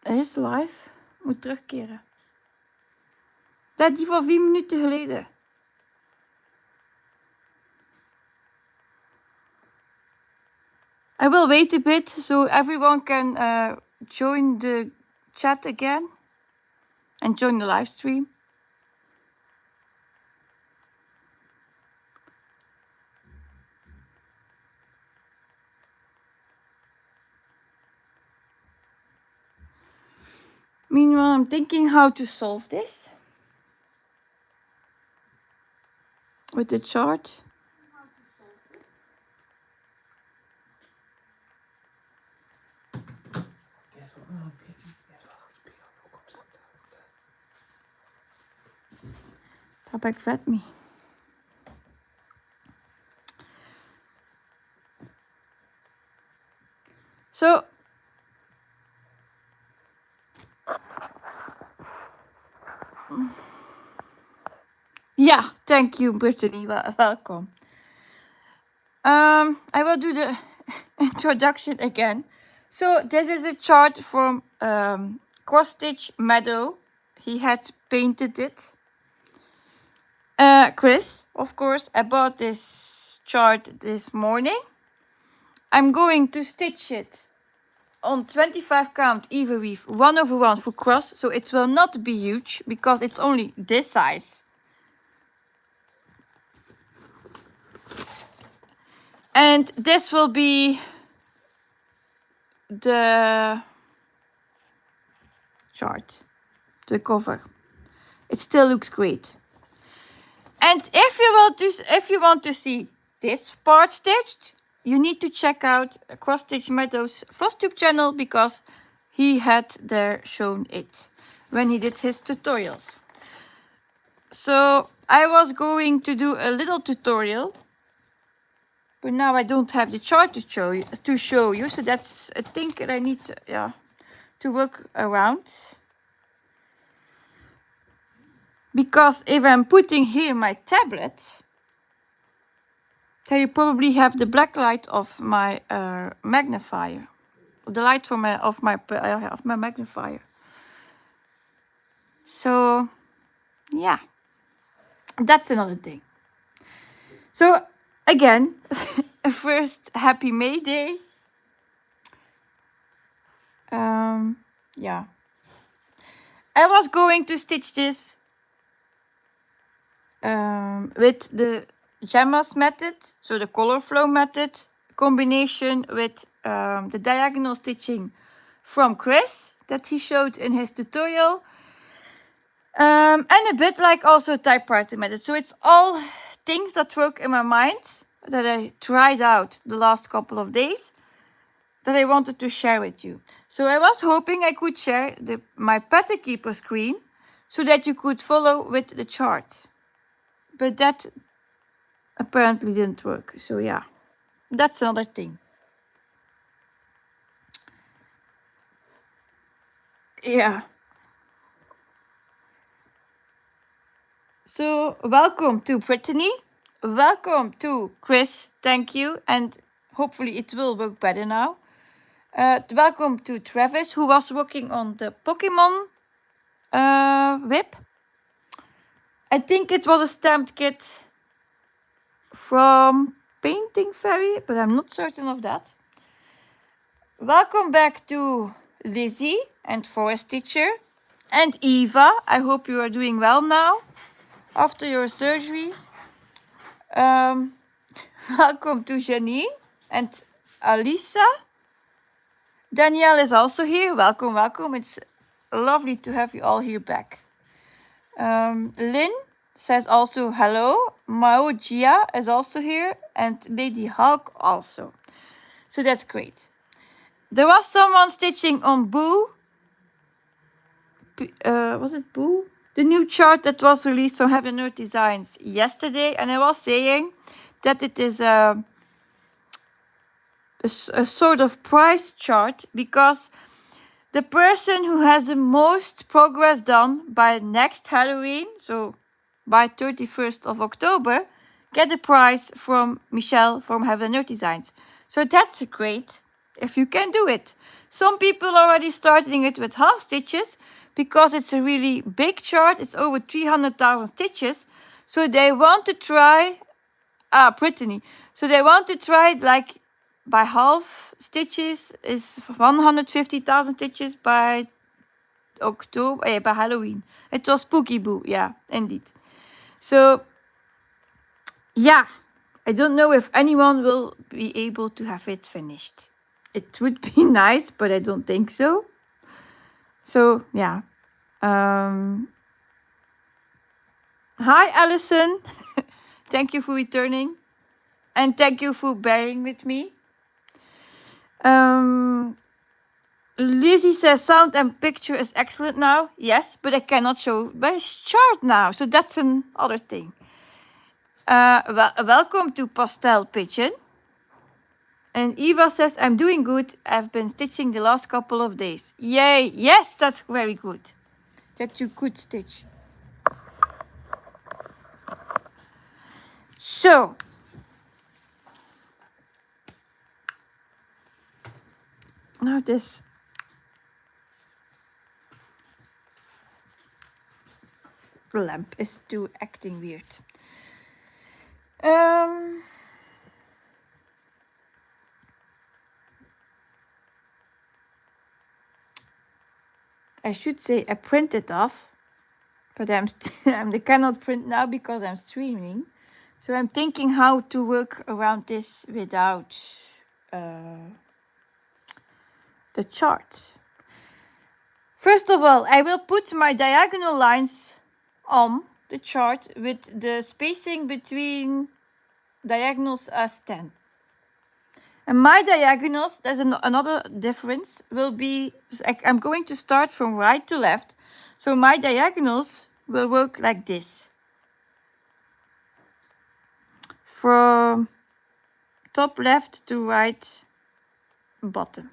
Hij is live. Moet terugkeren. Dat die van 4 minuten geleden. I will wait a bit so everyone can join the chat again and join the live stream. Meanwhile, I'm thinking how to solve this with the chart. Tabak vet me. So, yeah, thank you, Brittany. Welcome. I will do the introduction again. So this is a chart from Cross Stitch Meadow. He had painted it. Chris, of course, I bought this chart this morning. I'm going to stitch it on 25 count even weave 1/1 for cross, so it will not be huge because it's only this size. And this will be the chart, the cover. It still looks great. And if you want to see this part stitched, you need to check out Cross Stitch Meadows FlossTube channel because he had there shown it when he did his tutorials. So I was going to do a little tutorial, but now I don't have the chart to show you. So that's a thing that I need to work around. Because if I'm putting here my tablet, then you probably have the black light of my magnifier, the light from of my magnifier. So yeah, that's another thing. So again, first happy May Day. Yeah, I was going to stitch this with the Gemma's method, so the color flow method, combination with the diagonal stitching from Chris that he showed in his tutorial, and a bit like also typewriter method. So it's all things that work in my mind that I tried out the last couple of days that I wanted to share with you. So I was hoping I could share my pattern keeper screen so that you could follow with the chart. But that apparently didn't work. So yeah, that's another thing. Yeah. So welcome to Brittany. Welcome to Chris. Thank you. And hopefully it will work better now. Welcome to Travis, who was working on the Pokemon whip. I think it was a stamped kit from Painting Fairy, but I'm not certain of that. Welcome back to Lizzie and Forest Teacher and Eva. I hope you are doing well now after your surgery. Welcome to Janine and Alisa. Danielle is also here. Welcome, welcome. It's lovely to have you all here back. Lynn says also hello. Mao Jia is also here, and Lady Hulk also. So that's great. There was someone stitching on Boo. Was it Boo? The new chart that was released from Heaven Earth Designs yesterday, and I was saying that it is a sort of price chart because the person who has the most progress done by next Halloween, so by 31st of October, get a prize from Michelle from Heaven Earth Designs. So that's great if you can do it. Some people already starting it with half stitches because it's a really big chart. It's over 300,000 stitches. So they want to try, Brittany. So they want to try it like by half stitches is 150,000 stitches by October, by Halloween. It was Spooky Boo, yeah, indeed. So, yeah, I don't know if anyone will be able to have it finished. It would be nice, but I don't think so. So, yeah. Hi, Alison. Thank you for returning. And thank you for bearing with me. Lizzie says sound and picture is excellent now. Yes, but I cannot show my chart now. So that's another thing. Welcome to Pastel Pigeon. And Eva says, I'm doing good. I've been stitching the last couple of days. Yay. Yes, that's very good. That you could stitch. So. Now this. Lamp is too acting weird. I should say I printed off, but I cannot print now because I'm streaming. So I'm thinking how to work around this without the chart. First of all, I will put my diagonal lines on the chart with the spacing between diagonals as 10. And my diagonals, there's another difference, will be, I'm going to start from right to left. So my diagonals will work like this. From top left to right bottom.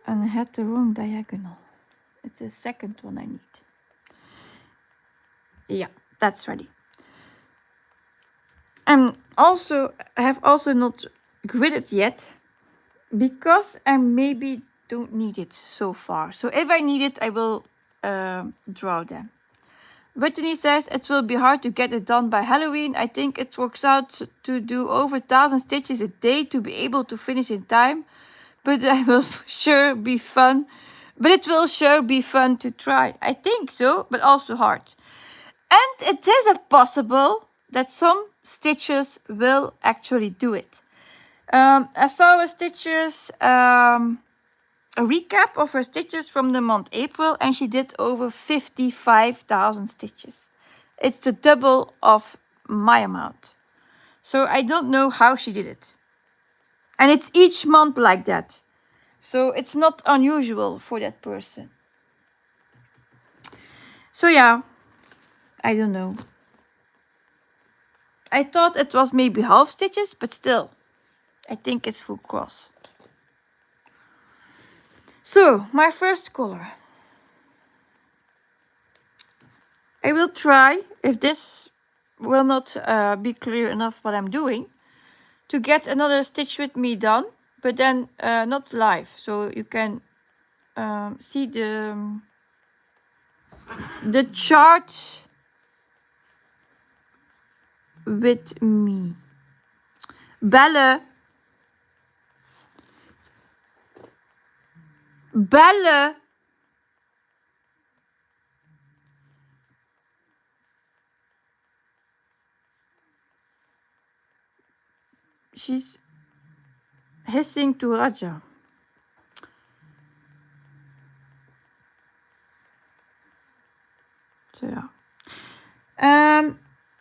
And I had the wrong diagonal. It's the second one I need. Yeah, that's ready. And also, I have also not gridded yet because I maybe don't need it so far. So if I need it, I will draw them. Brittany says it will be hard to get it done by Halloween. I think it works out to do over 1,000 stitches a day to be able to finish in time. But it will sure be fun. But it will sure be fun to try. I think so, but also hard. And it is possible that some stitches will actually do it. I saw a stitches, a recap of her stitches from the month April, and she did over 55,000 stitches. It's the double of my amount. So I don't know how she did it. And it's each month like that. So it's not unusual for that person. So yeah, I don't know. I thought it was maybe half stitches, but still, I think it's full cross. So, my first color. I will try, if this will not be clear enough what I'm doing, to get another stitch with me done, but then not live. So you can see the chart with me. Belle. Belle. She's hissing to Raja. So yeah.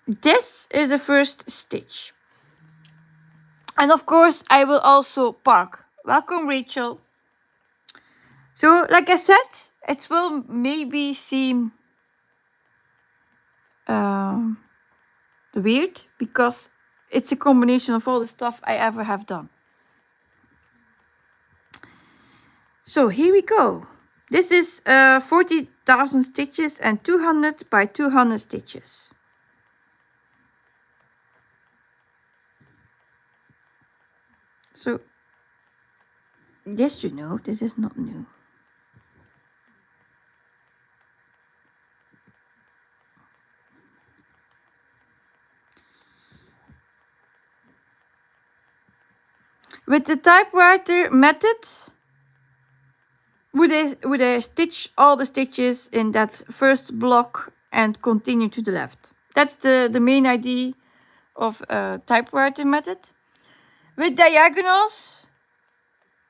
This is the first stitch. And of course, I will also park. Welcome, Rachel. So, like I said, it will maybe seem weird because it's a combination of all the stuff I ever have done. So, here we go. This is 40,000 stitches and 200 by 200 stitches. So, yes, you know, this is not new. With the typewriter method, would I stitch all the stitches in that first block and continue to the left? That's the main idea of typewriter method. With diagonals,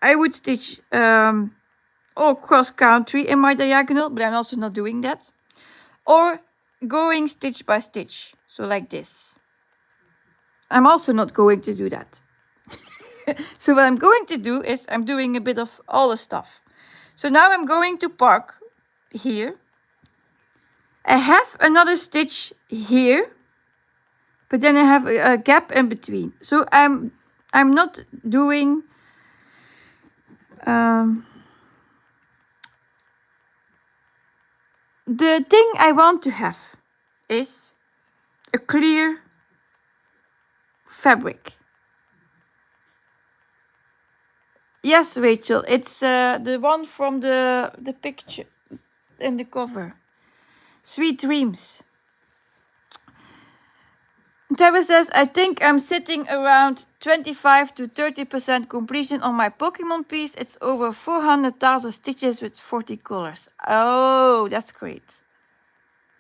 I would stitch all cross country in my diagonal, but I'm also not doing that. Or going stitch by stitch, so like this. I'm also not going to do that. So what I'm going to do is I'm doing a bit of all the stuff. So now I'm going to park here. I have another stitch here, but then I have a gap in between. So I'm not doing the thing I want to have is a clear fabric. Yes, Rachel, it's the one from the picture in the cover. Sweet Dreams. Tara says, I think I'm sitting around 25 to 30% completion on my Pokemon piece. It's over 400,000 stitches with 40 colors. Oh, that's great.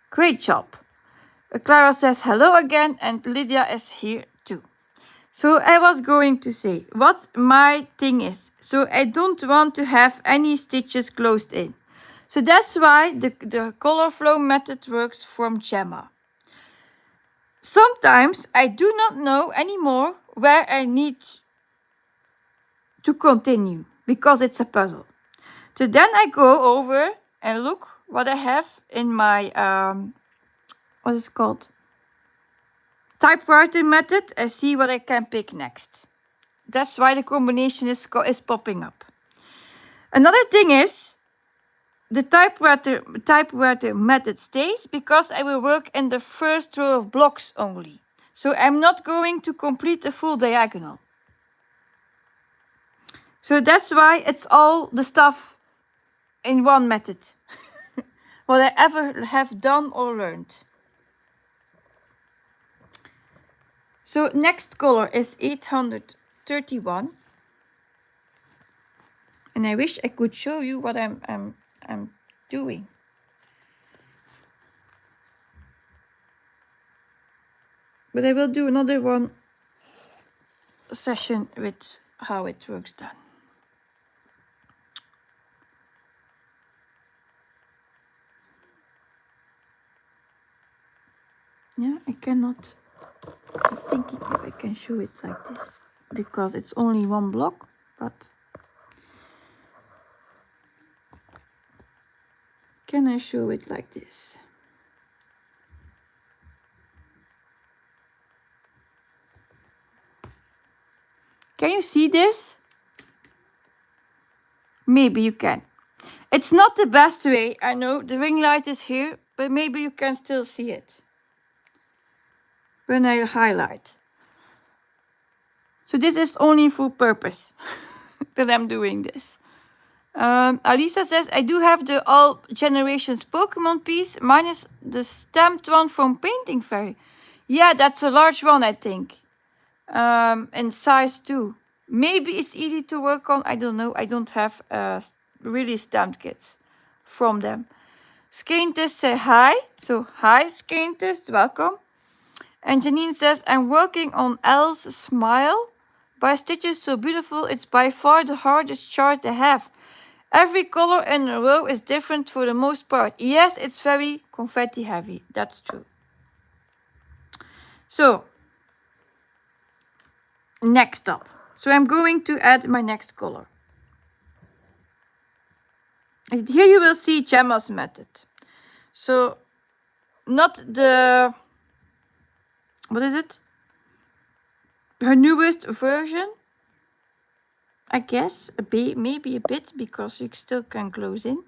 Great job. Clara says hello again, and Lydia is here too. So I was going to say what my thing is. So I don't want to have any stitches closed in. So that's why the color flow method works from Gemma. Sometimes I do not know anymore where I need to continue because it's a puzzle. So then I go over and look what I have in my, what is it called? Typewriter method and see what I can pick next. That's why the combination is popping up. Another thing is, the typewriter method stays because I will work in the first row of blocks only. So I'm not going to complete the full diagonal. So that's why it's all the stuff in one method. What I ever have done or learned. So next color is 831. And I wish I could show you what I'm doing. But I will do another one session with how it works then. Yeah, I cannot. I'm thinking if I can show it like this because it's only one block, but can I show it like this? Can you see this? Maybe you can. It's not the best way, I know, the ring light is here, but maybe you can still see it when I highlight. So this is only for purpose that I'm doing this. Alisa says, I do have the All Generations Pokemon piece, minus the stamped one from Painting Fairy. Yeah, that's a large one, I think. In size 2. Maybe it's easy to work on. I don't know. I don't have really stamped kits from them. Skaintest say hi. So hi, Skaintest. Welcome. And Janine says, I'm working on Elle's Smile by Stitches So Beautiful. It's by far the hardest chart I have. Every color in a row is different for the most part. Yes, it's very confetti heavy. That's true. So, next up. So I'm going to add my next color. And here you will see Gemma's method. So, not the, what is it? Her newest version. I guess, maybe a bit, because you still can close in.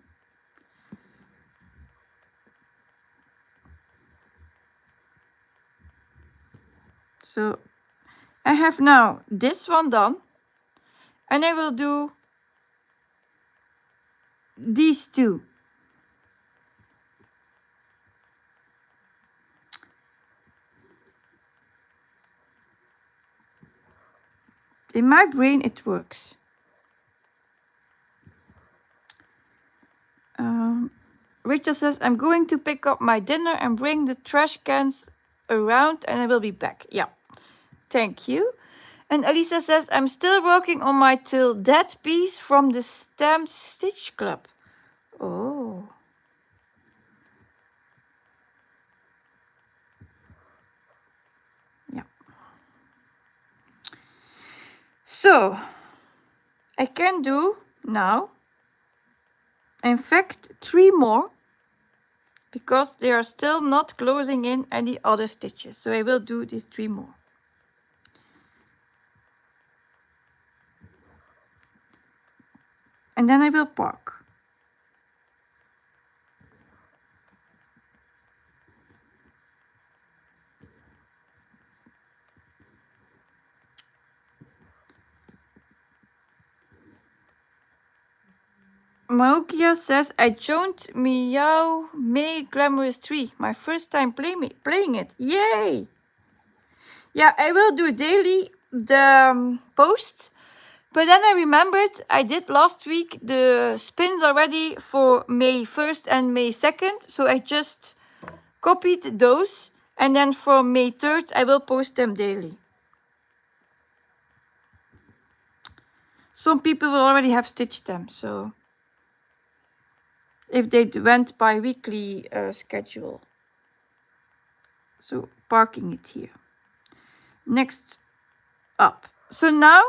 So I have now this one done, and I will do these two. In my brain it works. Rachel says, I'm going to pick up my dinner and bring the trash cans around and I will be back. Yeah, thank you. And Elisa says, I'm still working on my Till Dead piece from the Stamped Stitch Club. Oh. Yeah. So, I can do now, in fact, 3 more, because they are still not closing in any other stitches. So I will do these 3 more. And then I will park. Maokia says, I joined Meow May Glamorous Tree. My first time playing it. Yay! Yeah, I will do daily the post. But then I remembered I did last week the spins already for May 1st and May 2nd. So I just copied those. And then for May 3rd, I will post them daily. Some people will already have stitched them. So if they went by weekly schedule. So parking it here. Next up. So now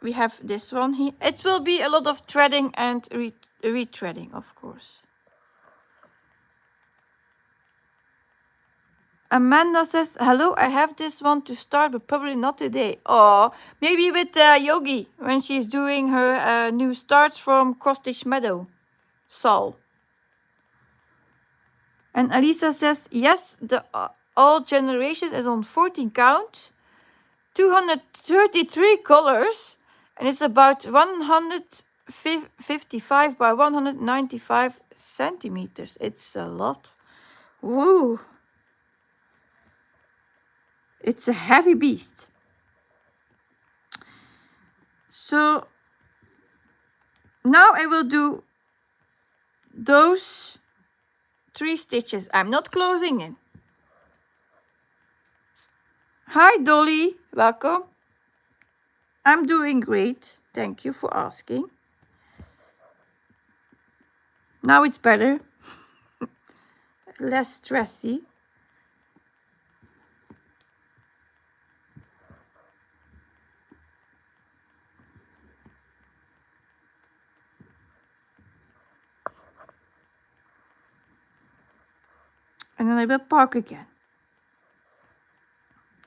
we have this one here. It will be a lot of threading and retreading, of course. Amanda says, hello, I have this one to start, but probably not today. Oh, maybe with Yogi when she's doing her new starts from Cross Stitch Meadow. Sol. And Alisa says, yes, the all generations is on 14 count, 233 colors, and it's about 155 by 195 centimeters. It's a lot. Woo! It's a heavy beast. So now I will do those 3 stitches. I'm not closing in. Hi Dolly, welcome. I'm doing great. Thank you for asking. Now it's better. Less stressy. And then I will park again.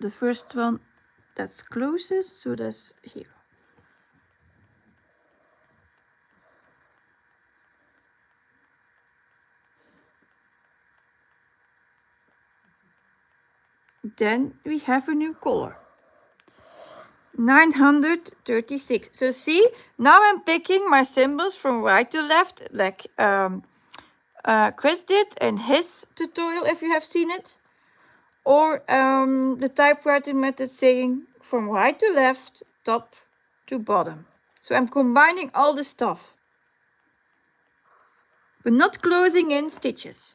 The first one that's closest, so that's here. Then we have a new color. 936. So see, now I'm picking my symbols from right to left, like Chris did in his tutorial, if you have seen it. Or the typewriting method saying from right to left, top to bottom. So I'm combining all the stuff, but not closing in stitches.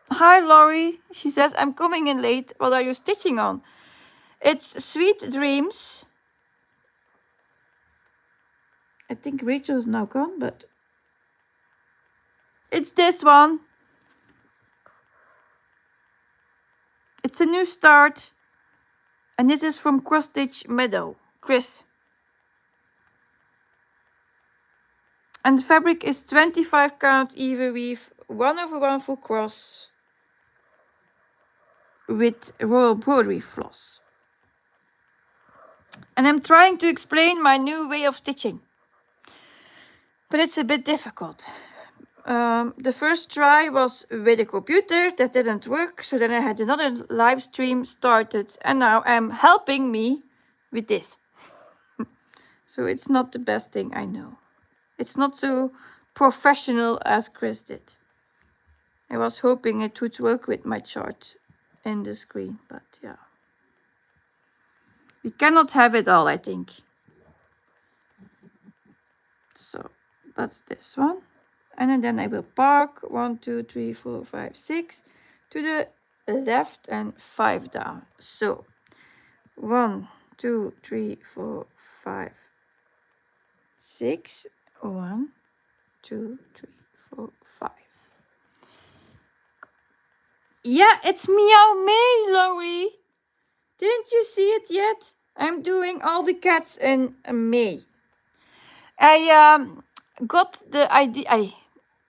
Hi Laurie, she says, I'm coming in late. What are you stitching on? It's Sweet Dreams. I think Rachel's now gone, but it's this one. It's a new start. And this is from Cross Stitch Meadow, Chris. And the fabric is 25 count even weave, 1/1 full cross with royal broderie floss. And I'm trying to explain my new way of stitching, but it's a bit difficult. The first try was with a computer. That didn't work. So then I had another live stream started. And now I'm helping me with this. So it's not the best thing, I know. It's not so professional as Chris did. I was hoping it would work with my chart in the screen, but yeah. We cannot have it all, I think. So that's this one. And then I will park 1, 2, 3, 4, 5, 6 to the left and 5 down. So 1, 2, 3, 4, 5, 6. 1, 2, 3, 4, 5. Yeah, it's Meow May, Laurie. Didn't you see it yet? I'm doing all the cats in May. I got the idea.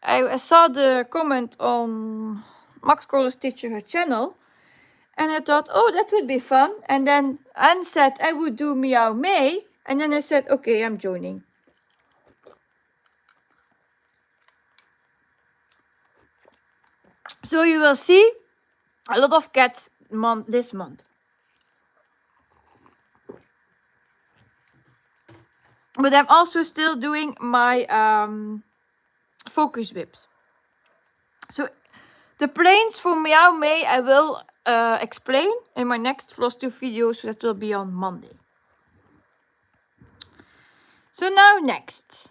I saw the comment on Max Color Stitcher, her channel, and I thought, oh, that would be fun. And then Anne said I would do Meow May, and then I said, okay, I'm joining. So you will see a lot of cats this month. But I'm also still doing my focus whips. So the planes for Meow May I will explain in my next Floss 2 video, so that will be on Monday. So now next,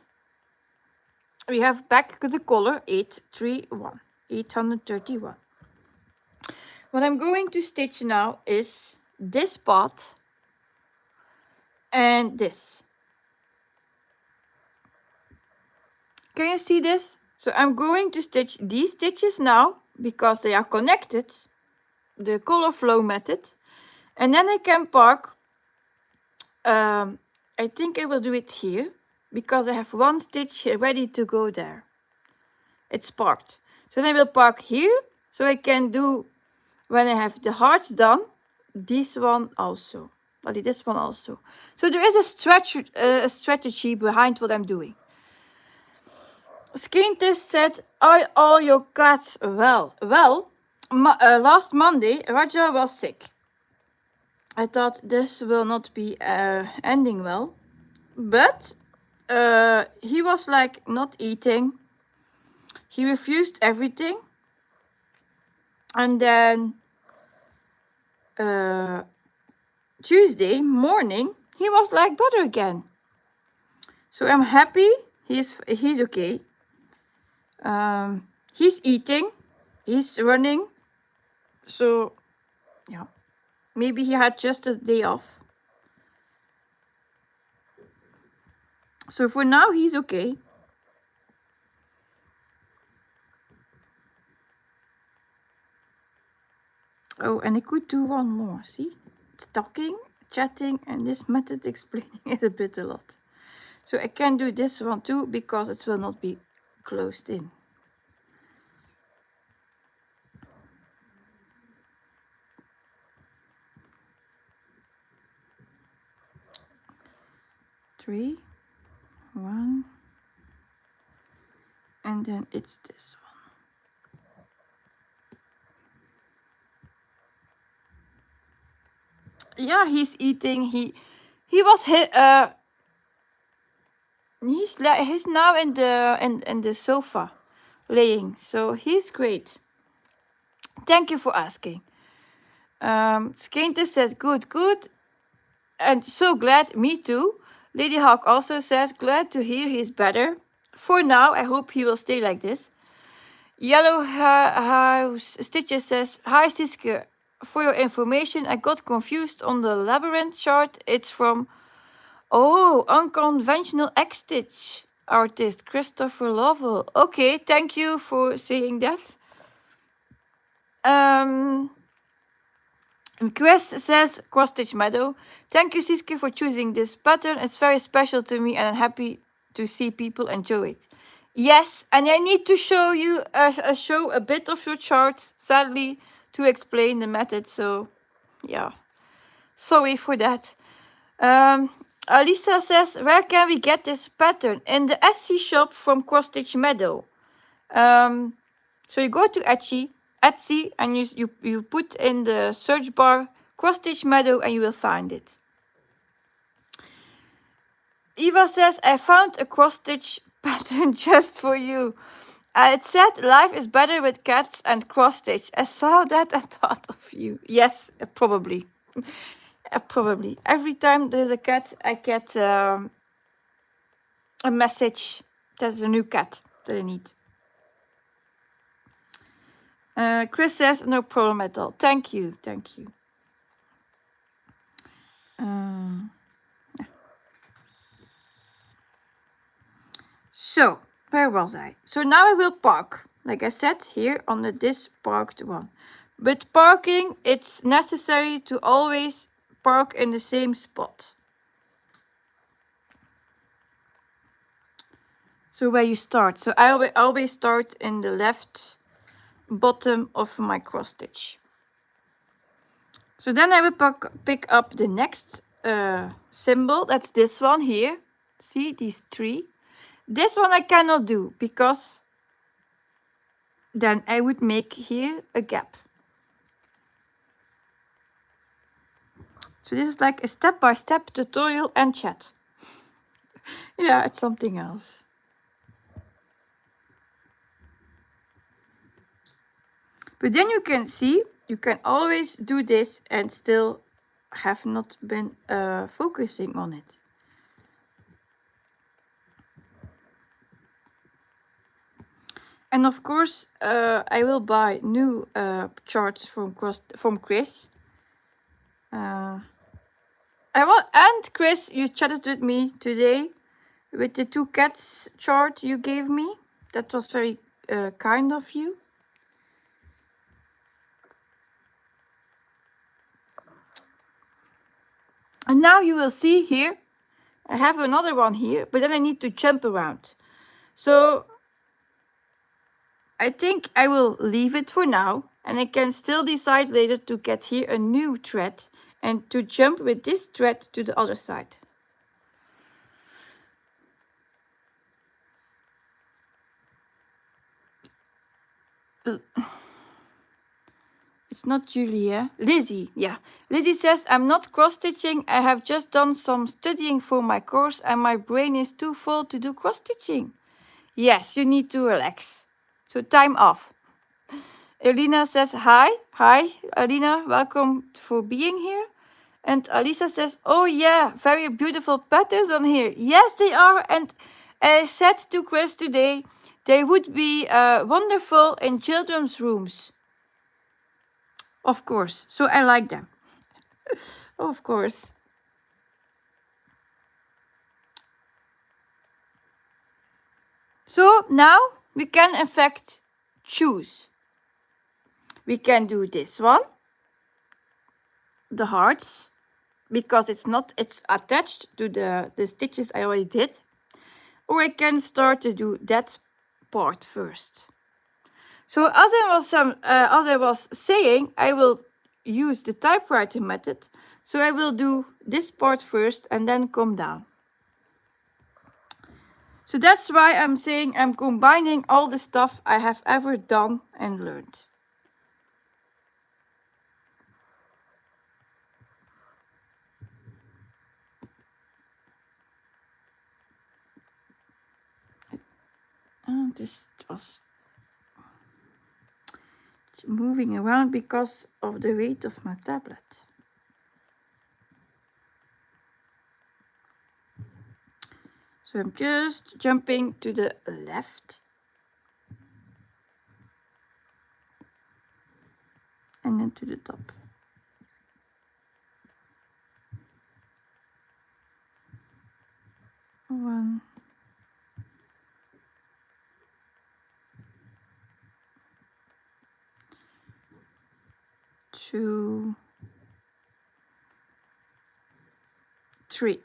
we have back the color 831, 831. What I'm going to stitch now is this part and this. Can you see this? So I'm going to stitch these stitches now because they are connected, the color flow method, and then I can park. I think I will do it here because I have one stitch ready to go there. It's parked. So then I will park here so I can do, when I have the hearts done, this one also. Well, this one also. So there is a strategy behind what I'm doing. Skin Test said, are all your cats well? Well, last Monday, Raja was sick. I thought this will not be ending well. But he was like not eating. He refused everything. And then Tuesday morning, he was like better again. So I'm happy he's okay. He's eating, he's running. So yeah, maybe he had just a day off. So for now, he's okay. Oh, and I could do one more. See, it's talking, chatting, and this method explaining it a lot. So I can do this one too because it will not be closed in. Three, 1, and then it's this one. Yeah, he's eating. He's now in the sofa, laying. So he's great. Thank you for asking. Skinte says good, and so glad. Me too. Lady Hawk also says glad to hear he's better. For now, I hope he will stay like this. Yellow House Stitches says, hi Siske, for your information, I got confused on the labyrinth chart. It's from, unconventional X-Stitch artist Christopher Lovell. Okay, thank you for saying that. Chris says, Cross Stitch Meadow, thank you Siske for choosing this pattern. It's very special to me and I'm happy to see people enjoy it. Yes, and I need to show you show a bit of your chart, sadly, to explain the method. So, yeah, sorry for that. Alisa says, where can we get this pattern? In the Etsy shop from Cross Stitch Meadow. So you go to Etsy and you put in the search bar cross stitch meadow and you will find it. Eva says, I found a cross stitch pattern just for you. It said life is better with cats and cross stitch. I saw that and thought of you. Yes, probably. Probably. Every time there's a cat, I get a message. There's a new cat that I need. Chris says, no problem at all. Thank you. Thank you. So, where was I? So now I will park. Like I said, here on this parked one. But parking, it's necessary to always park in the same spot. So where you start. So I will always start in the left bottom of my cross stitch. So then I will pick up the next symbol. That's this one here. See these three. This one I cannot do because then I would make here a gap. So this is like a step-by-step tutorial and chat. Yeah, it's something else. But then you can see, you can always do this and still have not been focusing on it. And of course, I will buy new charts from Chris. And Chris, you chatted with me today with the 2 cats chart you gave me. That was very kind of you. And now you will see here, I have another one here, but then I need to jump around. So I think I will leave it for now, and I can still decide later to get here a new thread and to jump with this thread to the other side. It's not Julia. Lizzie, yeah. Lizzie says, I'm not cross-stitching. I have just done some studying for my course and my brain is too full to do cross-stitching. Yes, you need to relax. So time off. Elena says, hi. Hi, Elena. Welcome for being here. And Alisa says, oh yeah, very beautiful patterns on here. Yes, they are. And I said to Chris today, they would be wonderful in children's rooms. Of course. So I like them. Of course. So now we can in fact choose. We can do this one, the hearts, because it's attached to the stitches I already did. Or I can start to do that part first. So as I was saying, I will use the typewriter method. So I will do this part first and then come down. So that's why I'm saying I'm combining all the stuff I have ever done and learned. And this was moving around because of the weight of my tablet. So I'm just jumping to the left. And then to the top. One. 2, 3.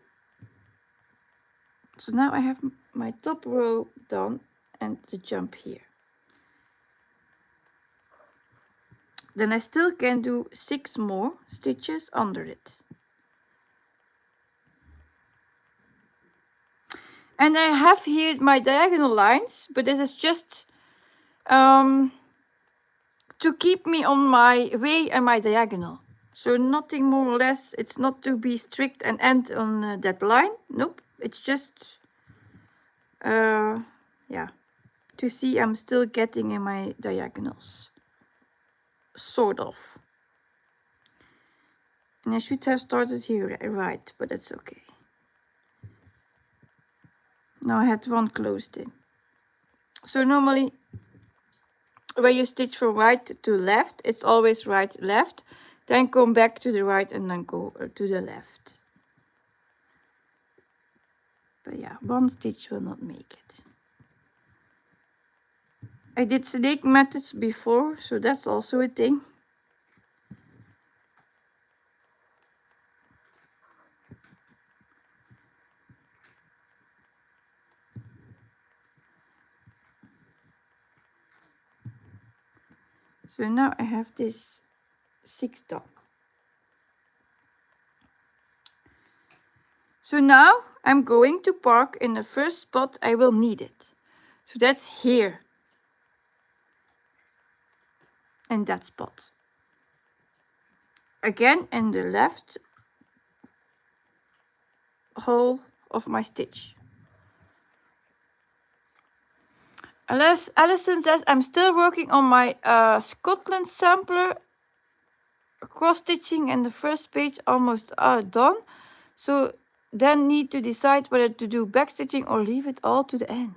So now I have my top row done and the jump here. Then I still can do 6 more stitches under it. And I have here my diagonal lines, but this is just to keep me on my way and my diagonal. So nothing more or less. It's not to be strict and end on that line. Nope. It's just, yeah, to see I'm still getting in my diagonals. Sort of. And I should have started here, right, but that's okay. Now I had one closed in. So normally when you stitch from right to left, it's always right, left, then come back to the right and then go to the left. But yeah, one stitch will not make it. I did snake methods before, so that's also a thing. So now I have this 6 done. So now I'm going to park in the first spot I will need it. So that's here. In that spot. Again in the left hole of my stitch. Alison says I'm still working on my Scotland sampler. Cross stitching and the first page almost are done. So then need to decide whether to do back stitching or leave it all to the end.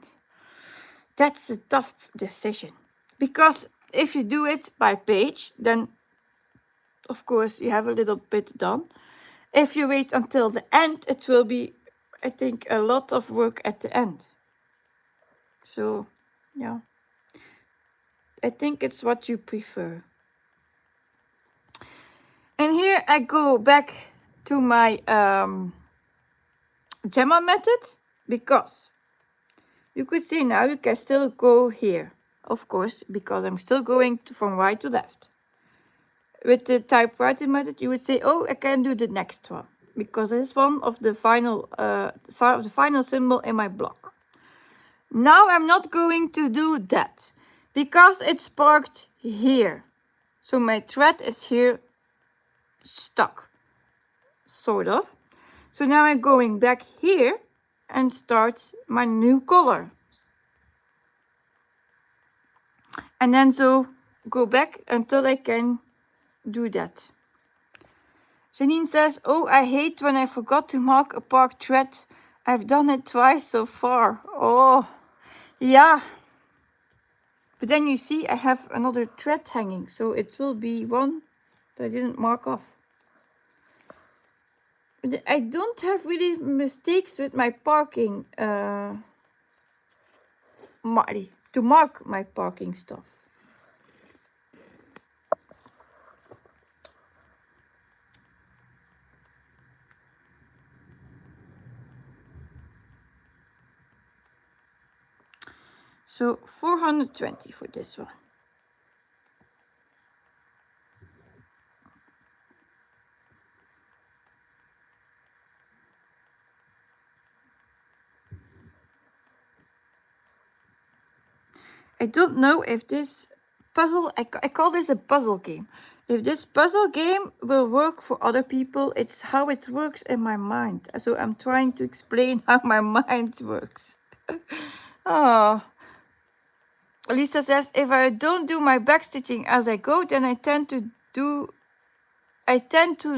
That's a tough decision. Because if you do it by page, then of course you have a little bit done. If you wait until the end, it will be, I think, a lot of work at the end. So, yeah. I think it's what you prefer. And here I go back to my Gemma method, because you could say now you can still go here, of course, because I'm still going from right to left. With the typewriter method, you would say, oh, I can do the next one, because it's one of the final symbol in my block. Now I'm not going to do that, because it's parked here. So my thread is here stuck, sort of. So now I'm going back here and start my new color. And then so go back until I can do that. Janine says, oh, I hate when I forgot to mark a parked thread. I've done it twice so far. Oh, yeah. But then you see I have another thread hanging, so it will be one that I didn't mark off. But I don't have really mistakes with my parking, to mark my parking stuff. So 420 for this one. I don't know if this puzzle, I call this a puzzle game. If this puzzle game will work for other people, it's how it works in my mind. So I'm trying to explain how my mind works. Oh. Lisa says, if I don't do my backstitching as I go, then I tend to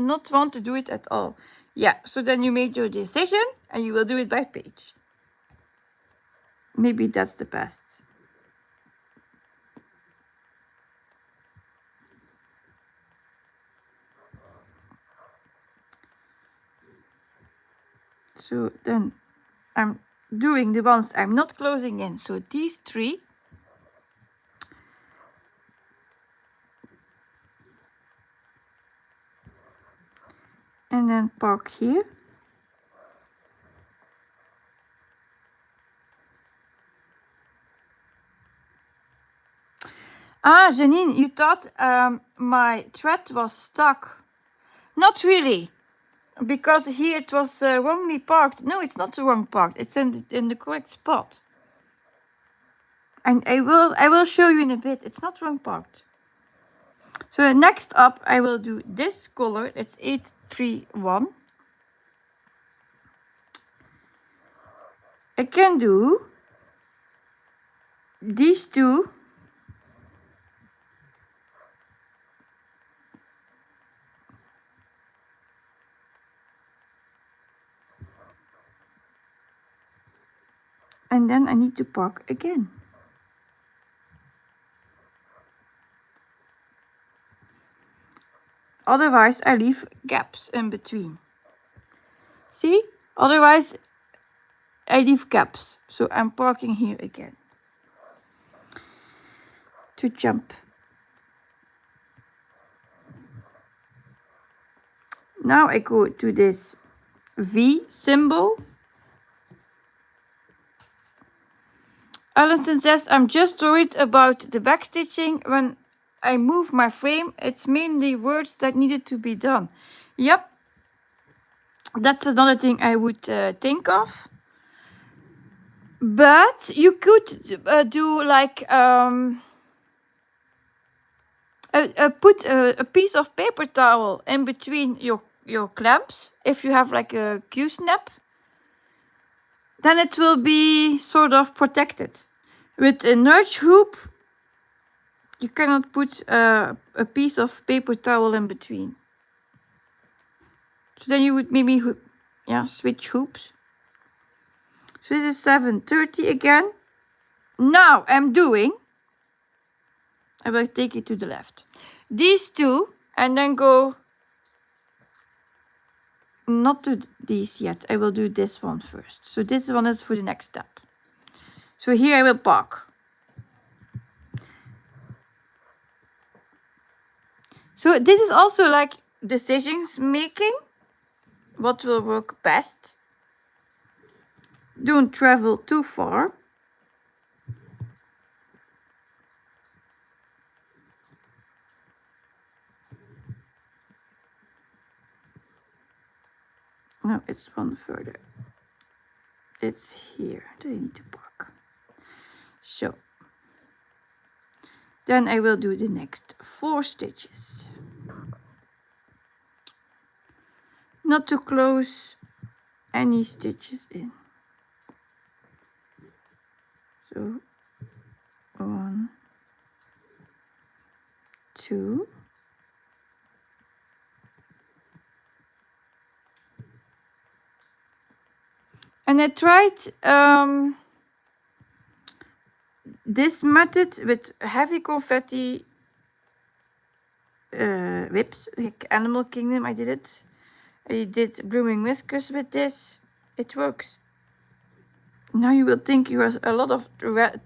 not want to do it at all. Yeah, so then you made your decision and you will do it by page. Maybe that's the best. So then I'm doing the ones I'm not closing in. So these 3. And then park here. Ah, Janine, you thought my thread was stuck. Not really. Because here it was wrongly parked. No, it's not the wrong parked. It's in the correct spot. And I will show you in a bit. It's not wrong part. So next up, I will do this color. It's 831. I can do these two. And then I need to park again. Otherwise, I leave gaps in between. See? Otherwise, I leave gaps. So I'm parking here again to jump. Now I go to this V symbol. Alison says, I'm just worried about the backstitching. When I move my frame, it's mainly words that needed to be done. Yep, that's another thing I would think of. But you could do like put a piece of paper towel in between your clamps. If you have like a Q-snap, then it will be sort of protected. With a nudge hoop, you cannot put a piece of paper towel in between. So then you would maybe switch hoops. So this is 730 again. Now I will take it to the left. These two, and then go not to these yet. I will do this one first. So this one is for the next step. So here I will park. So this is also like decisions making. What will work best? Don't travel too far. No, it's one further. It's here that I need to park. So then I will do the next 4 stitches. Not to close any stitches in. So 1, 2. And I tried this method with heavy confetti whips, like Animal Kingdom. I did it. I did Blooming Whiskers with this. It works. Now you will think you have a lot of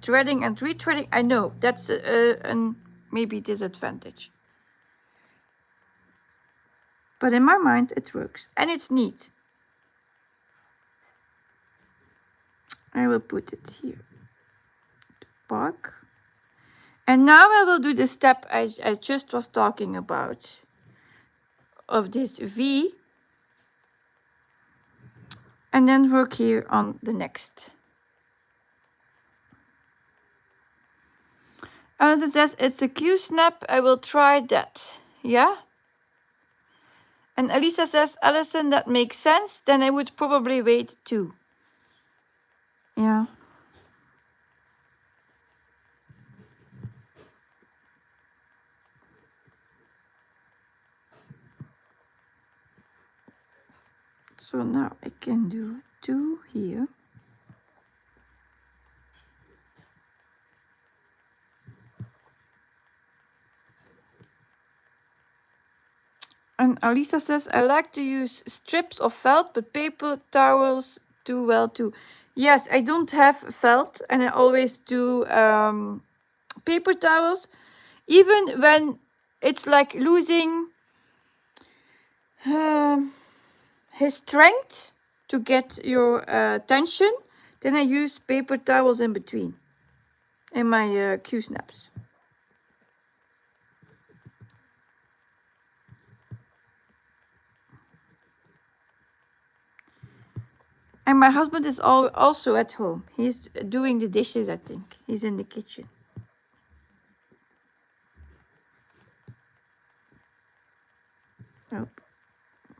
threading and retreading. I know that's a maybe disadvantage. But in my mind, it works. And it's neat. I will put it here. Park. And now I will do the step I just was talking about. Of this V. And then work here on the next. Alison says, it's a Q-snap. I will try that. Yeah? And Elisa says, Alison, that makes sense. Then I would probably wait too. Yeah. So now I can do 2 here. And Alisa says, I like to use strips of felt, but paper towels do well too. Yes, I don't have felt, and I always do paper towels. Even when it's like losing his strength to get your tension, then I use paper towels in between in my Q-snaps. And my husband is also at home. He's doing the dishes, I think. He's in the kitchen. Oh,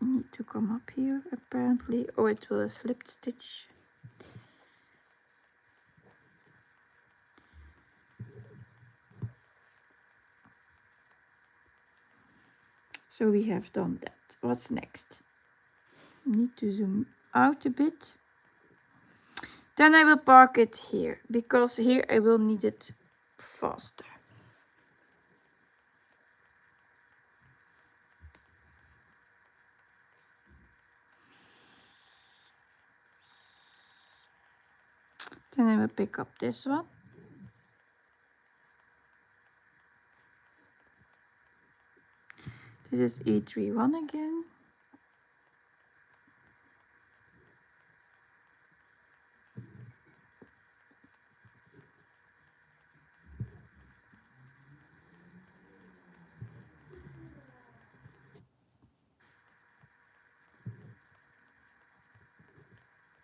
need to come up here apparently. Oh, it will a slipped stitch. So we have done that. What's next? Need to zoom out a bit. Then I will park it here, because here I will need it faster. Then I will pick up this one. This is E31 again.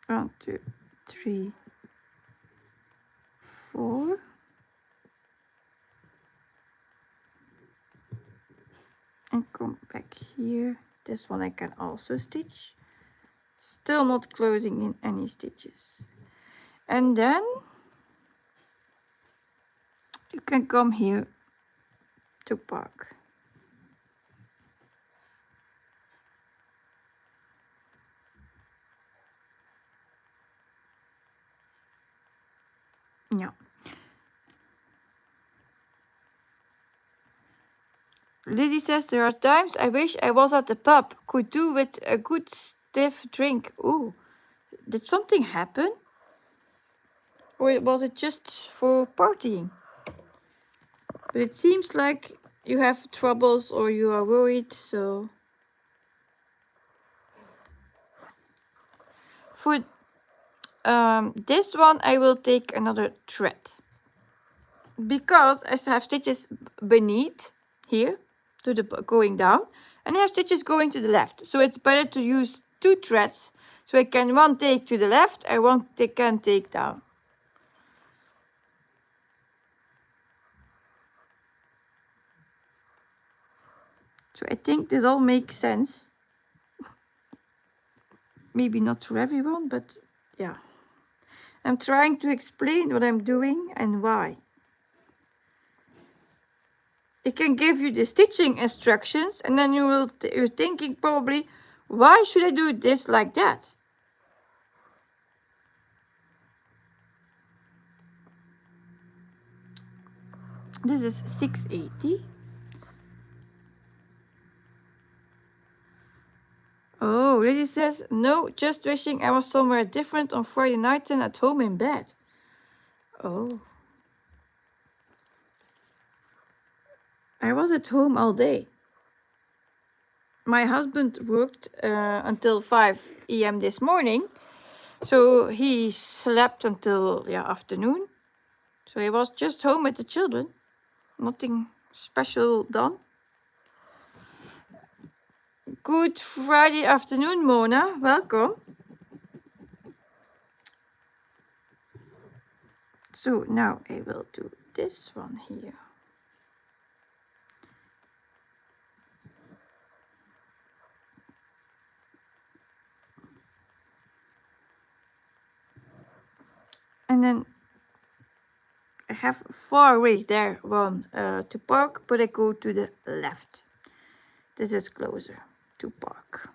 One, two, three, four. And come back here. This one I can also stitch. Still not closing in any stitches. And then you can come here to park. Yeah. Lizzie says there are times I wish I was at the pub. Could do with a good stiff drink. Ooh, did something happen? Or was it just for partying? But it seems like you have troubles or you are worried, so... For this one I will take another thread. Because I have stitches beneath here, to the going down, and I have stitches going to the left. So it's better to use two threads. So I can one take to the left and one can take down. So I think this all makes sense. Maybe not for everyone, but yeah. I'm trying to explain what I'm doing and why. It can give you the stitching instructions, and then you're thinking probably, why should I do this like that? This is 680. Oh, Lizzie says, no, just wishing I was somewhere different on Friday night than at home in bed. Oh. I was at home all day. My husband worked until 5 a.m. this morning. So he slept until afternoon. So he was just home with the children. Nothing special done. Good Friday afternoon, Mona. Welcome. So now I will do this one here. And then I have far away there one to park, but I go to the left. This is closer to park.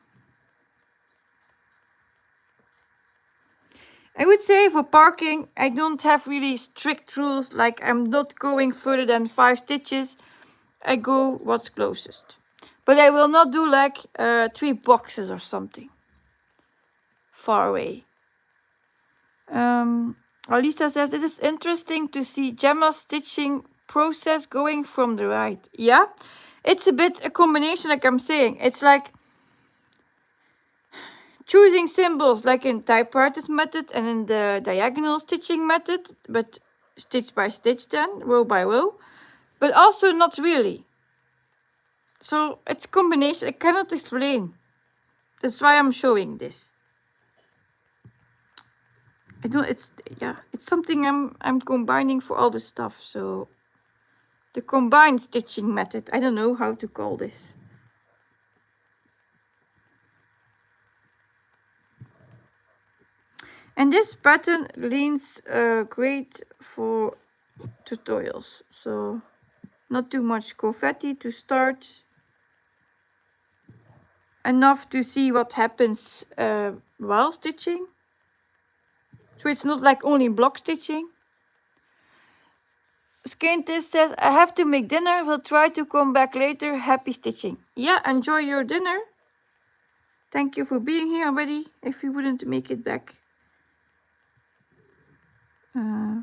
I would say for parking, I don't have really strict rules, like I'm not going further than 5 stitches. I go what's closest. But I will not do like 3 boxes or something far away. Alisa says, this is interesting to see Gemma's stitching process going from the right. Yeah, it's a bit a combination, like I'm saying. It's like choosing symbols like in typewriter's method and in the diagonal stitching method, but stitch by stitch then, row by row, but also not really. So it's a combination. I cannot explain. That's why I'm showing this. it's something I'm combining for all the stuff. So the combined stitching method. I don't know how to call this. And this pattern leans great for tutorials. So not too much confetti to start. Enough to see what happens while stitching. So it's not like only block stitching. Skintis says, I have to make dinner. We'll try to come back later. Happy stitching. Yeah, enjoy your dinner. Thank you for being here already. If you wouldn't make it back. Yeah,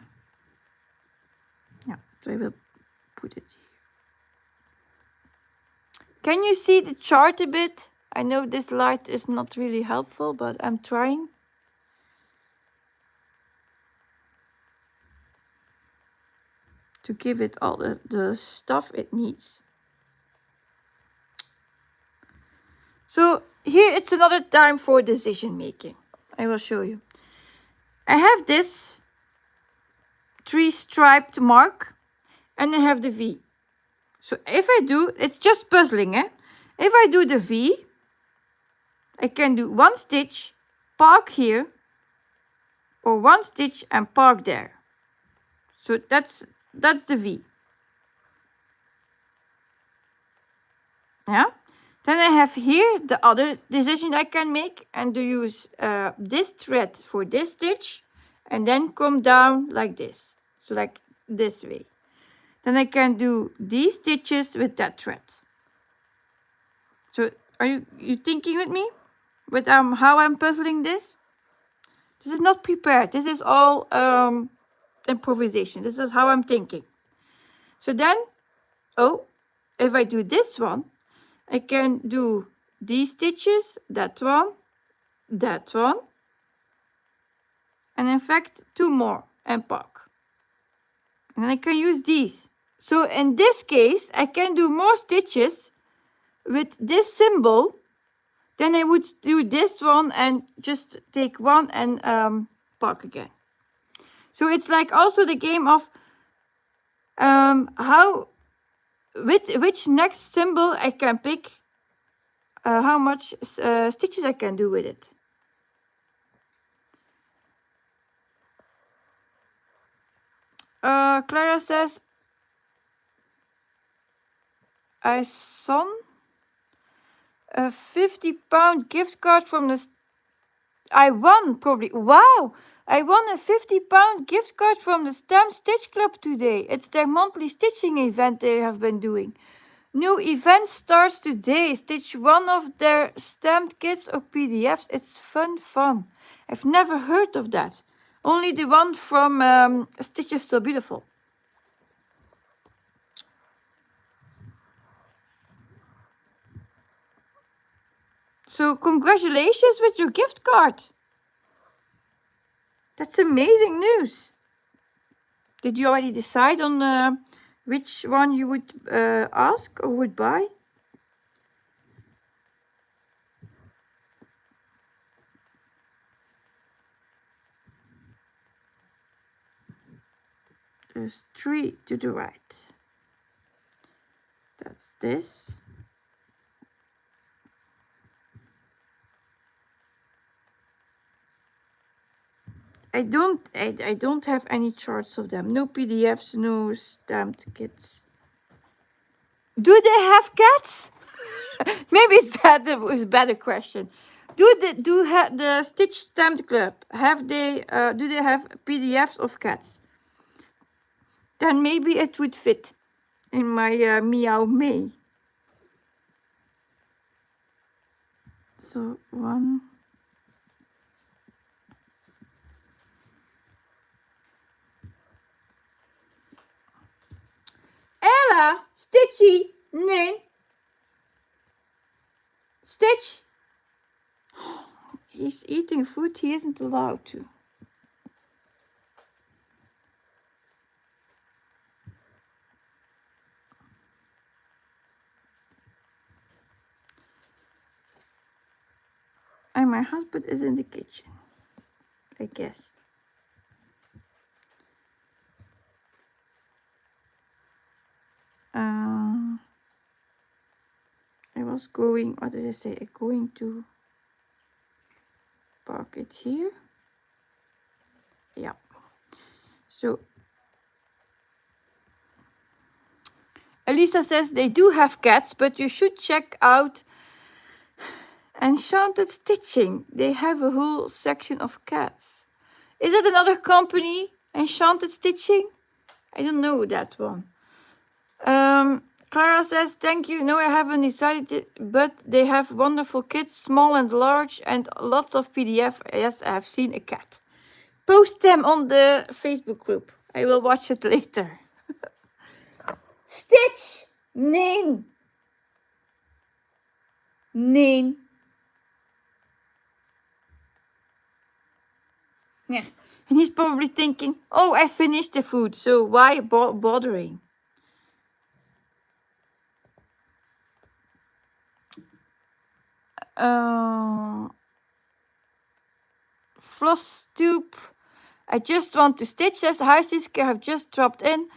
so I will put it here. Can you see the chart a bit? I know this light is not really helpful, but I'm trying. To give it all the stuff it needs. So here it's another time for decision making. I will show you. I have this 3 striped mark and I have the V. So if I do, it's just puzzling, eh? If I do the V, I can do 1 stitch, park here, or 1 stitch and park there. So that's the V. Yeah. Then I have here the other decision I can make and to use this thread for this stitch and then come down like this. So like this way. Then I can do these stitches with that thread. So are you thinking with me? With how I'm puzzling this? This is not prepared. This is all improvisation. This is how I'm thinking. So then, if I do this one, I can do these stitches, that one, and in fact 2 more and park. And I can use these. So in this case, I can do more stitches with this symbol. Then I would do this one and just take one and park again. So it's like also the game of which next symbol I can pick, how much stitches I can do with it. Clara says, I saw a £50 gift card from the... I won probably. Wow! I won a £50 gift card from the Stamp Stitch Club today. It's their monthly stitching event they have been doing. New event starts today. Stitch one of their stamped kits or PDFs. It's fun. I've never heard of that. Only the one from Stitches So Beautiful. So congratulations with your gift card. That's amazing news. Did you already decide on which one you would ask or would buy? There's 3 to the right. That's this. I don't have any charts of them. No PDFs, no stamped kits. Do they have cats? Maybe that was a better question. Do the Stitch Stamped Club do they have PDFs of cats? Then maybe it would fit in my Meow May. So 1. Ella, Stitchy, nee. Stitch. He's eating food he isn't allowed to. And my husband is in the kitchen, I guess. I was going, what did I say? I'm going to park it here. Yeah. So Elisa says they do have cats, but you should check out Enchanted Stitching. They have a whole section of cats. Is it another company? Enchanted Stitching? I don't know that one. Clara says, thank you. No, I haven't decided, but they have wonderful kits, small and large, and lots of PDF. Yes, I have seen a cat. Post them on the Facebook group. I will watch it later. Stitch! Nee. Nee. Yeah. And he's probably thinking, oh, I finished the food, so why bothering? Floss tube. I just want to stitch. Says, hi Siske, I have just dropped in.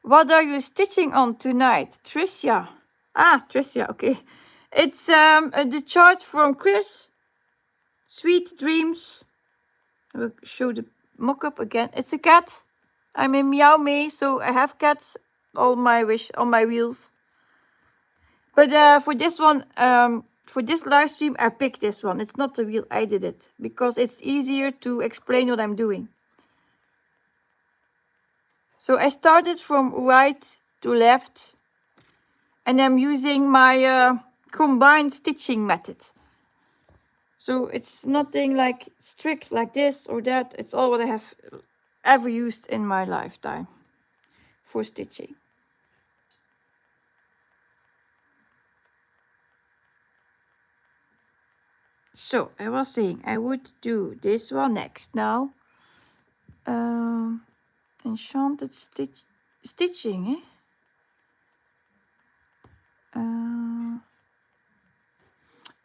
What are you stitching on tonight? Tricia. Ah, Tricia, okay. It's the chart from Chris. Sweet Dreams. I will show the mock-up again. It's a cat. I'm in Meow May, so I have cats on my wheels. But for this one, for this live stream, I picked this one. It's not the wheel, I did it. Because it's easier to explain what I'm doing. So I started from right to left. And I'm using my combined stitching method. So it's nothing like strict like this or that. It's all what I have ever used in my lifetime for stitching. So I was saying I would do this one next now. Enchanted stitching, eh?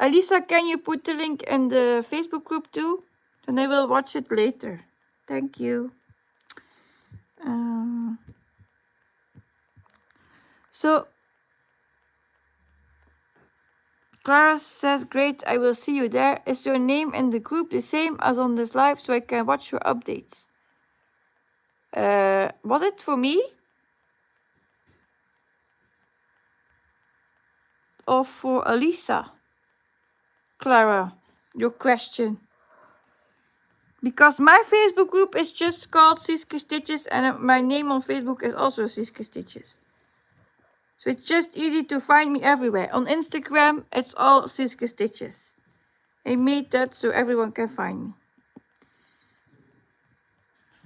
Alisa, can you put the link in the Facebook group too? Then I will watch it later. Thank you. So Clara says, great, I will see you there. Is your name in the group the same as on this live so I can watch your updates? Was it for me? Or for Alisa? Clara, your question. Because my Facebook group is just called Siske Stitches and my name on Facebook is also Siske Stitches. So it's just easy to find me everywhere. On Instagram, it's all Siske Stitches. I made that so everyone can find me.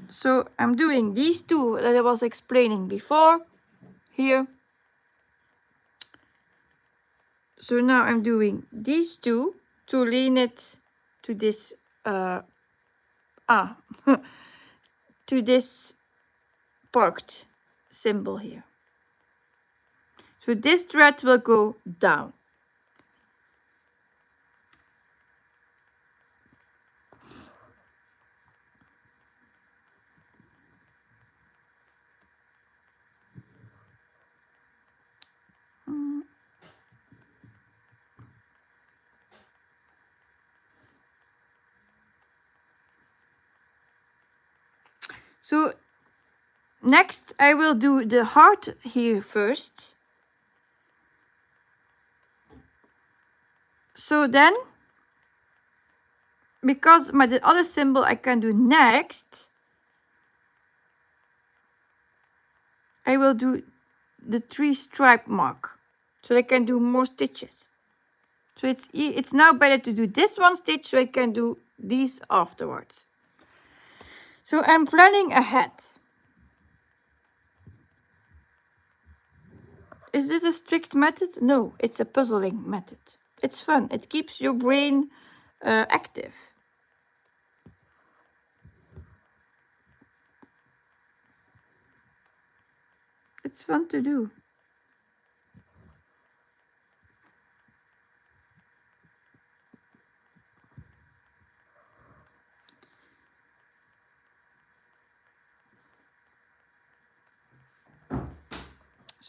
So I'm doing these two that I was explaining before here. So now I'm doing these two to lean it to this to this parked symbol here. So this thread will go down. So next I will do the heart here first. So then, because the other symbol I can do next, I will do the 3 stripe mark. So I can do more stitches. So it's now better to do this one stitch so I can do these afterwards. So I'm planning ahead. Is this a strict method? No, it's a puzzling method. It's fun. It keeps your brain active. It's fun to do.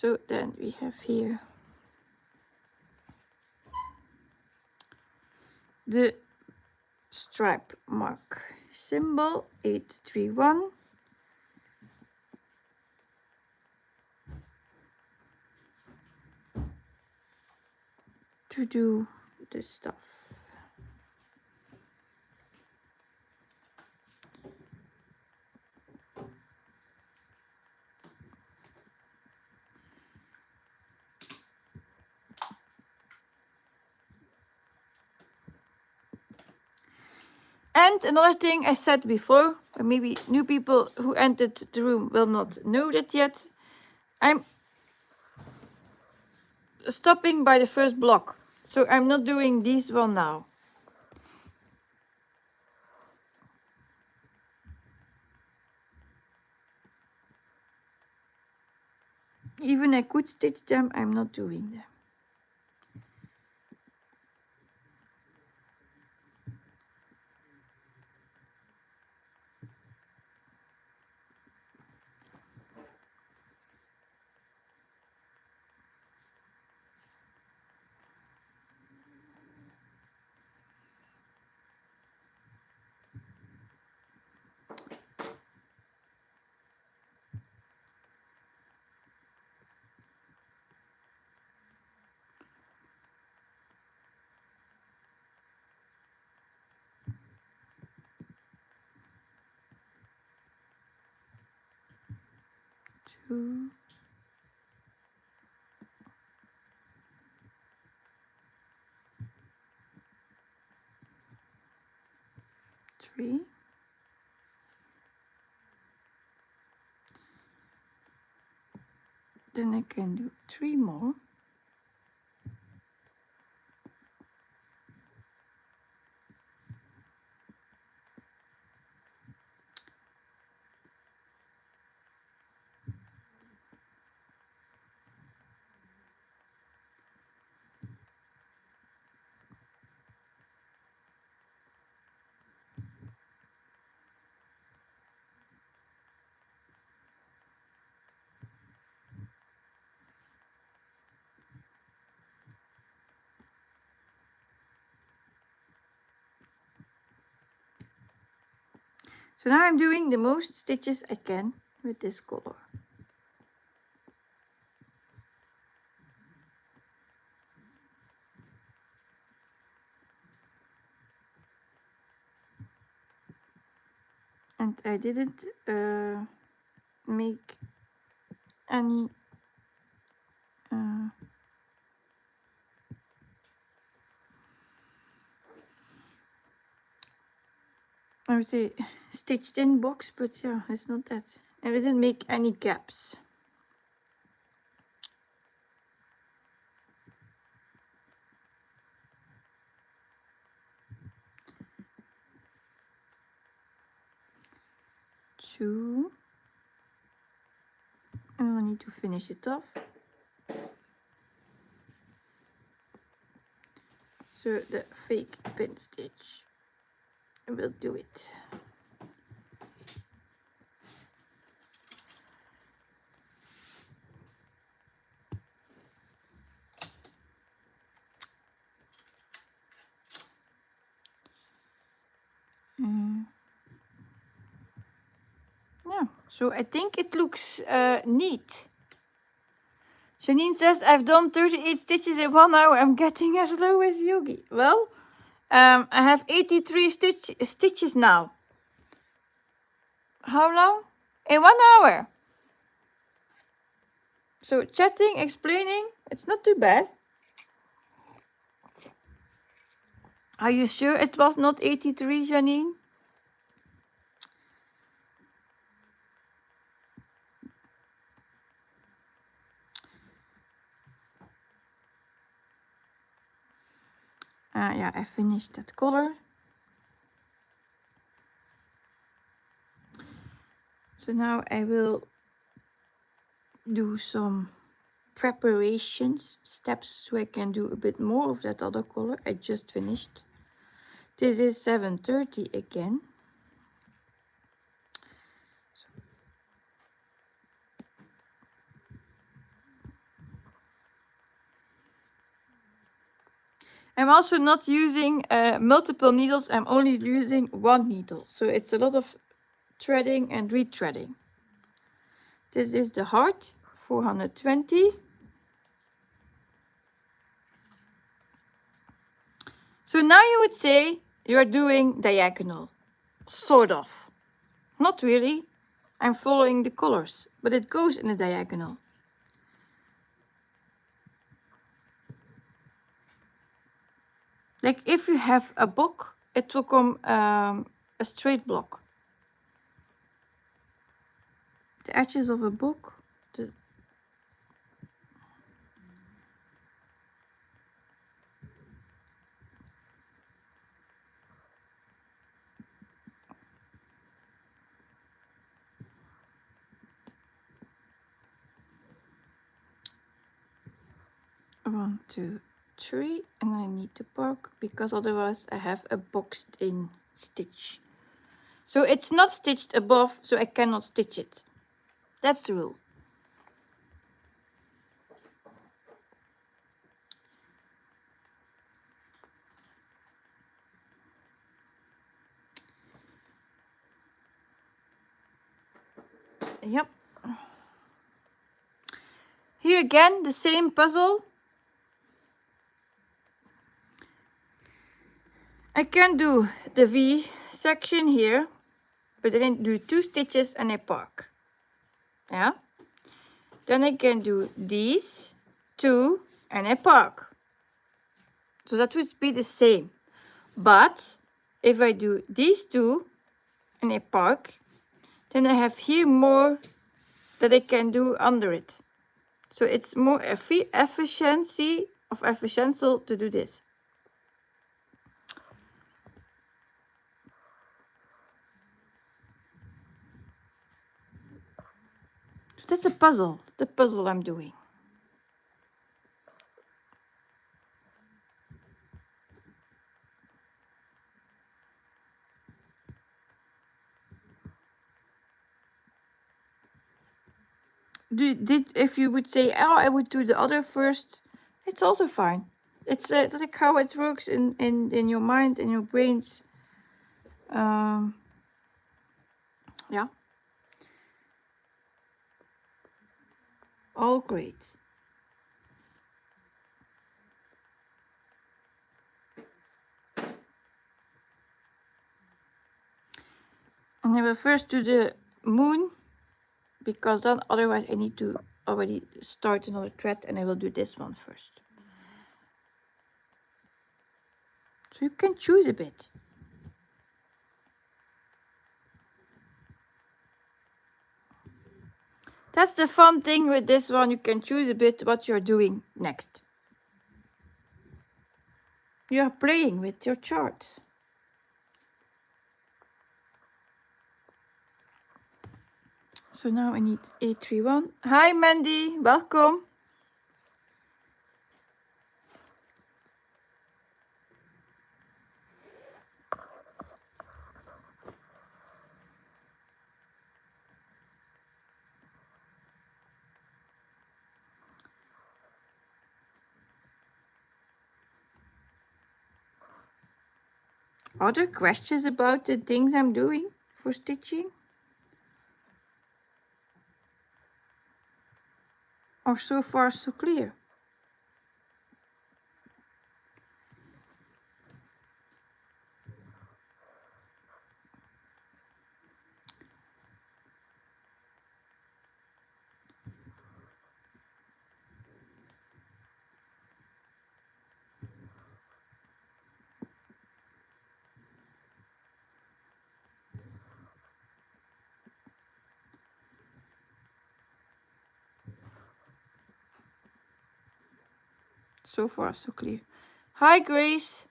So then we have here the stripe mark symbol 831 to do this stuff. And another thing I said before, or maybe new people who entered the room will not know that yet, I'm stopping by the first block. So I'm not doing this one now. Even I could stitch them, I'm not doing them. Two, three, then I can do 3 more. So now I'm doing the most stitches I can with this color. And I didn't make any I would say stitched in box, but yeah, it's not that. I didn't make any gaps. Two. And I need to finish it off. So the fake pin stitch will do it. Yeah, so I think it looks neat. Janine says, I've done 38 stitches in 1 hour. I'm getting as low as Yogi. Well, I have 83 stitches now. How long? In 1 hour. So chatting, explaining, it's not too bad. Are you sure it was not 83, Janine? Yeah, I finished that color. So now I will do some preparations, steps, so I can do a bit more of that other color I just finished. This is 7:30 again. I'm also not using multiple needles. I'm only using one needle. So it's a lot of threading and retreading. This is the heart, 420. So now you would say you're doing diagonal, sort of. Not really. I'm following the colors, but it goes in a diagonal. Like if you have a block, it will come a straight block. The edges of a book. 1, 2, 3, and I need to poke because otherwise I have a boxed in stitch. So it's not stitched above, so I cannot stitch it. That's the rule. Yep. Here again, the same puzzle. I can do the V section here, but then I do 2 stitches and I park. Yeah. Then I can do these 2 and I park. So that would be the same. But if I do these 2 and I park, then I have here more that I can do under it. So it's more efficiency to do this. So that's a puzzle, the puzzle I'm doing. If you would say, oh, I would do the other first, it's also fine. It's like how it works in your mind and your brains. Yeah. All great. And I will first do the moon, because then otherwise I need to already start another thread, and I will do this one first. So you can choose a bit. That's the fun thing with this one, you can choose a bit what you're doing next. You are playing with your chart. So now I need 831. Hi Mandy, welcome. Other questions about the things I'm doing for stitching? Or so far so clear? So far so clear. Hi Grace.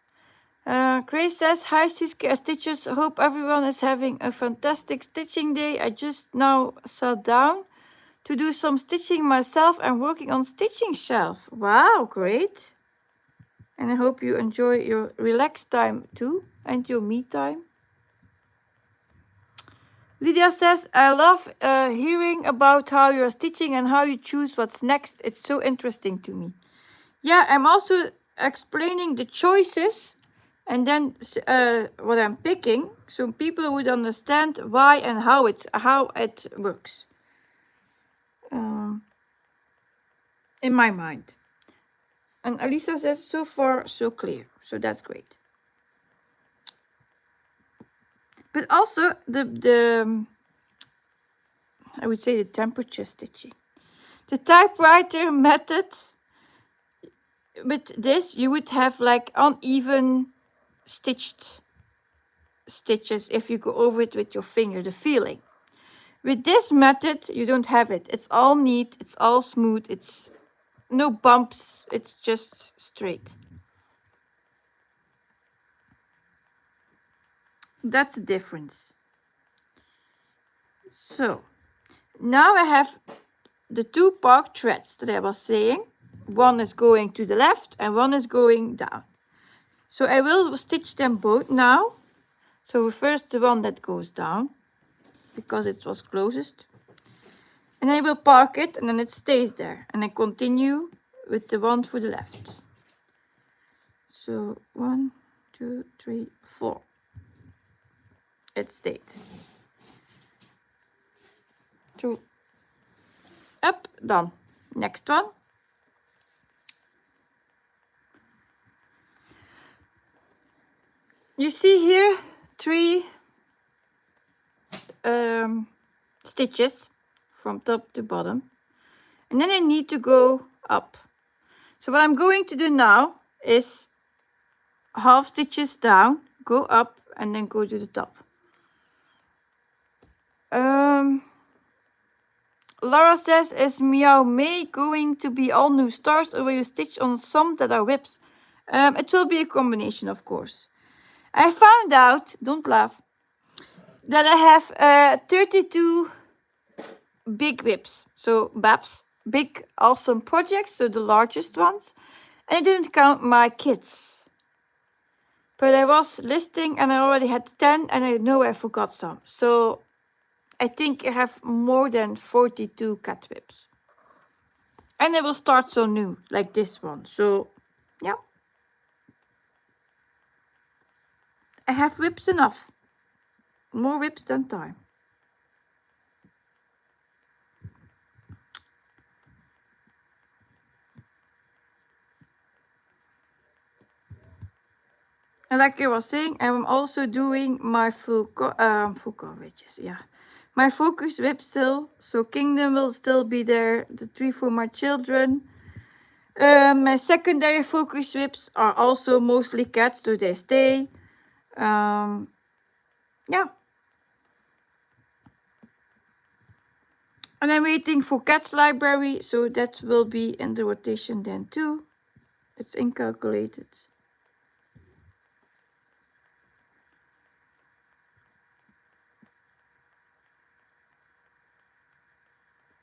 Grace says, hi Siske Stitches, hope everyone is having a fantastic stitching day. I just now sat down to do some stitching myself and working on stitching shelf. Wow, great. And I hope you enjoy your relaxed time too, and your me time. Lydia says, I love hearing about how you're stitching and how you choose what's next. It's so interesting to me. Yeah, I'm also explaining the choices and then what I'm picking, so people would understand why and how it works. In my mind. And Alisa says, so far, so clear. So that's great. But also the I would say the temperature stitching. The typewriter method, with this, you would have like uneven stitches if you go over it with your finger, the feeling. With this method, you don't have it. It's all neat, it's all smooth, it's no bumps, it's just straight. That's the difference. So now I have the two park threads that I was saying. One is going to the left and one is going down. So I will stitch them both now. So first the one that goes down, because it was closest. And I will park it and then it stays there. And I continue with the one for the left. So 1, 2, 3, 4. It stayed. 2. Up, done. Next one. You see here 3 stitches from top to bottom, and then I need to go up. So what I'm going to do now is half stitches down, go up, and then go to the top. Laura says, is Meow May going to be all new stars, or will you stitch on some that are whips? It will be a combination, of course. I found out, don't laugh, that I have 32 big whips, so BAPs, big awesome projects, so the largest ones. And I didn't count my kids. But I was listing and I already had 10 and I know I forgot some. So I think I have more than 42 cat whips. And I will start so new, like this one. So, yeah. I have whips enough. More whips than time. And like I was saying, I'm also doing my full coverages, yeah. My focus whip still, so Kingdom will still be there, the 3 for my children. My secondary focus whips are also mostly cats, so they stay. Yeah. And I'm waiting for Cats Library, so that will be in the rotation then too. It's incalculated.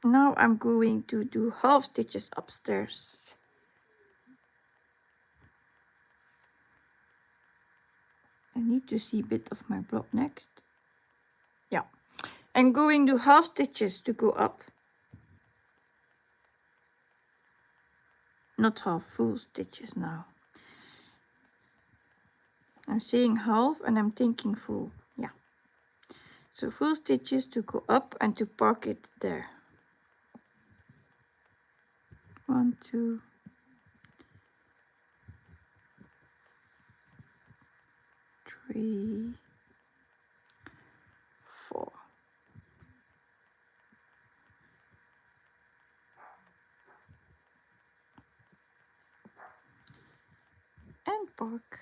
Now I'm going to do half stitches upstairs. I need to see a bit of my block next. Yeah. I'm going to half stitches to go up. Not half, full stitches now. I'm saying half and I'm thinking full. Yeah. So full stitches to go up and to park it there. 1, 2, 3, 4. And park.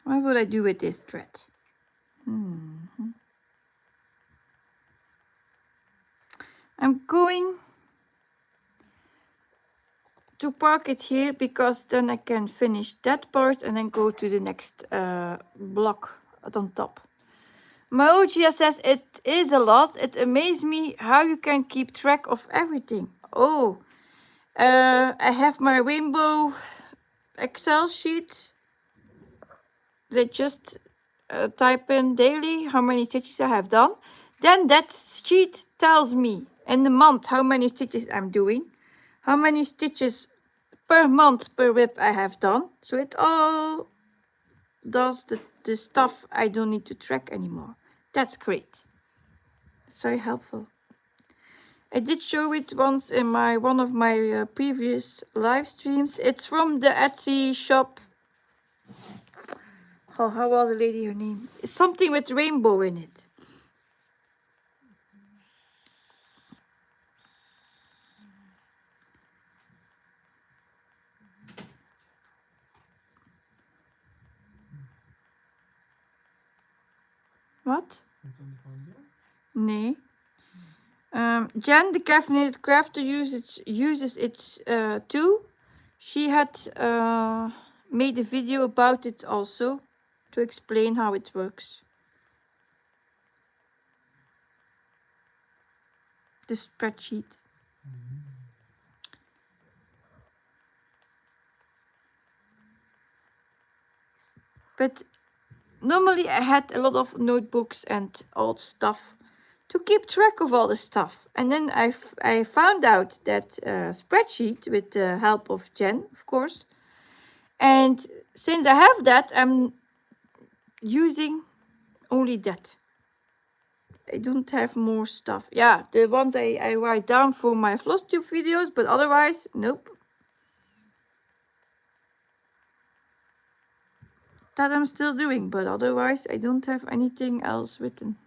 What will I do with this thread? I'm going to park it here because then I can finish that part and then go to the next block on top. Maogia says it is a lot. It amazes me how you can keep track of everything. Oh, I have my rainbow Excel sheet they just type in daily how many stitches I have done. Then that sheet tells me in the month how many stitches I'm doing, how many stitches per month per whip I have done. So it all does the stuff I don't need to track anymore. That's great. It's very helpful. I did show it once in one of my previous live streams. It's from the Etsy shop. Oh, how was the lady her name? It's something with rainbow in it. What? Nee. Jen, the caffeinated crafter, uses it too. She had made a video about it also to explain how it works. The spreadsheet. But normally I had a lot of notebooks and old stuff to keep track of all the stuff. And then I found out that spreadsheet with the help of Jen, of course. And since I have that, I'm using only that. I don't have more stuff. Yeah, the ones I write down for my floss tube videos, but otherwise, nope. That I'm still doing, but otherwise I don't have anything else written.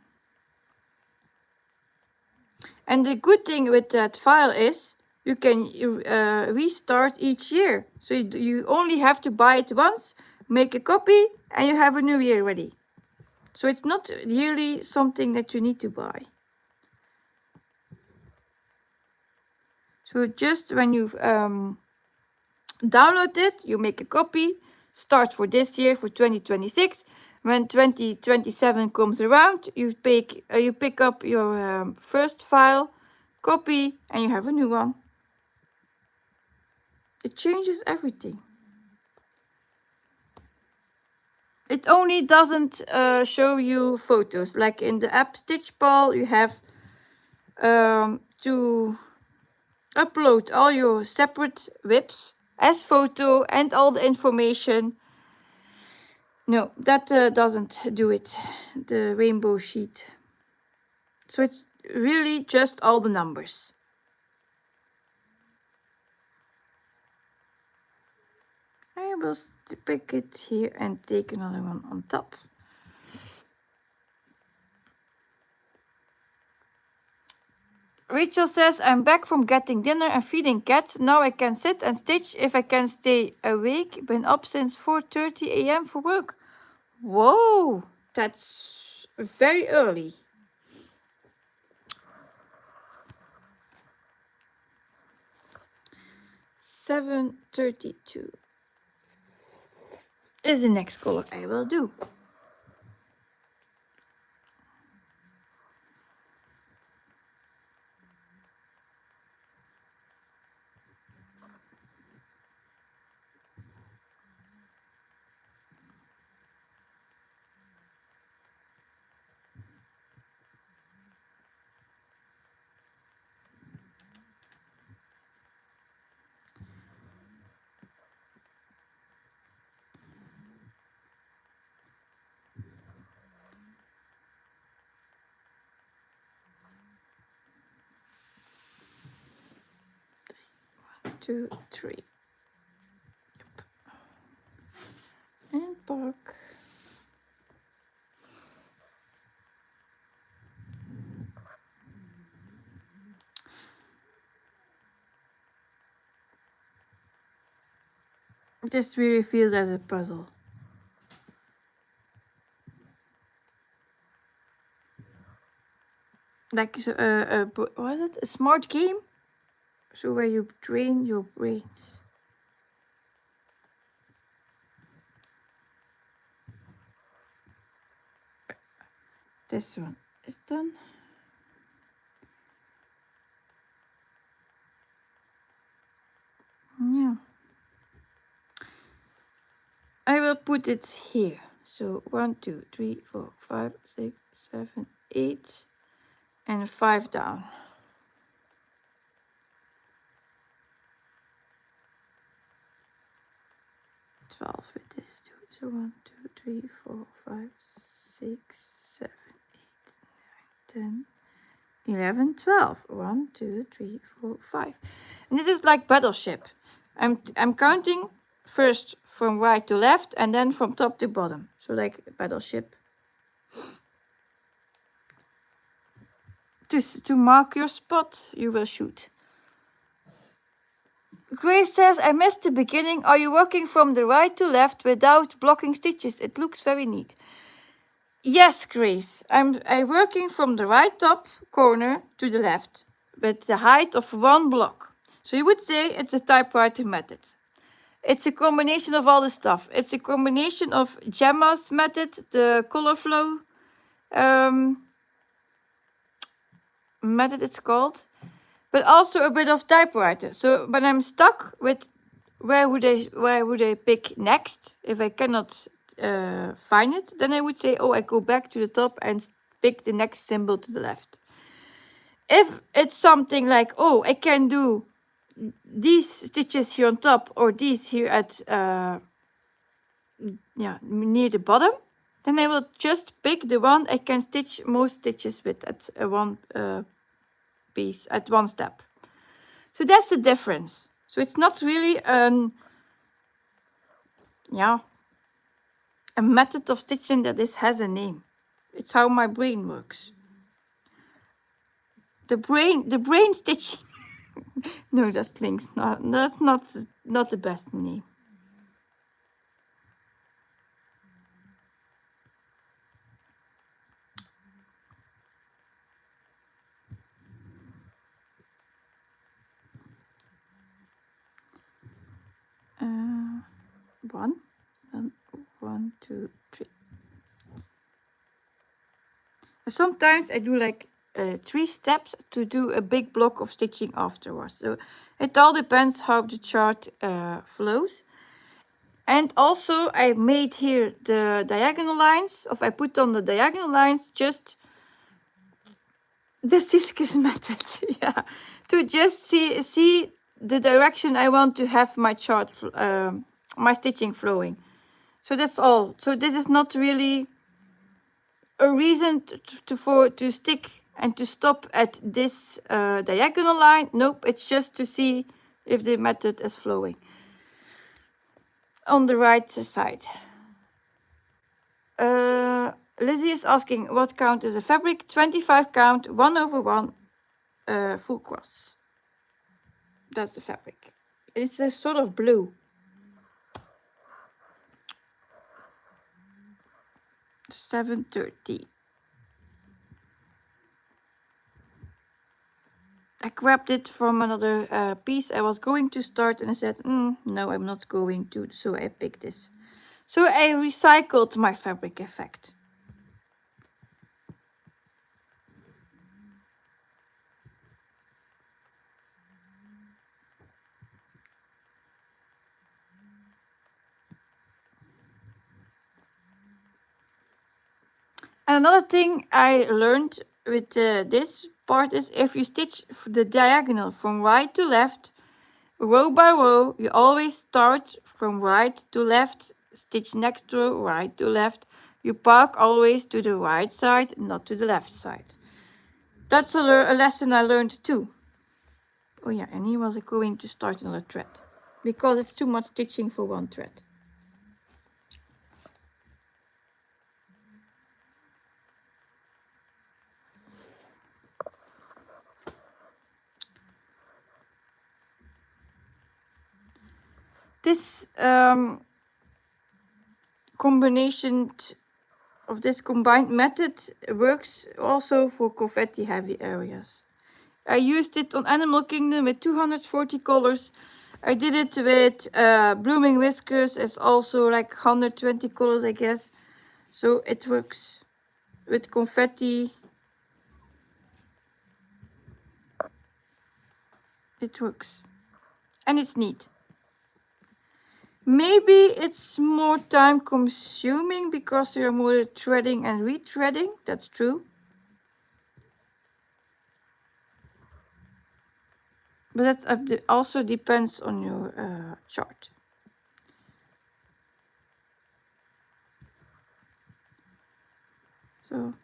And the good thing with that file is you can restart each year. So you only have to buy it once, make a copy, and you have a new year ready. So it's not yearly something that you need to buy. So just when you download it, you make a copy, start for this year, for 2026. When 2027 comes around, you pick up your first file, copy, and you have a new one. It changes everything. It only doesn't show you photos. Like in the app Stitchball, you have to upload all your separate whips as photo and all the information. No, that doesn't do it, the rainbow sheet. So it's really just all the numbers. I will pick it here and take another one on top. Rachel says, I'm back from getting dinner and feeding cats. Now I can sit and stitch if I can stay awake. Been up since 4:30 a.m. for work. Whoa, that's very early. $7:32 is the next color I will do. Two, three. Yep. And bark. This really feels as a puzzle. Like what is it? A smart game? So where you train your brains. This one is done. Yeah. I will put it here So 1, 2, 3, 4, 5, 6, 7, 8, and 5 down. With this too. So 1, 2, 3, 4, 5, 6, 7, 8, 9, 10, 11, 12. 1, 2, 3, 4, 5. And this is like battleship. I'm counting first from right to left and then from top to bottom. So like battleship. To mark your spot, you will shoot. Grace says, I missed the beginning. Are you working from the right to left without blocking stitches? It looks very neat. Yes, Grace. I'm working from the right top corner to the left with the height of 1 block. So you would say it's a typewriter method. It's a combination of all the stuff. It's a combination of Gemma's method, the color flow method it's called, but also a bit of typewriter. So when I'm stuck with where would I pick next, if I cannot find it, then I would say, oh, I go back to the top and pick the next symbol to the left. If it's something like, oh, I can do these stitches here on top or these here at near the bottom, then I will just pick the one I can stitch most stitches with at one piece, at one step. So that's the difference. So it's not really a method of stitching that has a name. It's how my brain works. The brain stitching. No, that's not the best name. One, then 1, 2, 3. Sometimes I do like 3 steps to do a big block of stitching afterwards. So it all depends how the chart flows. And also I made here the diagonal lines. If I put on the diagonal lines, just the Siske's method, yeah, to just see the direction I want to have my chart, my stitching flowing. So that's all. So this is not really a reason to stick and to stop at this diagonal line. Nope, it's just to see if the method is flowing on the right side. Lizzie is asking what count is a fabric. 25 count, 1/1 full cross. That's the fabric. It's a sort of blue. 7:30. I grabbed it from another piece I was going to start, and I said, no, I'm not going to, so I picked this. So I recycled my fabric effect. And another thing I learned with this part is if you stitch the diagonal from right to left, row by row, you always start from right to left, stitch next row, right to left. You park always to the right side, not to the left side. That's a lesson I learned too. Oh yeah, and he was going to start another thread because it's too much stitching for one thread. This combination of this combined method works also for confetti heavy areas. I used it on Animal Kingdom with 240 colors. I did it with Blooming Whiskers, it's also like 120 colors, I guess. So it works with confetti. It works. And it's neat. Maybe it's more time consuming because you're more threading and retreading. That's true. But that also depends on your chart. So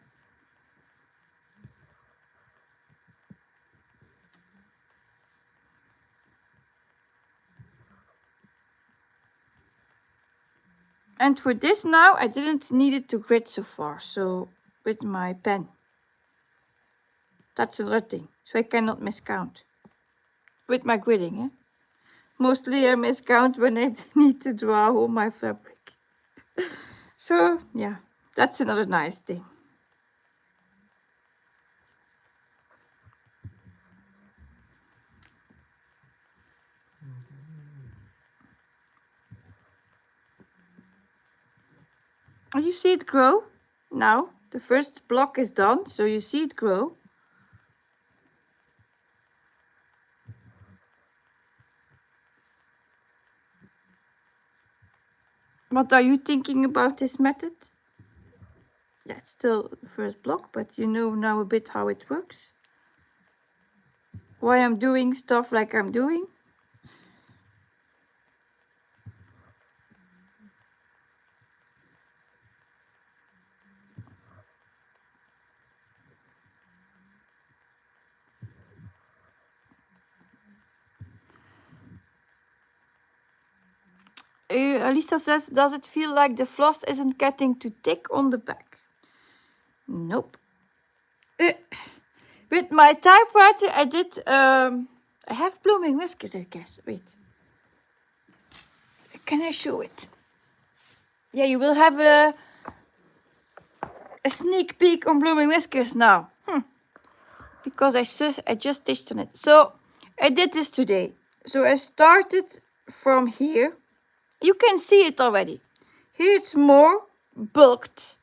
and for this now, I didn't need it to grid so far. So with my pen, that's another thing. So I cannot miscount with my gridding. Eh? Mostly I miscount when I need to draw all my fabric. So yeah, that's another nice thing. You see it grow now. The first block is done, so you see it grow. What are you thinking about this method? Yeah, it's still the first block, but you know now a bit how it works. Why I'm doing stuff like I'm doing. Lisa says, does it feel like the floss isn't getting too thick on the back? Nope. With my typewriter, I did, I have blooming whiskers, I guess. Wait. Can I show it? Yeah, you will have a sneak peek on blooming whiskers now. Because I just stitched on it. So I did this today. So I started from here. You can see it already. Here it's more bulked.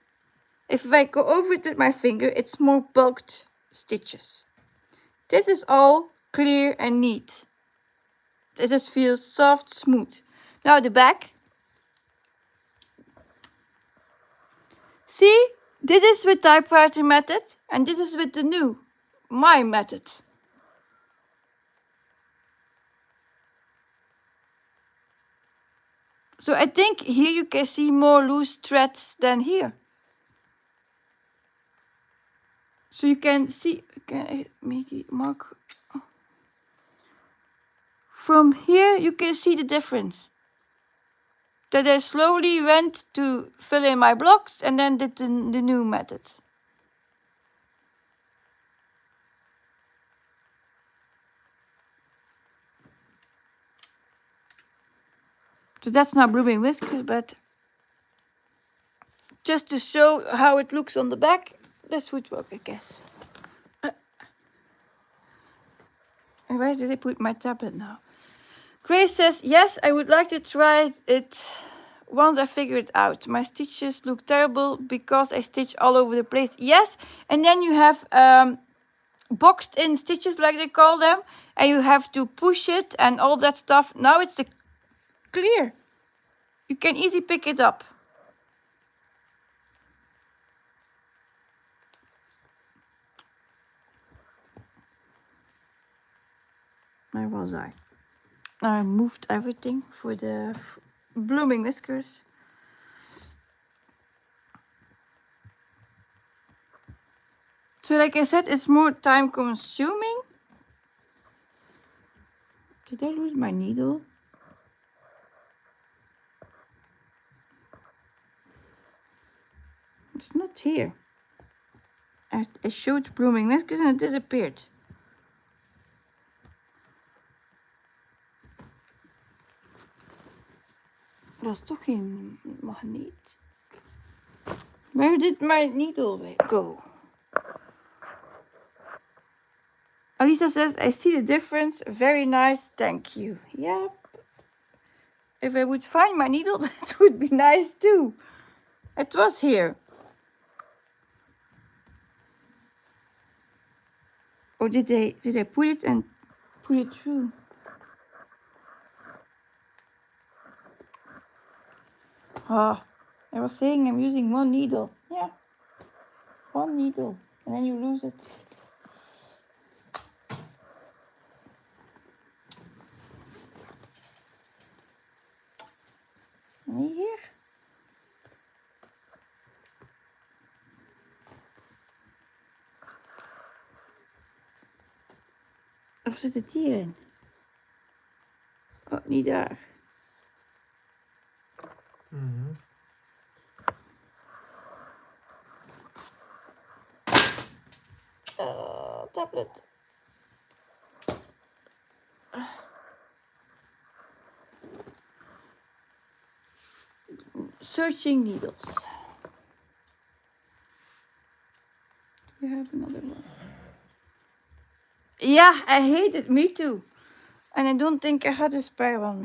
If I go over it with my finger, it's more bulked stitches. This is all clear and neat. This just feels soft, smooth. Now the back. See, this is with typewriter method and this is with the new, my method. So I think here you can see more loose threads than here. So you can see, can I make it mark? From here you can see the difference. That I slowly went to fill in my blocks and then did the new method. So that's not blooming whiskers, but just to show how it looks on the back, this would work, I guess. And where did I put my tablet now? Grace says, yes, I would like to try it once I figure it out. My stitches look terrible because I stitch all over the place. Yes, and then you have boxed in stitches, like they call them, and you have to push it and all that stuff. Now it's clear. You can easily pick it up. Where was I? I moved everything for the blooming whiskers. So like I said, it's more time consuming. Did I lose my needle? It's not here. I showed blooming whiskers and it disappeared. Dat is toch geen magneet. Where did my needle go? Alisa says, I see the difference. Very nice, thank you. Yep. If I would find my needle, that would be nice too. It was here. Or did I put it and put it through? Oh, I was saying I'm using one needle. Yeah, one needle. And then you lose it. Niet hier. Of zit het hierin? Oh, niet daar. Tablet. Searching needles. You have another one. Yeah, I hate it. Me too. And I don't think I had a spare one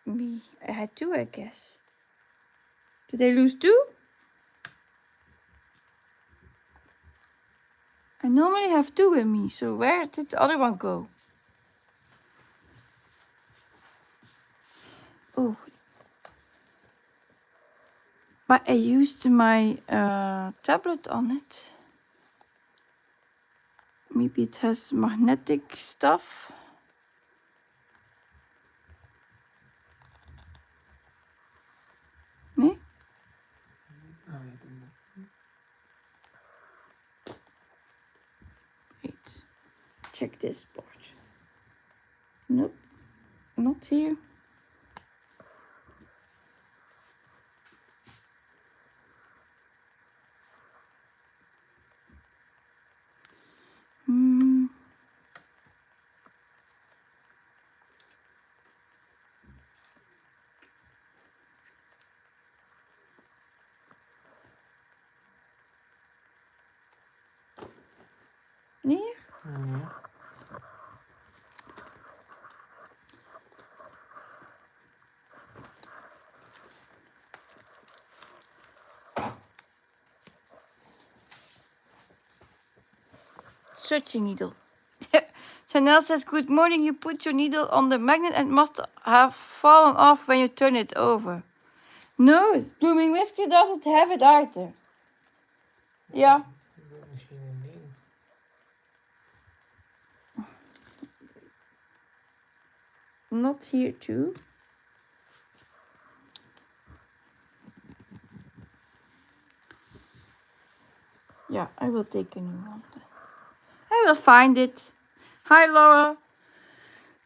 with me. I had two, I guess. Did I lose two? I normally have two with me, so where did the other one go? Oh. But I used my tablet on it. Maybe it has magnetic stuff. Nee? Wait. Check this part. Nope. Not here. Hier? Searching needle. Chanel says, good morning, you put your needle on the magnet and must have fallen off when you turn it over. No, Blooming Whisker doesn't have it either. Yeah. Not here too. Yeah, I will take a new one. I will find it. Hi Laura.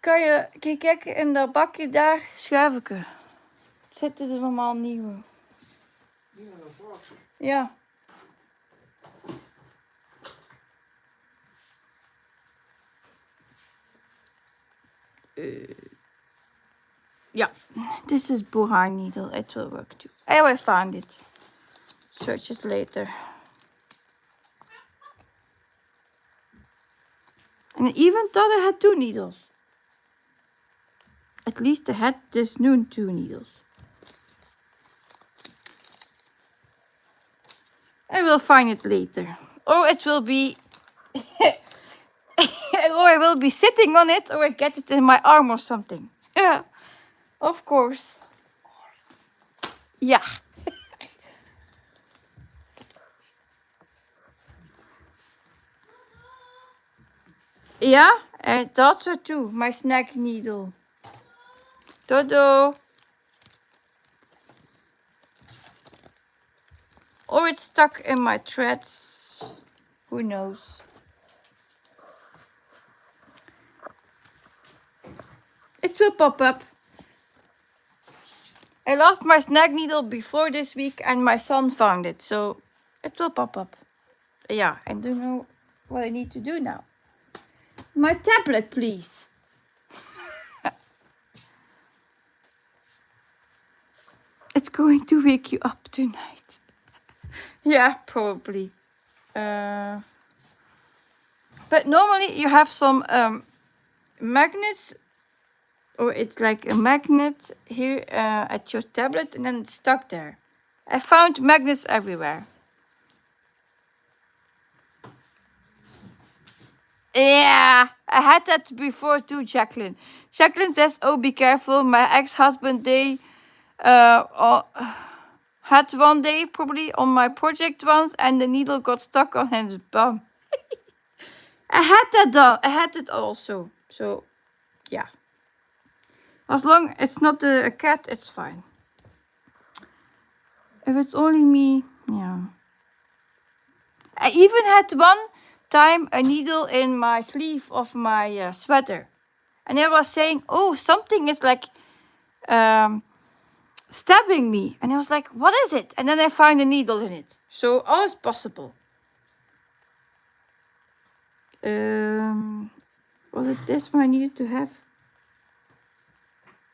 Kan je kijken in dat bakje daar? Schuifje. Zitten er normaal nieuwe? Ja. Yeah, this is Buhar needle. It will work too. I will find it. Search it later. And I even thought I had two needles. At least I had this noon two needles. I will find it later. Or it will be... or I will be sitting on it, or I get it in my arm or something. Yeah, of course. Yeah. Yeah, I thought so too. My snack needle. Dodo. Or it's stuck in my threads. Who knows? It will pop up. I lost my snack needle before this week and my son found it. So it will pop up. Yeah, I don't know what I need to do now. My tablet, please. It's going to wake you up tonight. Yeah, probably. But normally you have some magnets, or it's like a magnet here at your tablet, and then it's stuck there. I found magnets everywhere. Yeah, I had that before too, Jacqueline. Jacqueline says, oh, be careful. My ex-husband, they had one day probably on my project once, and the needle got stuck on his bum. I had that done. I had it also. So, yeah. As long as it's not a cat, it's fine. If it's only me, yeah. I even had one time a needle in my sleeve of my sweater. And I was saying, oh, something is like stabbing me. And I was like, what is it? And then I found a needle in it. So all is possible. Was it this one I needed to have?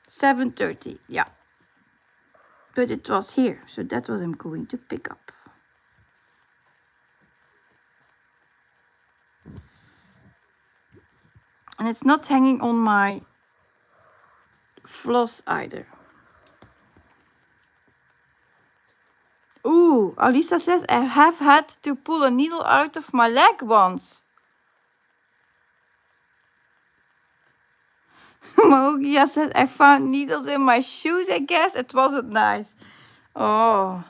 7:30, yeah. But it was here, so that's what I'm going to pick up. And it's not hanging on my floss either. Ooh, Alisa says I have had to pull a needle out of my leg once. Mogia said I found needles in my shoes, I guess. It wasn't nice. Oh.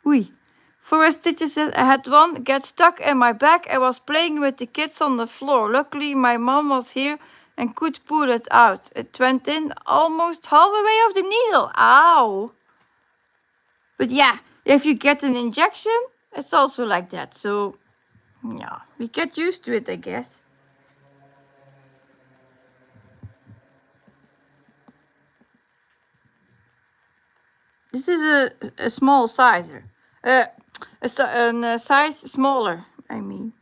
Oei. Forest Stitches said I had one get stuck in my back. I was playing with the kids on the floor. Luckily, my mom was here and could pull it out. It went in almost halfway of the needle. Ow. But yeah, if you get an injection, it's also like that. So, yeah, we get used to it, I guess. This is a small sizer. A size smaller, I mean.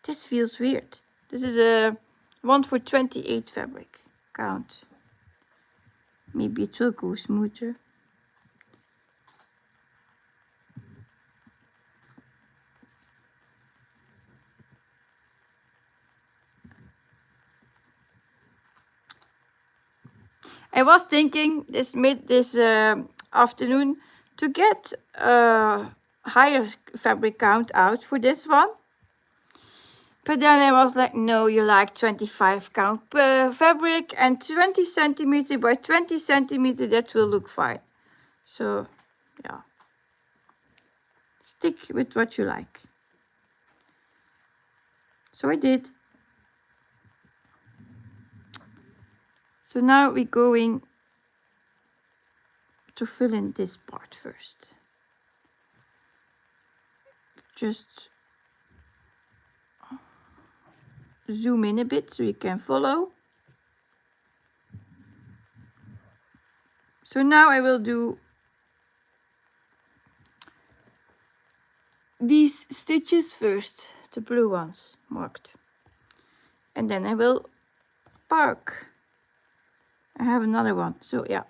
This feels weird. This is a 1 for 28 fabric. Count. Maybe it will go smoother. I was thinking this afternoon to get a higher fabric count out for this one. But then I was like, no, you like 25 count per fabric and 20 centimeter by 20 centimeter, that will look fine. So, yeah. Stick with what you like. So I did. So now we're going to fill in this part first. Just zoom in a bit so you can follow. So now I will do these stitches first, the blue ones marked. And then I will park. I have another one. So yeah,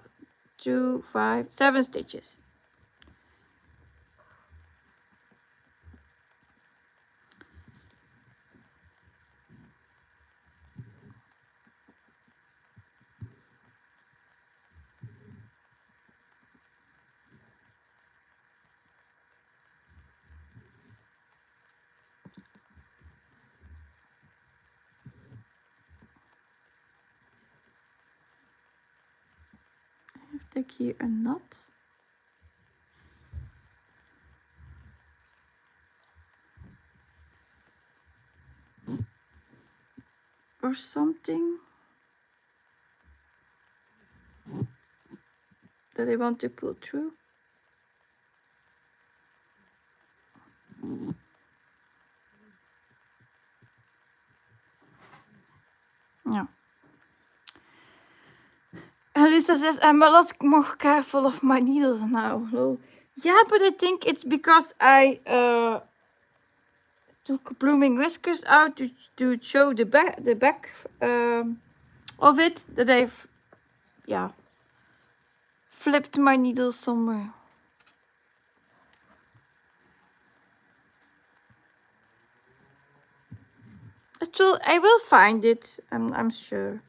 2, 5, 7 stitches. Take here a knot. Or something that I want to pull through. Yeah. Lisa says I'm a lot more careful of my needles now. Lol. Yeah, but I think it's because I took blooming whiskers out to show the back of it, that I've flipped my needle somewhere. I will find it. I'm sure.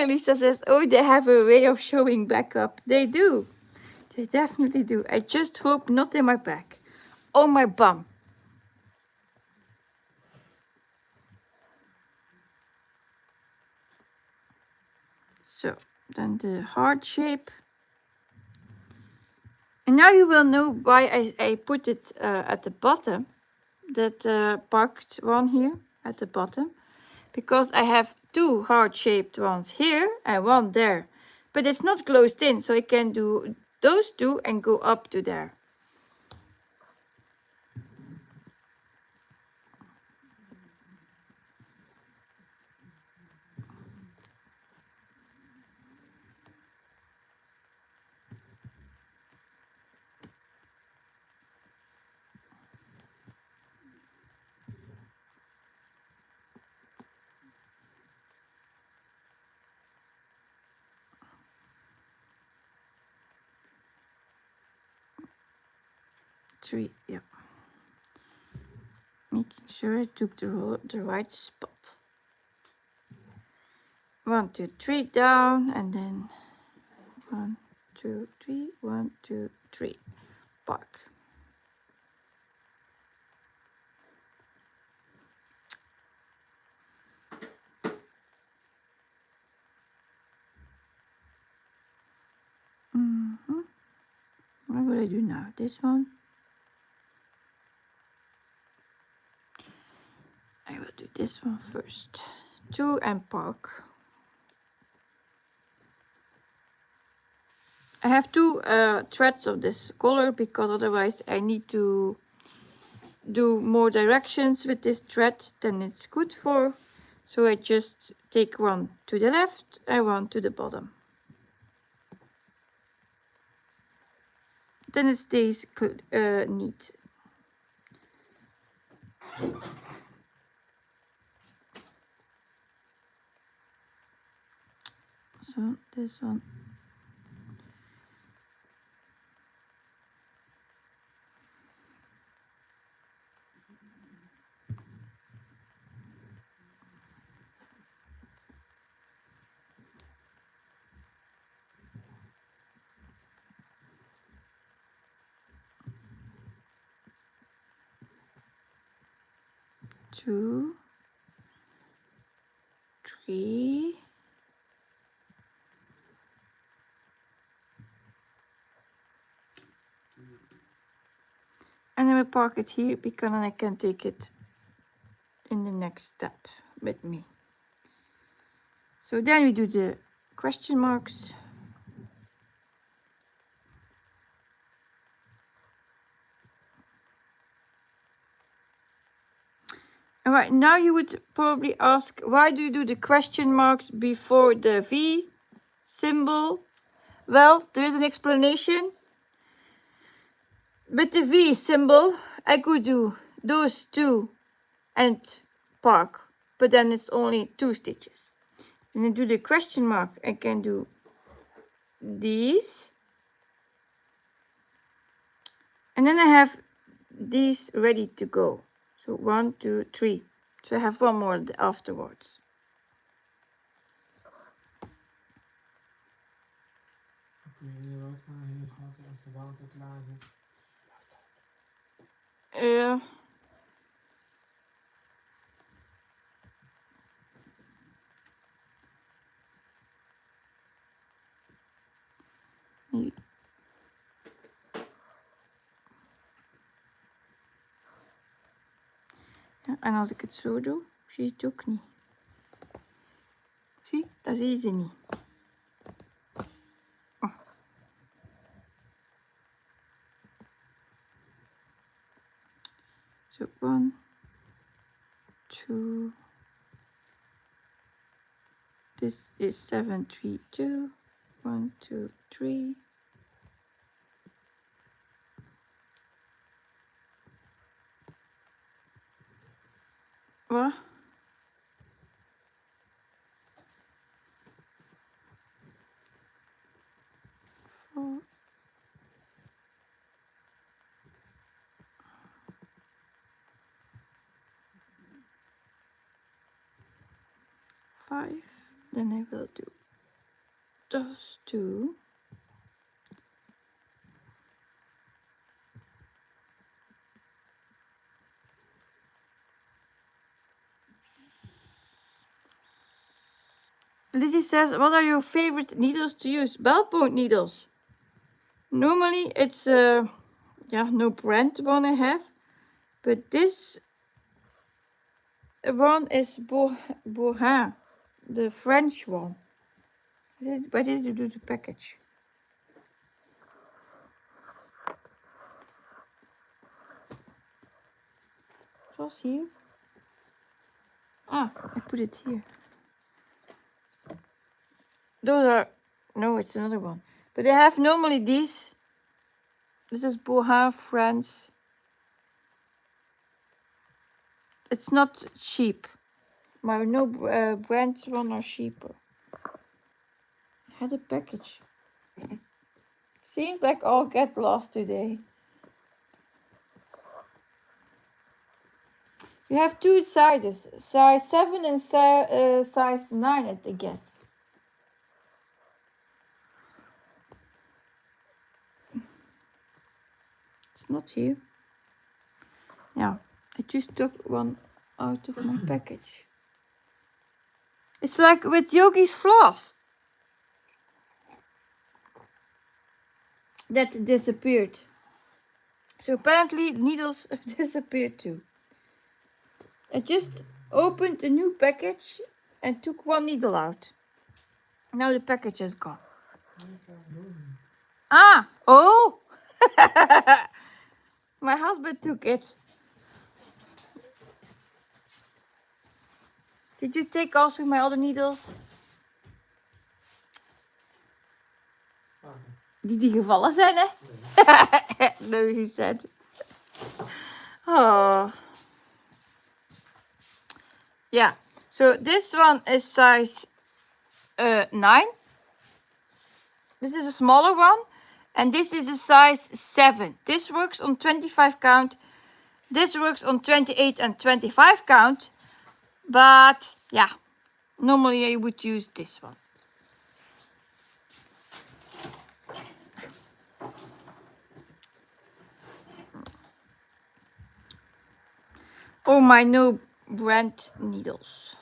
Lisa says, oh, they have a way of showing back up. They do. They definitely do. I just hope not in my back. On my bum. So, then the heart shape. And now you will know why I put it at the bottom. That parked one here at the bottom. Because I have two heart-shaped ones here and one there. But it's not closed in, so I can do those two and go up to there. Three, yeah. Making sure I took the right spot. 1, 2, 3 down, and then 1, 2, 3, 1, 2, 3. Park. What will I do now? This one. I will do this one first. 2 and park. I have 2 threads of this color because otherwise I need to do more directions with this thread than it's good for. So I just take one to the left and one to the bottom. Then it stays neat. So this one. Two, 3, and then we park it here because then I can take it in the next step with me. So then we do the question marks. All right, now you would probably ask, why do you do the question marks before the V symbol? Well, there is an explanation. With the V symbol, I could do those 2 and park, but then it's only 2 stitches. And then do the question mark, I can do these. And then I have these ready to go. So 1, 2, 3. So I have one more afterwards. Yeah. Maybe. Ja, en als ik het zo doe, zie je het ook niet. Zie, dat zie je ze niet. Oh. So 1, 2. This is 7, 3, 2. 1, 2, 3. What? Four. 5, 5. Then I will do those 2. Lizzie says, what are your favorite needles to use? Ballpoint needles. Normally it's no brand one I have, but this one is Bourrin, the French one. Where did you do the package? It was here. I put it here. Those are, no, it's another one. But they have normally these. This is Bourrin France. It's not cheap. Maar no brands one are cheaper. I had a package. Seems like all get lost today. We have 2 sizes, size 7 and size 9, I guess. It's not here. Yeah, I just took one out of my package. It's like with Yogi's floss. That disappeared. So apparently needles disappeared too. I just opened the new package and took one needle out. Now the package is gone. Oh! My husband took it. Did you take also my other needles? Die gevallen zijn, hè? No, he said. Oh. Yeah. So this one is size 9. This is a smaller one. And this is a size 7. This works on 25 count. This works on 28 and 25 count. But, yeah. Normally I would use this one. Oh, my no brand needles.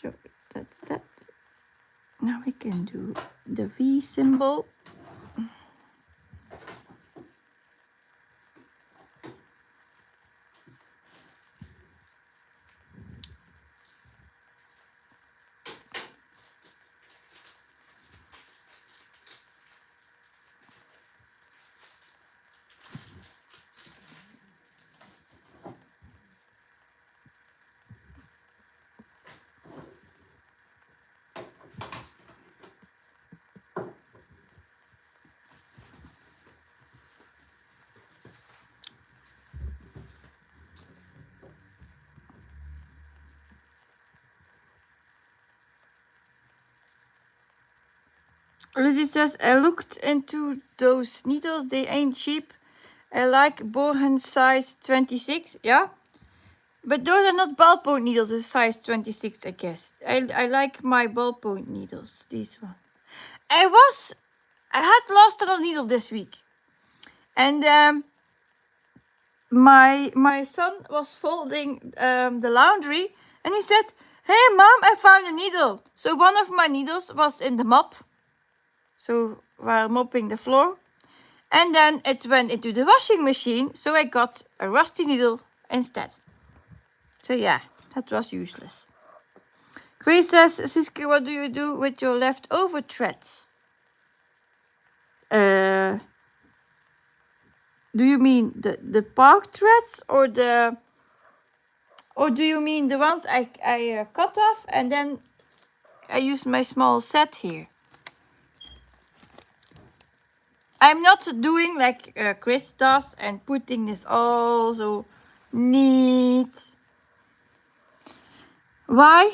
So that's that. Now we can do the V symbol. Lizzie says, I looked into those needles. They ain't cheap. I like Bourrin size 26. Yeah. But those are not ballpoint needles. It's size 26, I guess. I like my ballpoint needles. These one. I had lost a needle this week. And my son was folding the laundry. And he said, hey, Mom, I found a needle. So one of my needles was in the mop. So while mopping the floor. And then it went into the washing machine. So I got a rusty needle instead. So yeah, that was useless. Grace says, Siske, what do you do with your leftover threads? Do you mean the park threads or do you mean the ones I cut off and then I use my small set here? I'm not doing like Chris does and putting this all so neat. Why?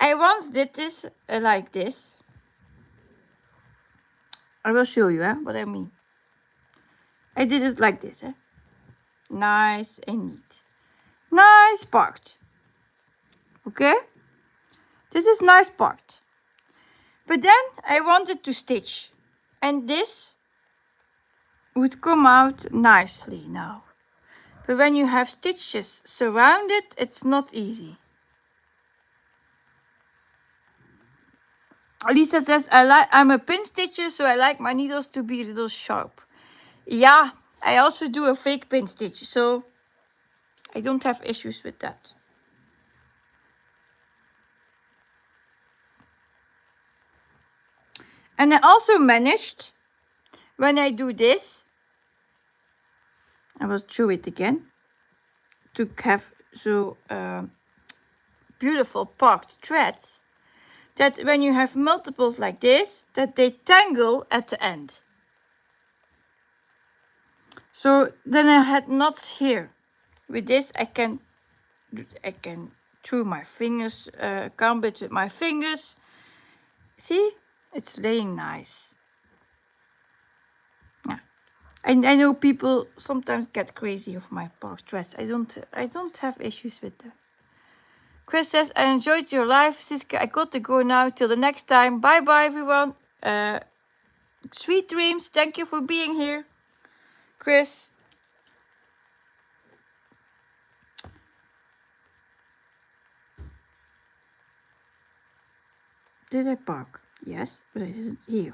I once did this like this. I will show you what I mean. I did it like this. nice and neat. Nice part. Okay? This is nice part. But then I wanted to stitch. And this would come out nicely now. But when you have stitches surrounded, it's not easy. Lisa says, I'm a pin stitcher, so I like my needles to be a little sharp. Yeah, I also do a fake pin stitch, so I don't have issues with that. And I also managed, when I do this, I will show it again, to have so beautiful parked threads, that when you have multiples like this, that they tangle at the end. So then I had knots here. With this I can through my fingers, comb it with my fingers. See, it's laying nice. Yeah, I know people sometimes get crazy of my parked threads. I don't have issues with them. Chris says, I enjoyed your live, Siske. I got to go now. Till the next time. Bye bye, everyone. Sweet dreams. Thank you for being here, Chris. Did I park? Yes, but I didn't hear.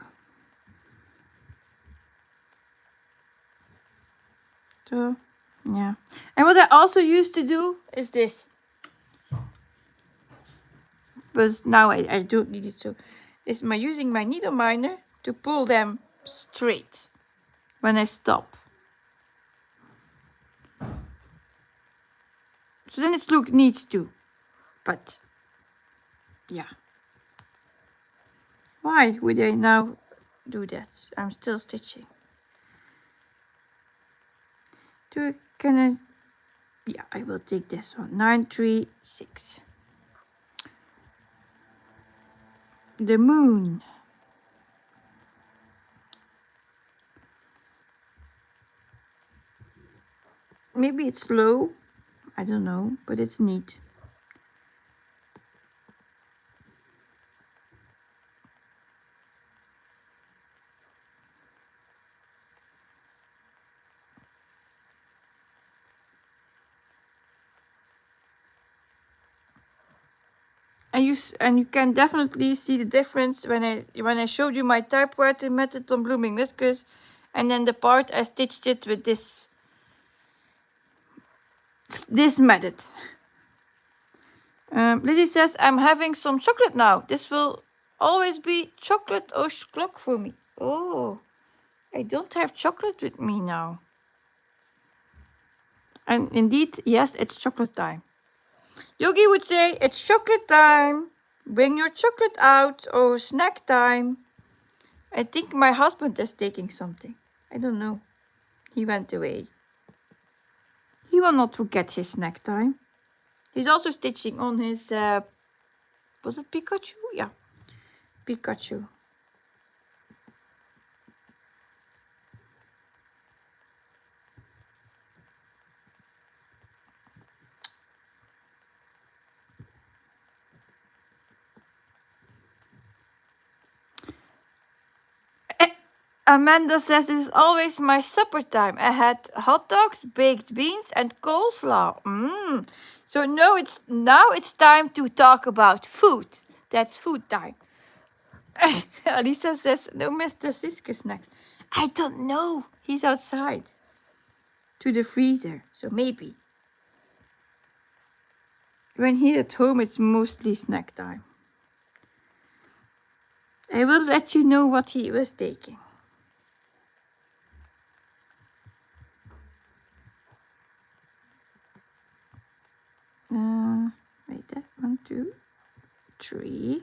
So, yeah. And what I also used to do is this. But now I don't need it, so is using my needle miner to pull them straight when I stop. So then it looks neat too, but yeah. Why would I now do that? I'm still stitching. Can I? Yeah, I will take this one. 936. The moon. Maybe it's slow. I don't know, but it's neat. And you can definitely see the difference when I showed you my typewriter method on blooming whiskers, and then the part I stitched it with this method. Lizzie says, I'm having some chocolate now. This will always be chocolate o'clock for me. Oh, I don't have chocolate with me now. And indeed, yes, it's chocolate time. Yogi would say, it's chocolate time. Bring your chocolate out, or snack time. I think my husband is taking something. I don't know. He went away. He will not forget his snack time. He's also stitching on his, was it Pikachu? Yeah, Pikachu. Amanda says, this is always my supper time. I had hot dogs, baked beans, and coleslaw. So now it's time to talk about food. That's food time. Alisa says, no, Mr. Siske snacks. I don't know. He's outside to the freezer, so maybe. When he's at home, it's mostly snack time. I will let you know what he was taking. Wait, 1, 2, 3.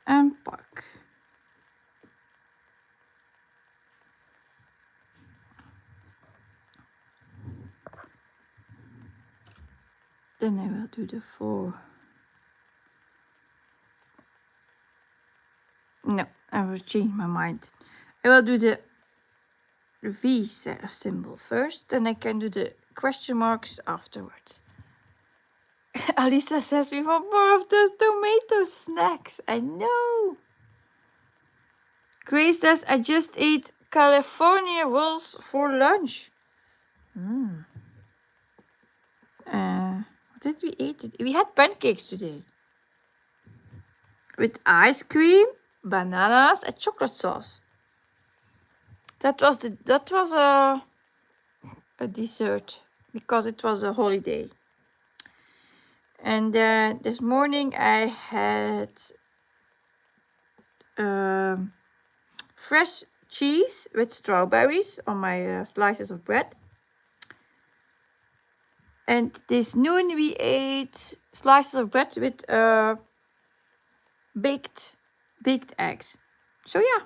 And park. Then I will do the 4. No, I will change my mind. I will do the V symbol first, then I can do the question marks afterwards. Alisa says we want more of those tomato snacks. I know. Grace says I just ate California rolls for lunch. What did we eat? We had pancakes today. With ice cream, bananas, and chocolate sauce. That was a dessert because it was a holiday. And this morning I had fresh cheese with strawberries on my slices of bread. And this noon we ate slices of bread with baked eggs. So yeah,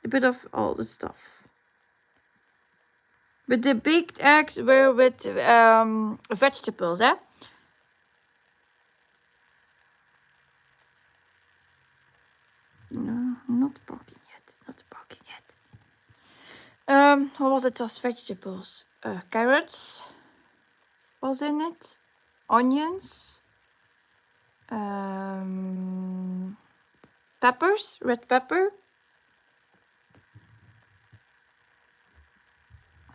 a bit of all the stuff. But the baked eggs were with vegetables, eh? No, not barking yet. Not barking yet. What was it? Just vegetables. Carrots was in it. Onions. Peppers. Red pepper.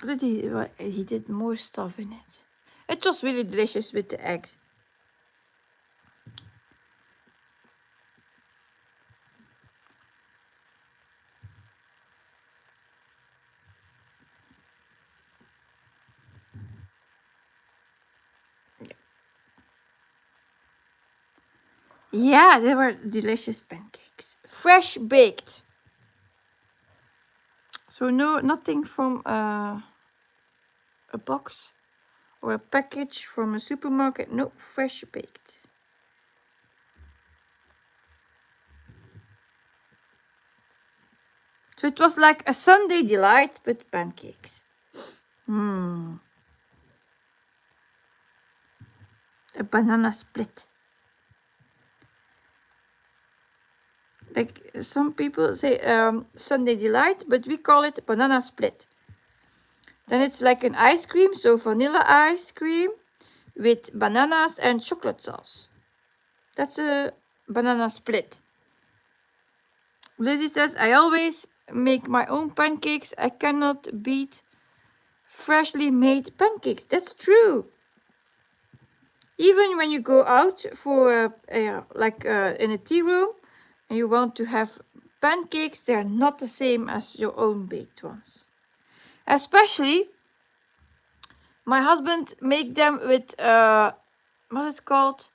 He did more stuff in it. It was really delicious with the eggs. Yeah, they were delicious pancakes. Fresh baked. So nothing from a box or a package from a supermarket. No, fresh baked. So it was like a Sunday delight with pancakes. A banana split. Like some people say Sunday delight, but we call it banana split. Then it's like an ice cream, so vanilla ice cream with bananas and chocolate sauce. That's a banana split. Lizzie says, I always make my own pancakes. I cannot beat freshly made pancakes. That's true. Even when you go out for in a tea room and you want to have pancakes, they're not the same as your own baked ones. Especially, my husband make them with what is it called?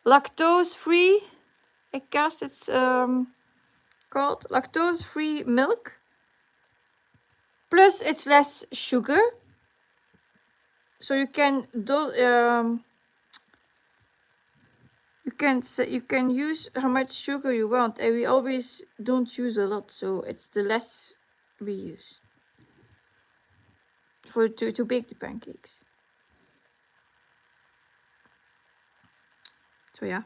Lactose-free. I guess it's called lactose-free milk. Plus, it's less sugar, so you can you can use how much sugar you want, and we always don't use a lot, so it's the less we use to bake the pancakes. So yeah,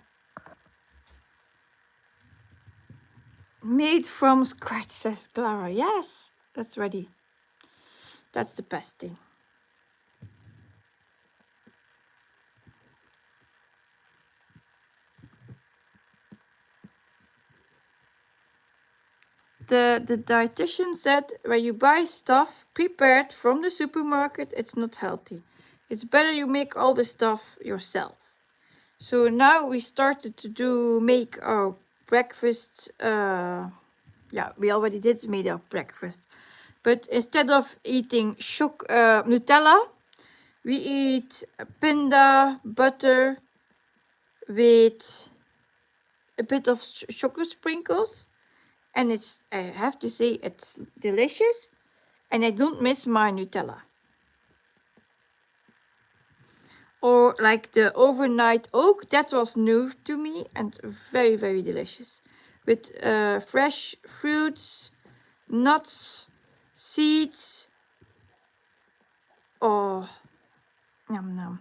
made from scratch, says Clara. Yes, that's ready. That's the best thing. The dietitian said when you buy stuff prepared from the supermarket, it's not healthy. It's better you make all the stuff yourself. So now we started to make our breakfast. Yeah, we already did made our breakfast. But instead of eating Nutella, we eat pinda butter with a bit of chocolate sprinkles. And I have to say, it's delicious. And I don't miss my Nutella. Or like the overnight oat, that was new to me and very, very delicious. With fresh fruits, nuts, seeds. Oh, yum yum.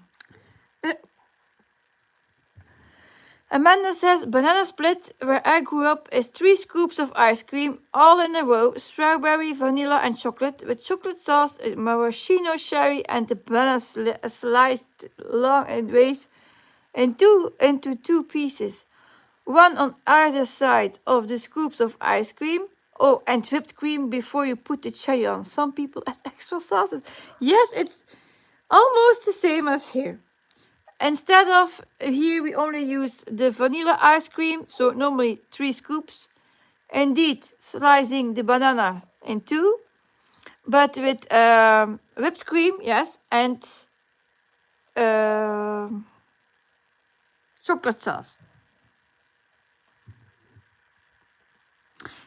Amanda says, banana split where I grew up is 3 scoops of ice cream, all in a row, strawberry, vanilla and chocolate, with chocolate sauce, maraschino cherry and the banana sliced long and ways into 2 pieces. One on either side of the scoops of ice cream. Oh, and whipped cream before you put the cherry on. Some people add extra sauces. Yes, it's almost the same as here. Instead of here, we only use the vanilla ice cream, so normally 3 scoops. Indeed, slicing the banana in 2, but with whipped cream, yes, and chocolate sauce.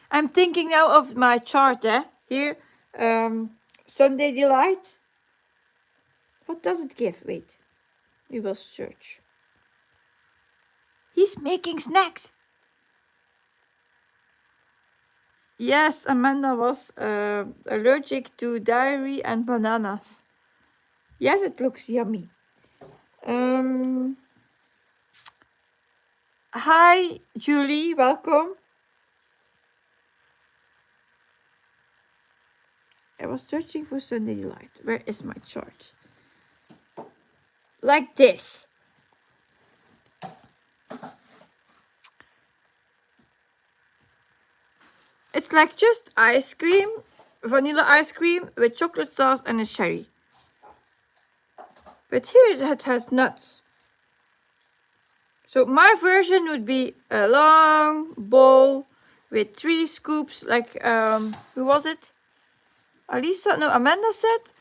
I'm thinking now of my chart here. Sunday Delight. What does it give? Wait, we will search. He's making snacks. Yes, Amanda was allergic to dairy and bananas. Yes, it looks yummy. Hi, Julie, welcome. I was searching for Sunday Delight. Where is my chart? Like this. It's like just ice cream, vanilla ice cream with chocolate sauce and a cherry. But here it has nuts. So my version would be a long bowl with 3 scoops, like who was it? Alisa? No, Amanda said.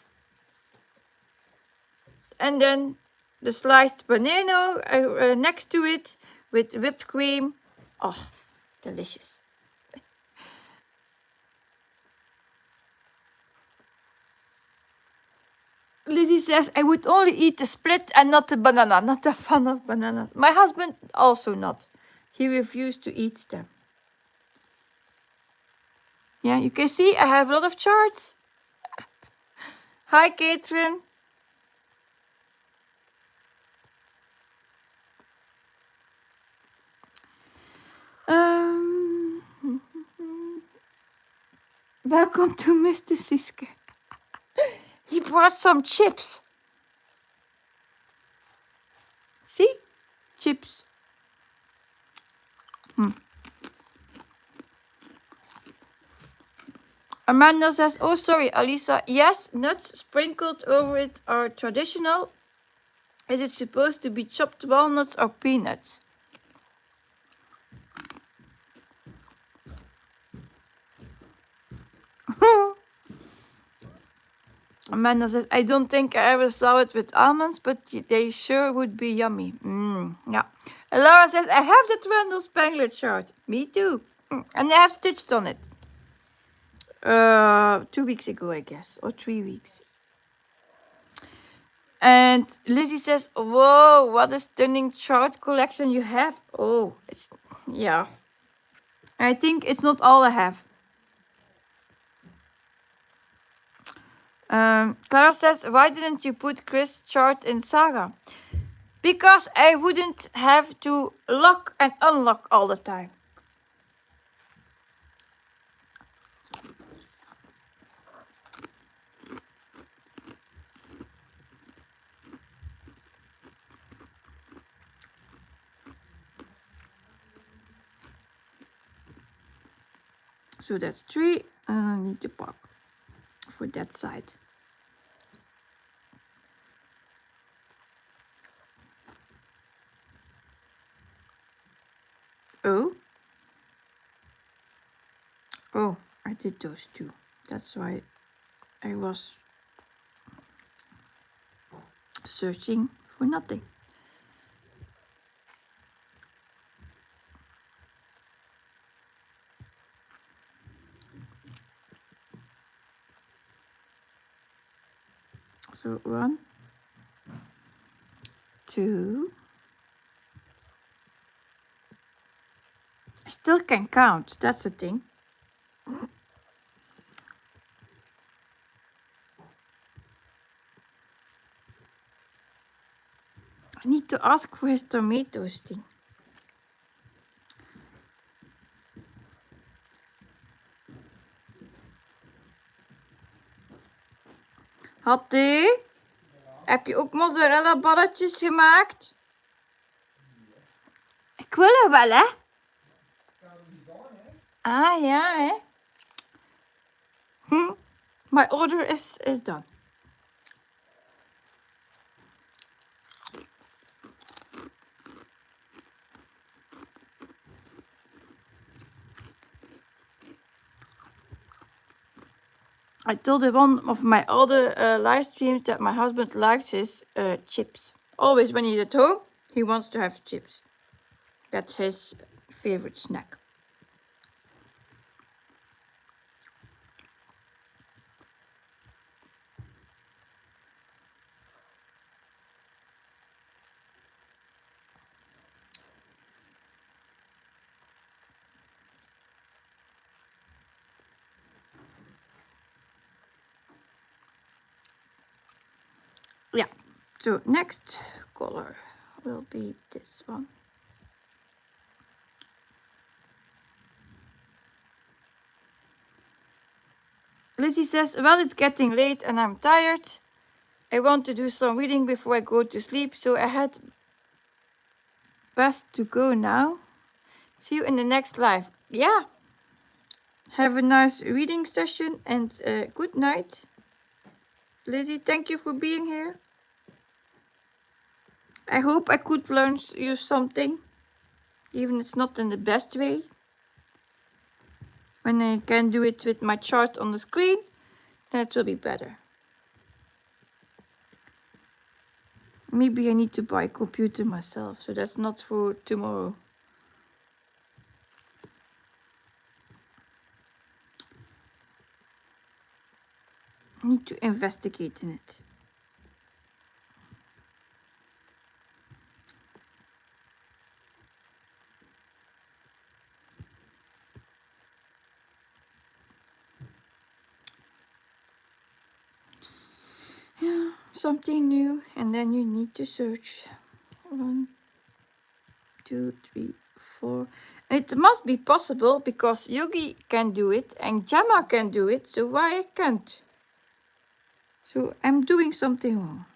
And then the sliced banana next to it with whipped cream. Oh, delicious. Lizzie says, I would only eat the split and not the banana. Not a fan of bananas. My husband also not. He refused to eat them. Yeah, you can see I have a lot of charts. Hi, Catherine. Welcome to Mr. Siske. He brought some chips. See? Chips. Amanda says, oh, sorry, Alisa. Yes, nuts sprinkled over it are traditional. Is it supposed to be chopped walnuts or peanuts? Amanda says, I don't think I ever saw it with almonds, but they sure would be yummy. Yeah. And Laura says, I have the Randall Spangler chart. Me too. And I have stitched on it. 2 weeks ago, I guess, or 3 weeks. And Lizzie says, whoa, what a stunning chart collection you have. Oh, it's, yeah. I think it's not all I have. Clara says, why didn't you put Chris' chart in Saga? Because I wouldn't have to lock and unlock all the time. So that's 3, and I need the box for that side. Oh, I did those 2. That's why I was searching for nothing. So 1, 2. I still can count. That's the thing. I need to ask for his tomatoes thing. Hattie, heb je ook mozzarella balletjes gemaakt? Ik wil er wel, hè? Ah, ja, hè? My order is done. I told in one of my other live streams that my husband likes his chips. Always when he's at home, he wants to have chips. That's his favorite snack. Yeah, so next color will be this one. Lizzie says, well, it's getting late and I'm tired. I want to do some reading before I go to sleep, so I had best to go now. See you in the next live. Yeah. Have a nice reading session and good night. Lizzie, thank you for being here. I hope I could learn you something, even if it's not in the best way. When I can do it with my chart on the screen, then it will be better. Maybe I need to buy a computer myself, so that's not for tomorrow. I need to investigate in it. Yeah, something new, and then you need to search. 1, 2, 3, 4. It must be possible because Yogi can do it and Gemma can do it, so why I can't? So I'm doing something wrong.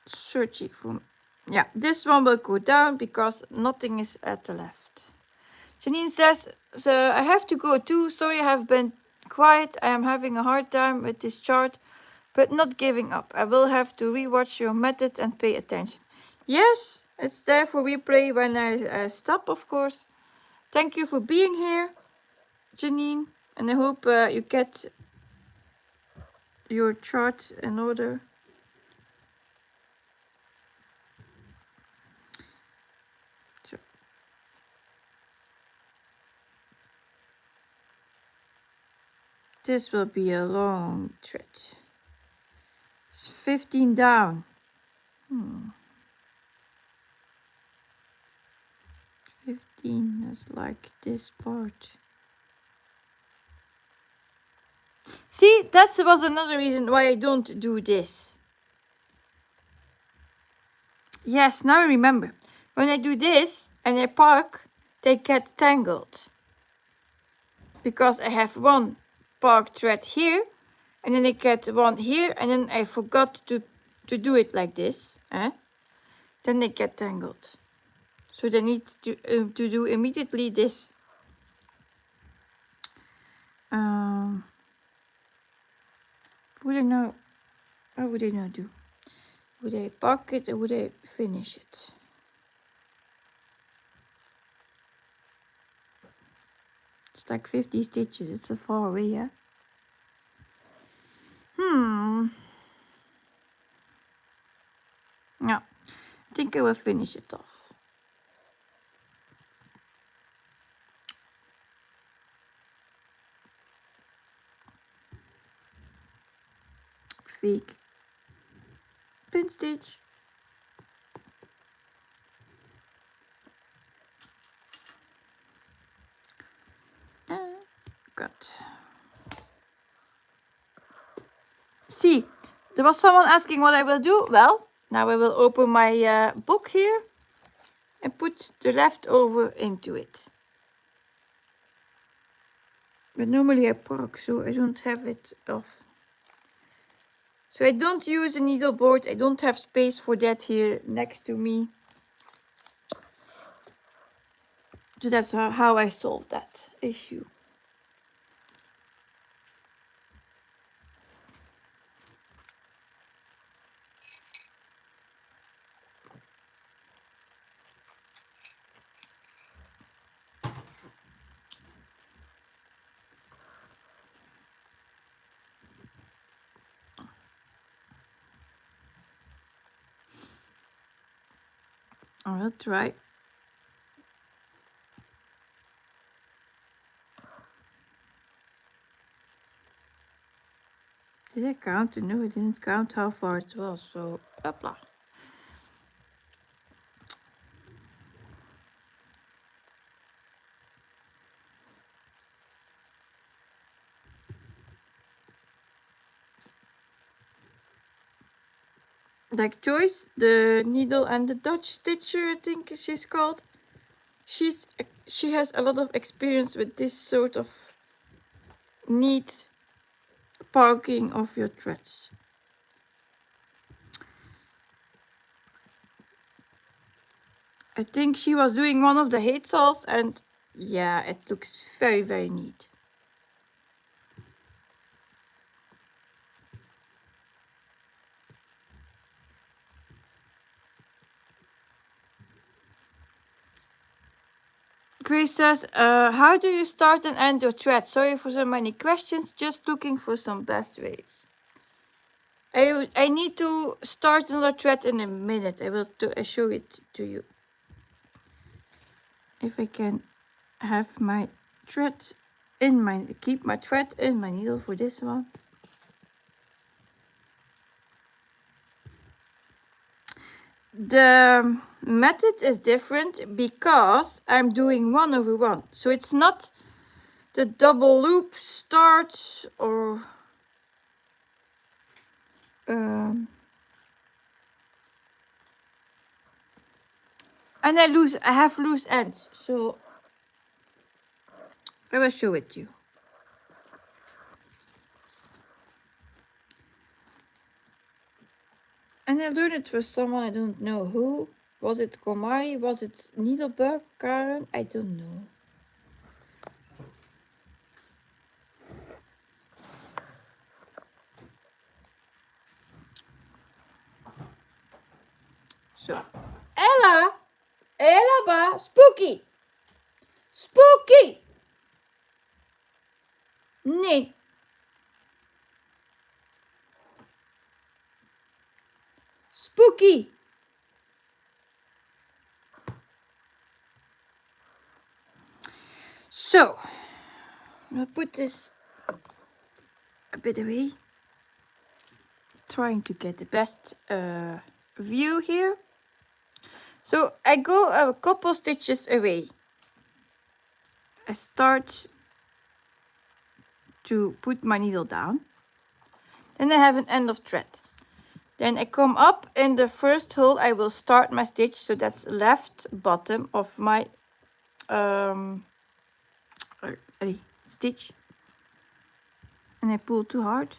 Searching for, yeah, this one will go down because nothing is at the left. Janine says, so I have to go too. Sorry, I have been quiet. I am having a hard time with this chart, but not giving up. I will have to rewatch your method and pay attention. Yes, it's there for replay when I stop, of course. Thank you for being here, Janine, and I hope you get your chart in order. So. This will be a long thread. It's 15 down. 15 is like this part. See, that was another reason why I don't do this. Yes, now I remember. When I do this and I park, they get tangled. Because I have one park thread here, and then I get one here, and then I forgot to do it like this. Then they get tangled. So they need to do immediately this. Would I know? What would I now do? Would I park it or would I finish it? It's like 50 stitches. It's so far away, yeah? Yeah, I think I will finish it off. Fake pin stitch. Cut. See, there was someone asking what I will do. Well, Now I will open my book here and put the leftover into it. But normally I park, so I don't have it off. So I don't use a needle board. I don't have space for that here next to me. So that's how I solved that issue. I will try. Did I count? No, I didn't count how far it was. So, hopla. Like Joyce, the needle and the Dutch stitcher, I think she's called. She has a lot of experience with this sort of neat parking of your threads. I think she was doing one of the hate saws, and yeah, it looks very, very neat. Grace says, how do you start and end your thread? Sorry for so many questions, just looking for some best ways. I need to start another thread in a minute. I will show it to you. If I can have my thread keep my thread in my needle for this one. The method is different because I'm doing 1/1. So it's not the double loop start or and I have loose ends, so I will show it to you. And I learned it for someone I don't know who. Was it Komari? Was it Needlebug? Karen? I don't know. So, Ella! Ella ba! Spooky! Spooky! Nee. Spooky! So, I'll put this a bit away. Trying to get the best view here. So I go a couple stitches away. I start to put my needle down. Then I have an end of thread. Then I come up in the first hole. I will start my stitch. So that's left bottom of my stitch. And I pull too hard.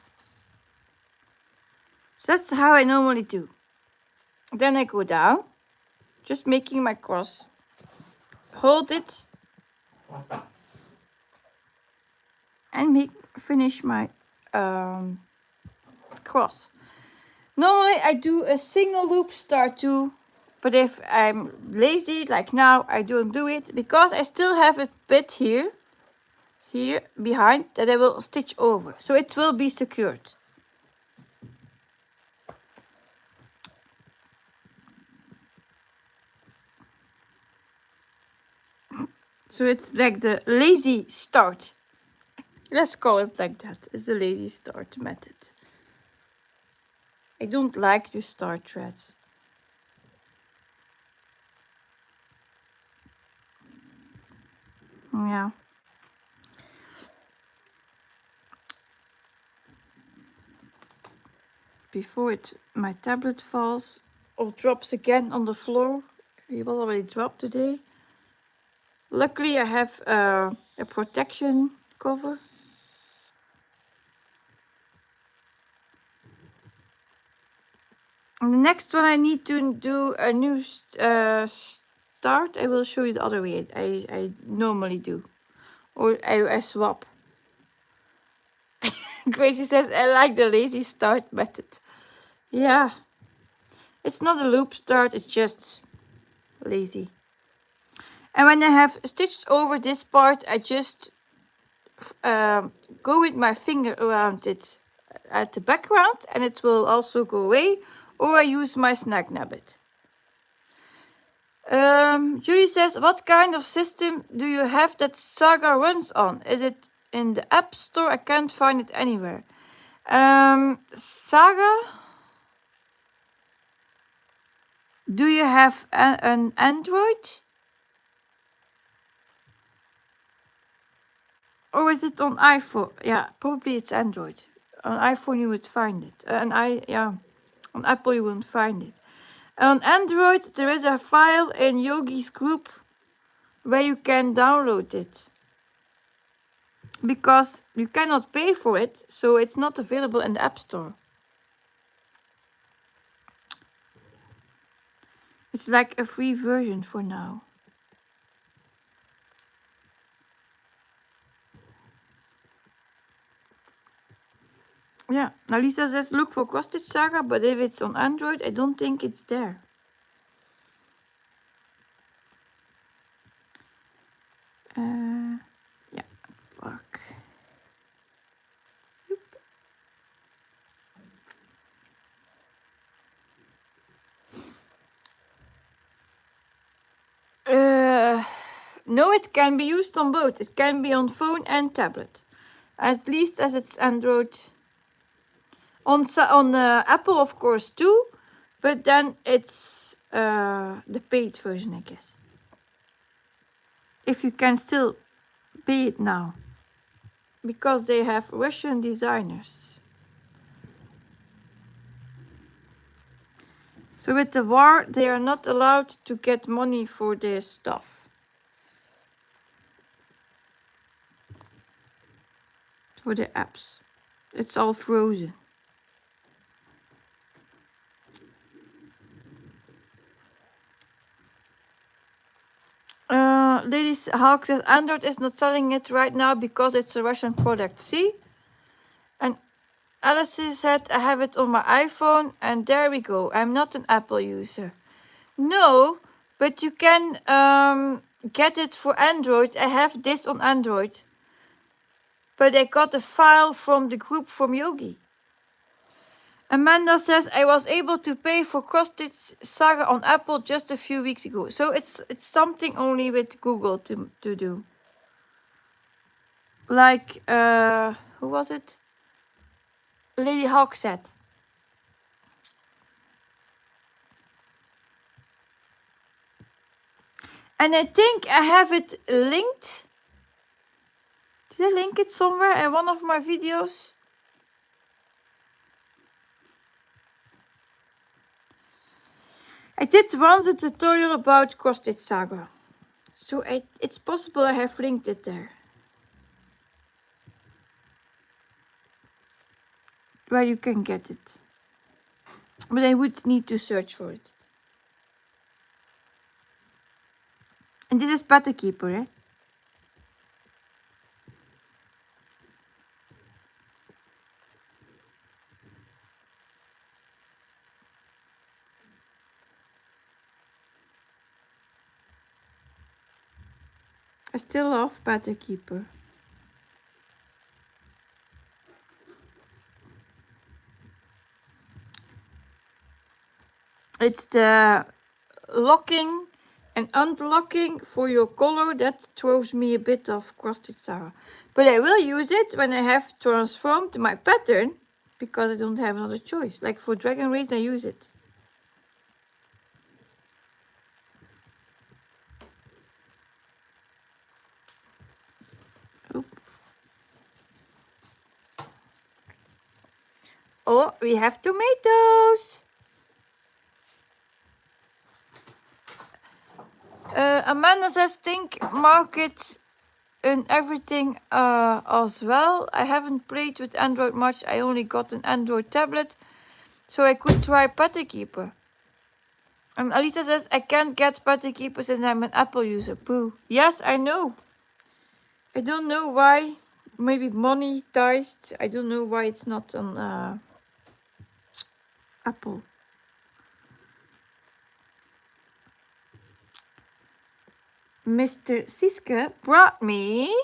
So that's how I normally do. Then I go down, just making my cross. Hold it. And finish my cross. Normally I do a single loop start to, but if I'm lazy like now, I don't do it because I still have a bit here behind that I will stitch over, so it will be secured. So it's like the lazy start. Let's call it like that. It's a lazy start method. I don't like to start threads. Yeah. Before my tablet falls, or drops again on the floor. He was already dropped today. Luckily I have a protection cover. And the next one I need to do a new start. I will show you the other way I normally do. Or I swap. Gracie says, I like the lazy start method. Yeah. It's not a loop start, it's just lazy. And when I have stitched over this part, I just go with my finger around it at the background and it will also go away, or I use my snag nabbit. Julie says, what kind of system do you have that Saga runs on? Is it in the App Store? I can't find it anywhere. Saga? Do you have an Android? Or is it on iPhone? Yeah, probably it's Android. On iPhone you would find it. On Apple you wouldn't find it. On Android there is a file in Yogi's group where you can download it. Because you cannot pay for it, so it's not available in the App Store. It's like a free version for now. Yeah, now Lisa says look for Cross Stitch Saga, but if it's on Android, I don't think it's there. Yeah, work. No, it can be used on both. It can be on phone and tablet, at least as it's Android. On Apple, of course, too, but then it's the paid version, I guess. If you can still pay it now, because they have Russian designers. So with the war, they are not allowed to get money for their stuff. For the apps. It's all frozen. Lady Hawk says Android is not selling it right now because it's a Russian product. See? And Alice said I have it on my iPhone, and there we go. I'm not an Apple user. No, but you can get it for Android. I have this on Android. But I got a file from the group from Yogi. Amanda says I was able to pay for Cross Stitch Saga on Apple just a few weeks ago. So it's something only with Google to do. Like who was it? Lady Hawk said. And I think I have it linked. Did I link it somewhere in one of my videos? I did once a tutorial about Cross Stitch Saga. So it's possible I have linked it there. Where you can get it. But I would need to search for it. And this is Pattern Keeper, eh? I still love Pattern Keeper. It's the locking and unlocking for your color that throws me a bit of Cross Stitch Saga. But I will use it when I have transformed my pattern, because I don't have another choice. Like for Dragon Race I use it. Oop. Oh, we have tomatoes. Amanda says think market and everything as well. I haven't played with Android much. I only got an Android tablet, so I could try Putty Keeper. And Alisa says I can't get Putty Keeper since I'm an Apple user. Pooh. Yes, I know. I don't know why. Maybe monetized. I don't know why it's not on Apple. Mr. Siske brought me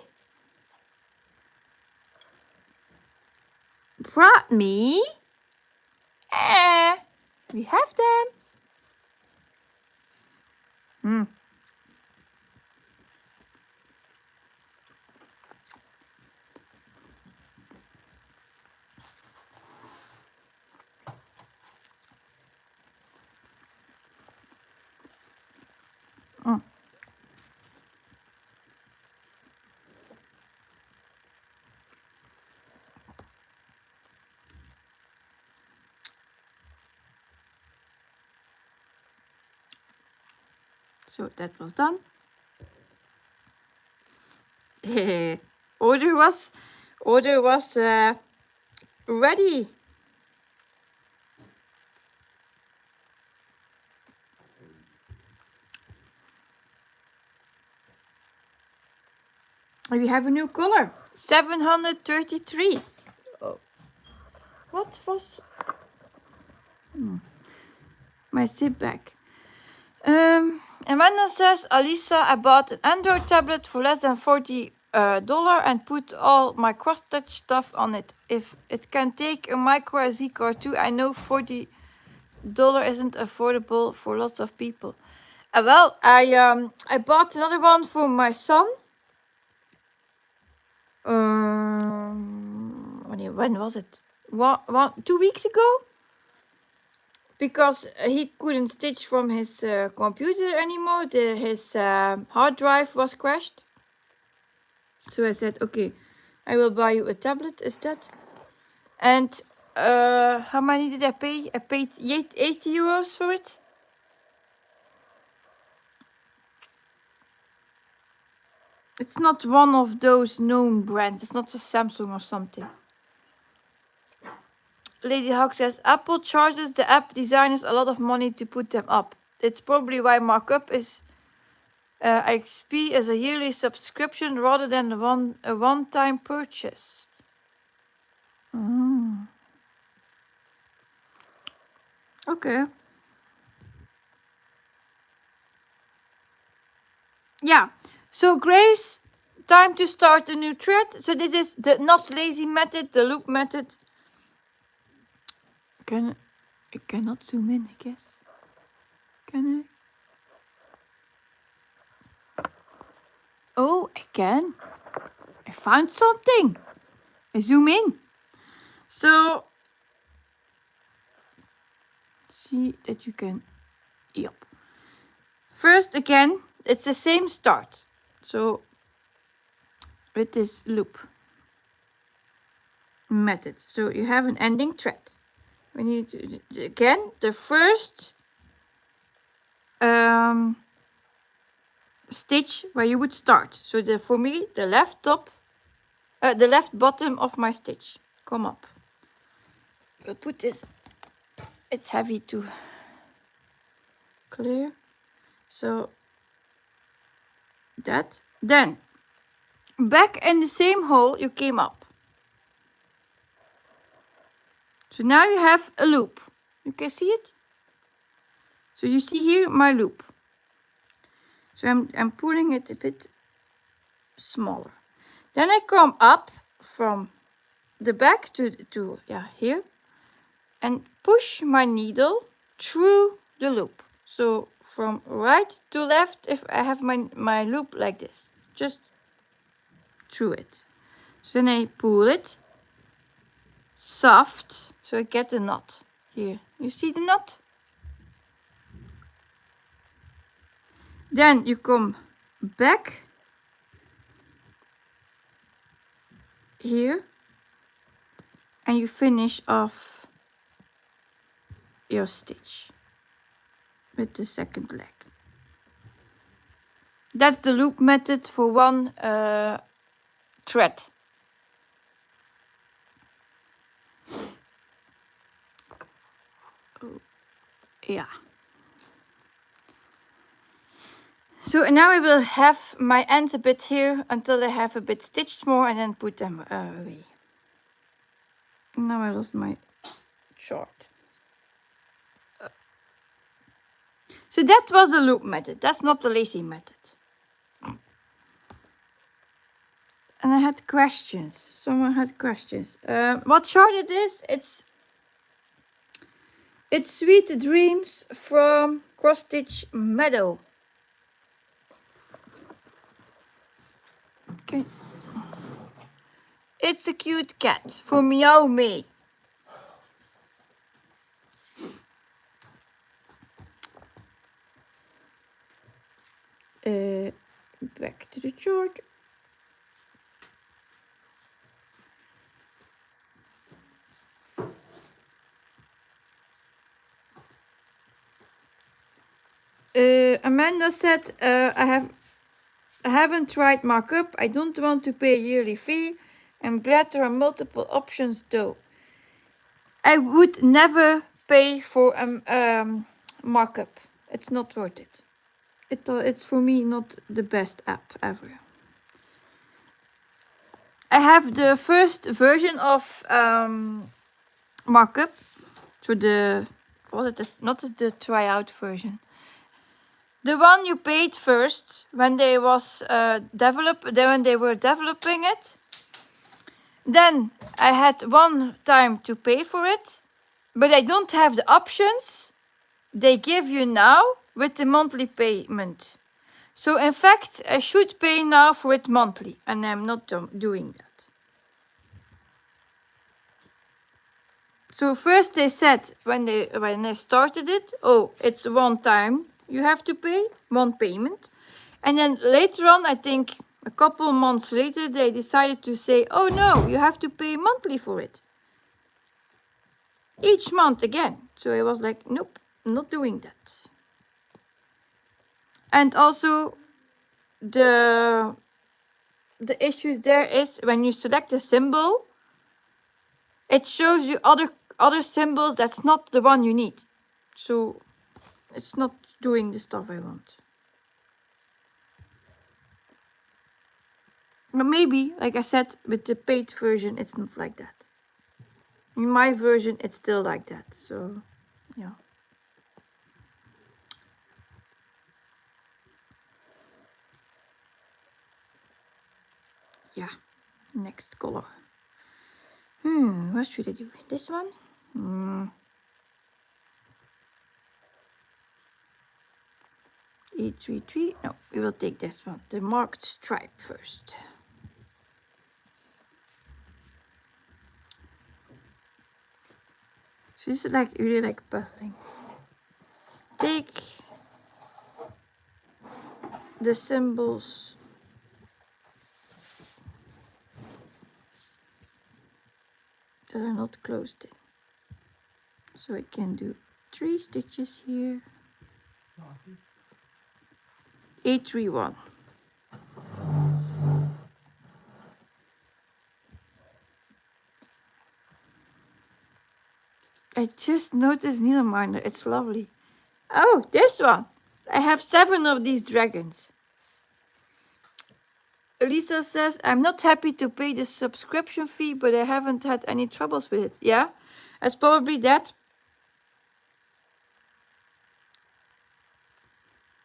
we have them. So that was done. Order was ready. We have a new color. 733. Oh. What was my zip bag? Amanda says, Alisa, I bought an Android tablet for less than $40 and put all my cross-touch stuff on it. If it can take a micro SD card too, I know $40 isn't affordable for lots of people. Well, I bought another one for my son. When was it? 2 weeks ago? Because he couldn't stitch from his computer anymore. His hard drive was crashed. So I said, okay, I will buy you a tablet instead. And how many did I pay? I paid 80 euros for it. It's not one of those known brands. It's not a Samsung or something. Lady Hawk says, Apple charges the app designers a lot of money to put them up. It's probably why markup is XP as a yearly subscription rather than a one-time purchase. Okay. Yeah. So Grace, time to start a new thread. So this is the not lazy method, the loop method. I cannot zoom in, I guess. Can I? Oh, I can. I found something. I zoom in. So see that you can. Yep. First again, it's the same start. So with this loop method. So you have an ending thread. We need to, again, the first stitch where you would start. So for me, the left top, the left bottom of my stitch. Come up. We'll put this, it's heavy to clear. So that. Then back in the same hole you came up. So now you have a loop. You can see it? So you see here my loop. So I'm pulling it a bit smaller. Then I come up from the back to here and push my needle through the loop. So from right to left, if I have my loop like this, just through it. So then I pull it soft, so I get the knot here. You see the knot? Then you come back here and you finish off your stitch with the second leg. That's the loop method for one thread. Oh, yeah. So now I will have my ends a bit here until they have a bit stitched more and then put them away. Now I lost my chart. So that was the loop method. That's not the lacy method. And I had questions. Someone had questions. What chart it is? It's Sweet Dreams from Cross Stitch Meadow. Okay. It's a cute cat for Meow Me. Back to the chart. Amanda said, I haven't tried markup. I don't want to pay a yearly fee. I'm glad there are multiple options though. I would never pay for markup. It's not worth it. It's for me not the best app ever. I have the first version of markup. So not the tryout version. The one you paid first when they were developing it. Then I had one time to pay for it, but I don't have the options they give you now with the monthly payment. So in fact, I should pay now for it monthly, and I'm not doing that. So first they said when they started it, oh, it's one time you have to pay, one payment. And then later on, I think a couple months later, they decided to say, oh no, you have to pay monthly for it. Each month again. So I was like, nope, not doing that. And also the issue there is when you select a symbol, it shows you other symbols that's not the one you need. So it's not doing the stuff I want. But maybe, like I said, with the paid version, it's not like that. In my version, it's still like that. So, yeah. Yeah, next color. What should I do? This one? 833. No, we will take this one. The marked stripe first. So this is really like puzzling. Take the symbols that are not closed in. So I can do 3 stitches here. 831. I just noticed needle minder. It's lovely. Oh, this one. I have 7 of these dragons. Elisa says, I'm not happy to pay the subscription fee, but I haven't had any troubles with it. Yeah, it's probably that.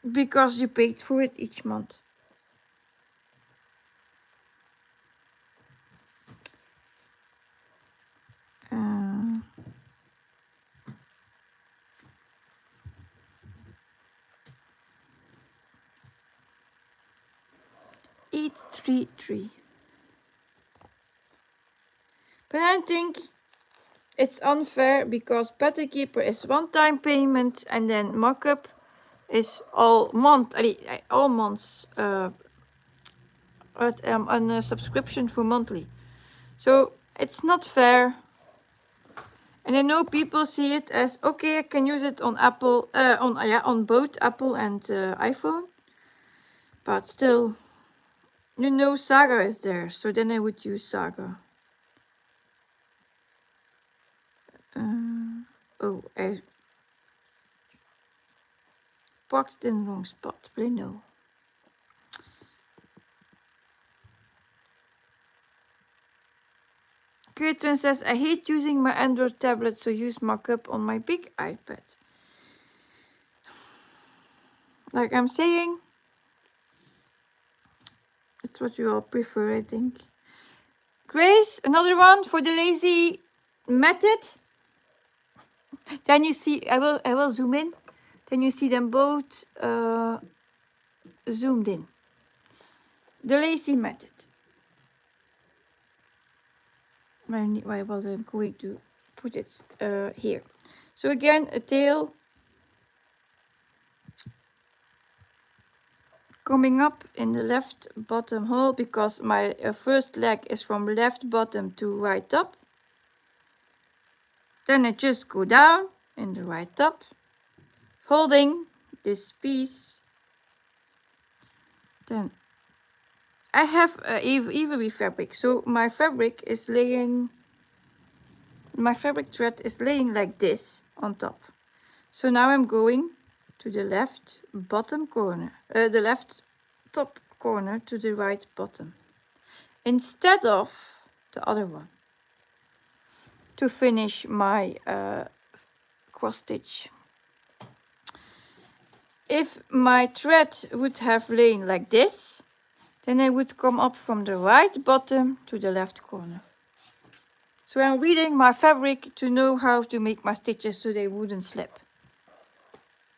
Because you paid for it each month. Eight, 3, 3. But I think it's unfair because Pattern Keeper is one-time payment and then markup is all months on a subscription for monthly. So it's not fair. And I know people see it as okay, I can use it on Apple, on both Apple and iPhone. But still, you know, Saga is there, so then I would use Saga. Oh, I parked in the wrong spot, but I know. Katrin says, I hate using my Android tablet, so use markup on my big iPad. Like I'm saying, that's what you all prefer, I think. Grace, another one for the lazy method. Then you see, I will zoom in. Then you see them both zoomed in. The lazy method. Why was I going to put it here? So again, a tail coming up in the left bottom hole, because my first leg is from left bottom to right top. Then I just go down in the right top, holding this piece. Then I have ivory fabric, so my fabric thread is laying like this on top. So now I'm going to the left bottom corner, the left top corner to the right bottom, instead of the other one, to finish my cross stitch. If my thread would have lain like this, then I would come up from the right bottom to the left corner. So I'm reading my fabric to know how to make my stitches so they wouldn't slip.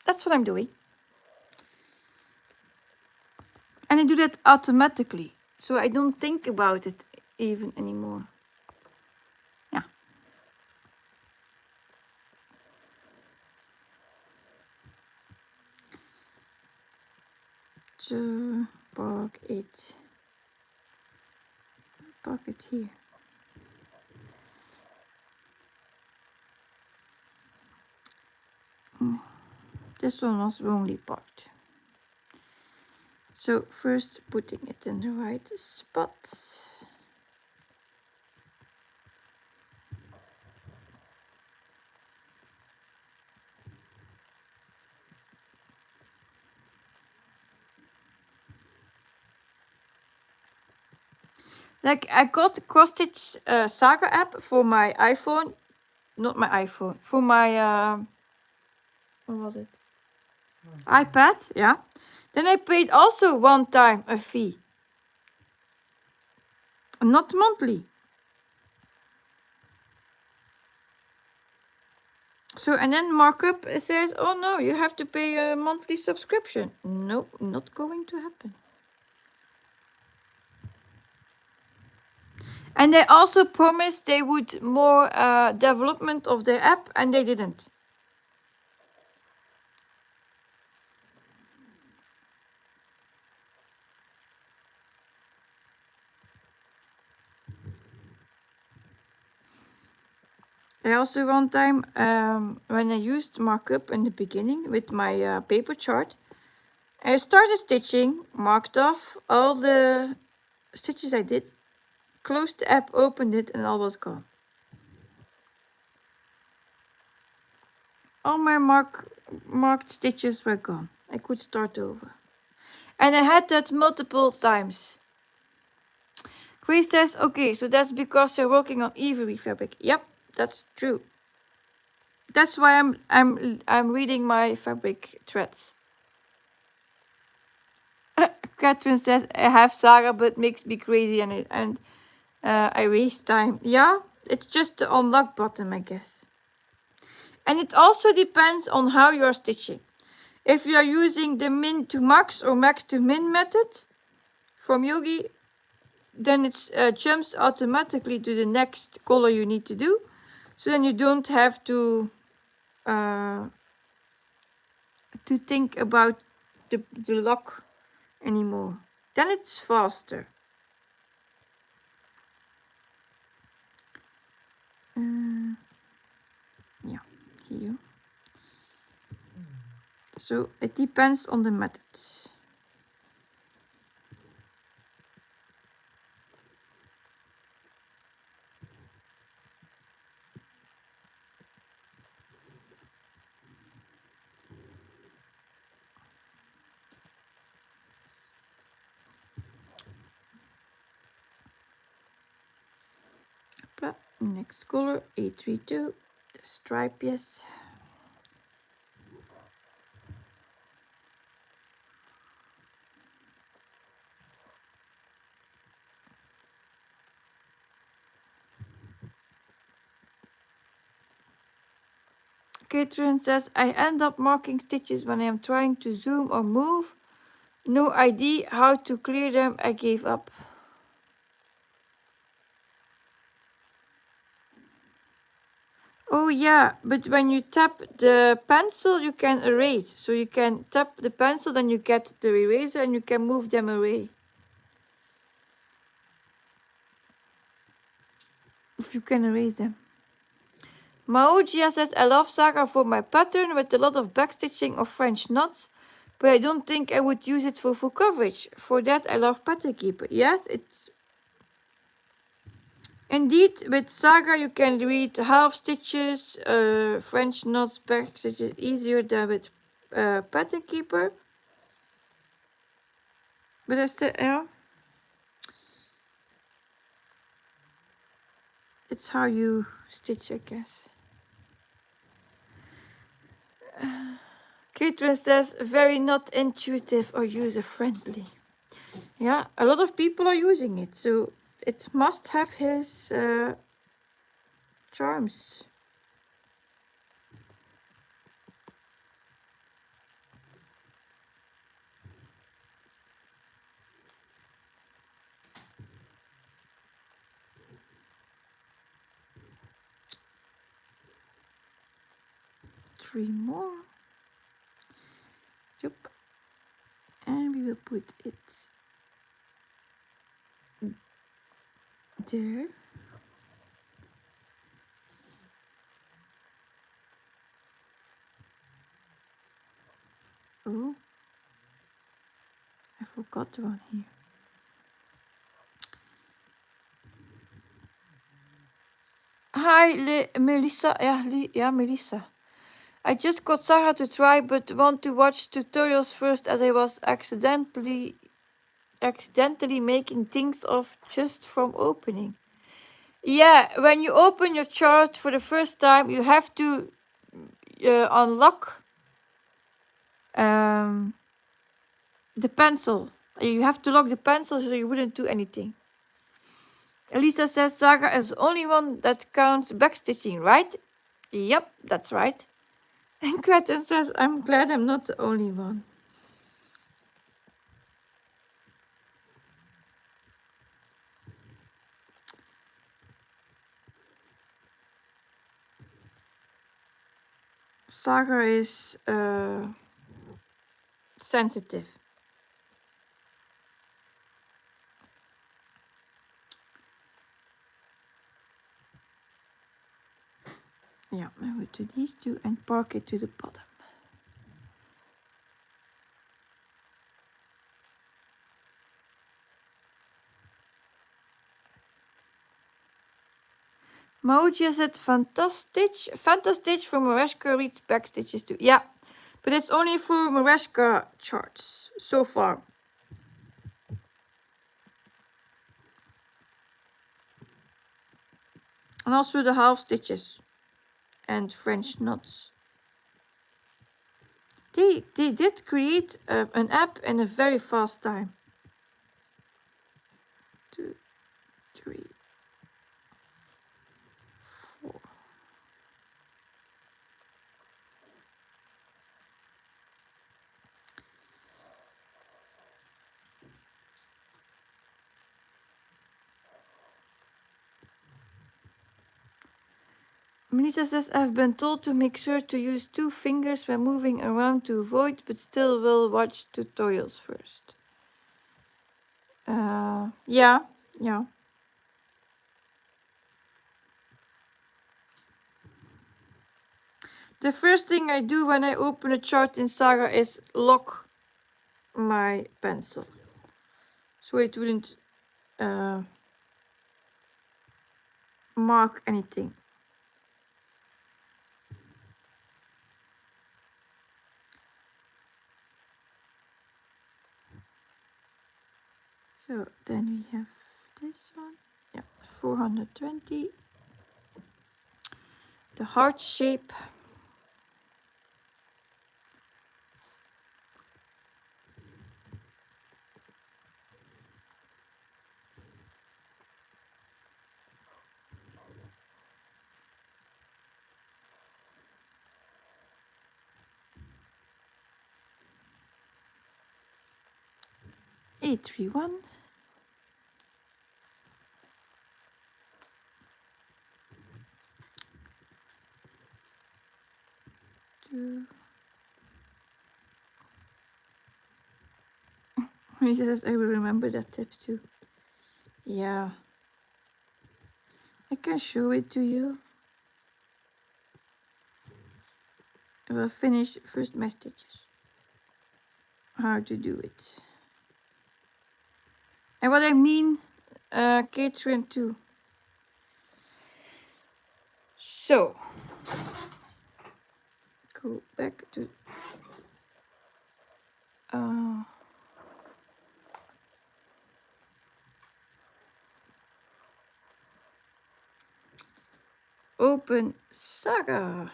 That's what I'm doing. And I do that automatically, so I don't think about it even anymore. Yeah. So park it here. This one was wrongly parked. So first putting it in the right spot. Like I got Cross Stitch Saga app for my iPhone, not my iPhone, for my what was it? iPad, yeah. Then I paid also one time a fee, not monthly. So and then markup says, oh no, you have to pay a monthly subscription. No, not going to happen. And they also promised they would more development of their app, and they didn't. I also one time, when I used markup in the beginning with my paper chart, I started stitching, marked off all the stitches I did, closed the app, opened it, and all was gone. All my marked stitches were gone. I could start over. And I had that multiple times. Grace says, okay, so that's because you're working on ivory fabric. Yep, that's true. That's why I'm reading my fabric threads. Catherine says, I have Saga, but it makes me crazy and I waste time. Yeah, it's just the unlock button, I guess. And it also depends on how you're stitching. If you are using the min to max or max to min method from Yogi, then it jumps automatically to the next color you need to do. So then you don't have to think about the lock anymore. Then it's faster. Yeah, here. So it depends on the method. Next color, 832, the stripe, yes. Catherine says, I end up marking stitches when I am trying to zoom or move. No idea how to clear them, I gave up. Oh yeah, but when you tap the pencil, you can erase. So you can tap the pencil, then you get the eraser and you can move them away. If you can erase them. Maogia says, I love Saga for my pattern with a lot of backstitching or French knots, but I don't think I would use it for full coverage. For that, I love Pattern Keeper. Yes, it's indeed, with Saga you can read half stitches, French knots, back stitches easier than with Pattern Keeper. But I still, yeah, it's how you stitch, I guess. Catherine says, very not intuitive or user-friendly. Yeah, a lot of people are using it, so it must have his charms. Three more. Yep. And we will put it there. Oh, I forgot one here. Hi, Melissa. Yeah, Melissa. I just got Sarah to try, but want to watch tutorials first, as I was accidentally making things off just from opening. Yeah, when you open your chart for the first time, you have to unlock the pencil. You have to lock the pencil so you wouldn't do anything. Elisa says Saga is the only one that counts backstitching, right? Yep, that's right. And Gretchen says, I'm glad I'm not the only one. Saga is sensitive. Yeah, I will do these two and park it to the bottom. Moji said fantastic from Mareshka reads backstitches too. Yeah, but it's only for Mareshka charts so far. And also the half stitches and French knots. They did create an app in a very fast time. 2, 3, 4. Melissa says, I've been told to make sure to use 2 fingers when moving around to avoid, but still will watch tutorials first. Yeah. The first thing I do when I open a chart in Saga is lock my pencil, so it wouldn't mark anything. So then we have this one. Yeah, 420. the heart shape. A31. Yes, I will remember that tip too. Yeah. I can show it to you. I will finish first my stitches. How to do it. And what I mean, Catherine too. So, go back to open Saga.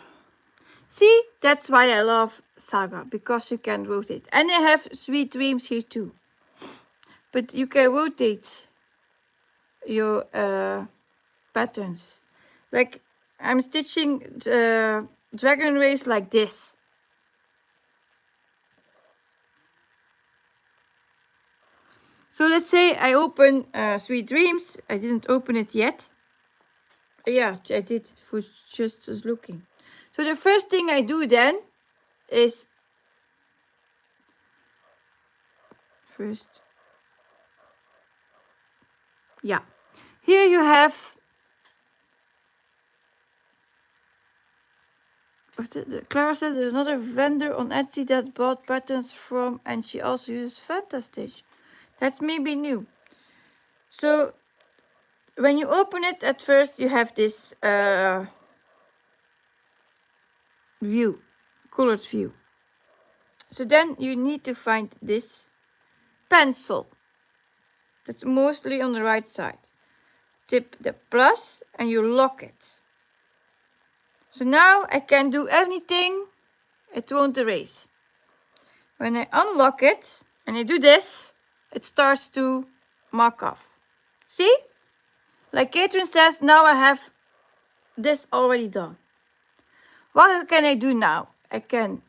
See, that's why I love Saga, because you can rotate. And I have Sweet Dreams here too. But you can rotate your patterns. Like I'm stitching Dragon Race like this. So let's say I open Sweet Dreams. I didn't open it yet. Yeah, I did for just looking. So the first thing I do then is first, yeah. Here you have Clara said there's another vendor on Etsy that bought patterns from, and she also uses Fantastic. That's maybe new. So when you open it at first, you have this view, colored view. So then you need to find this pencil. That's mostly on the right side. Tip the plus and you lock it. So now I can do anything, it won't erase. When I unlock it and I do this, it starts to mark off. See? Like Catherine says, now I have this already done. What can I do now? I can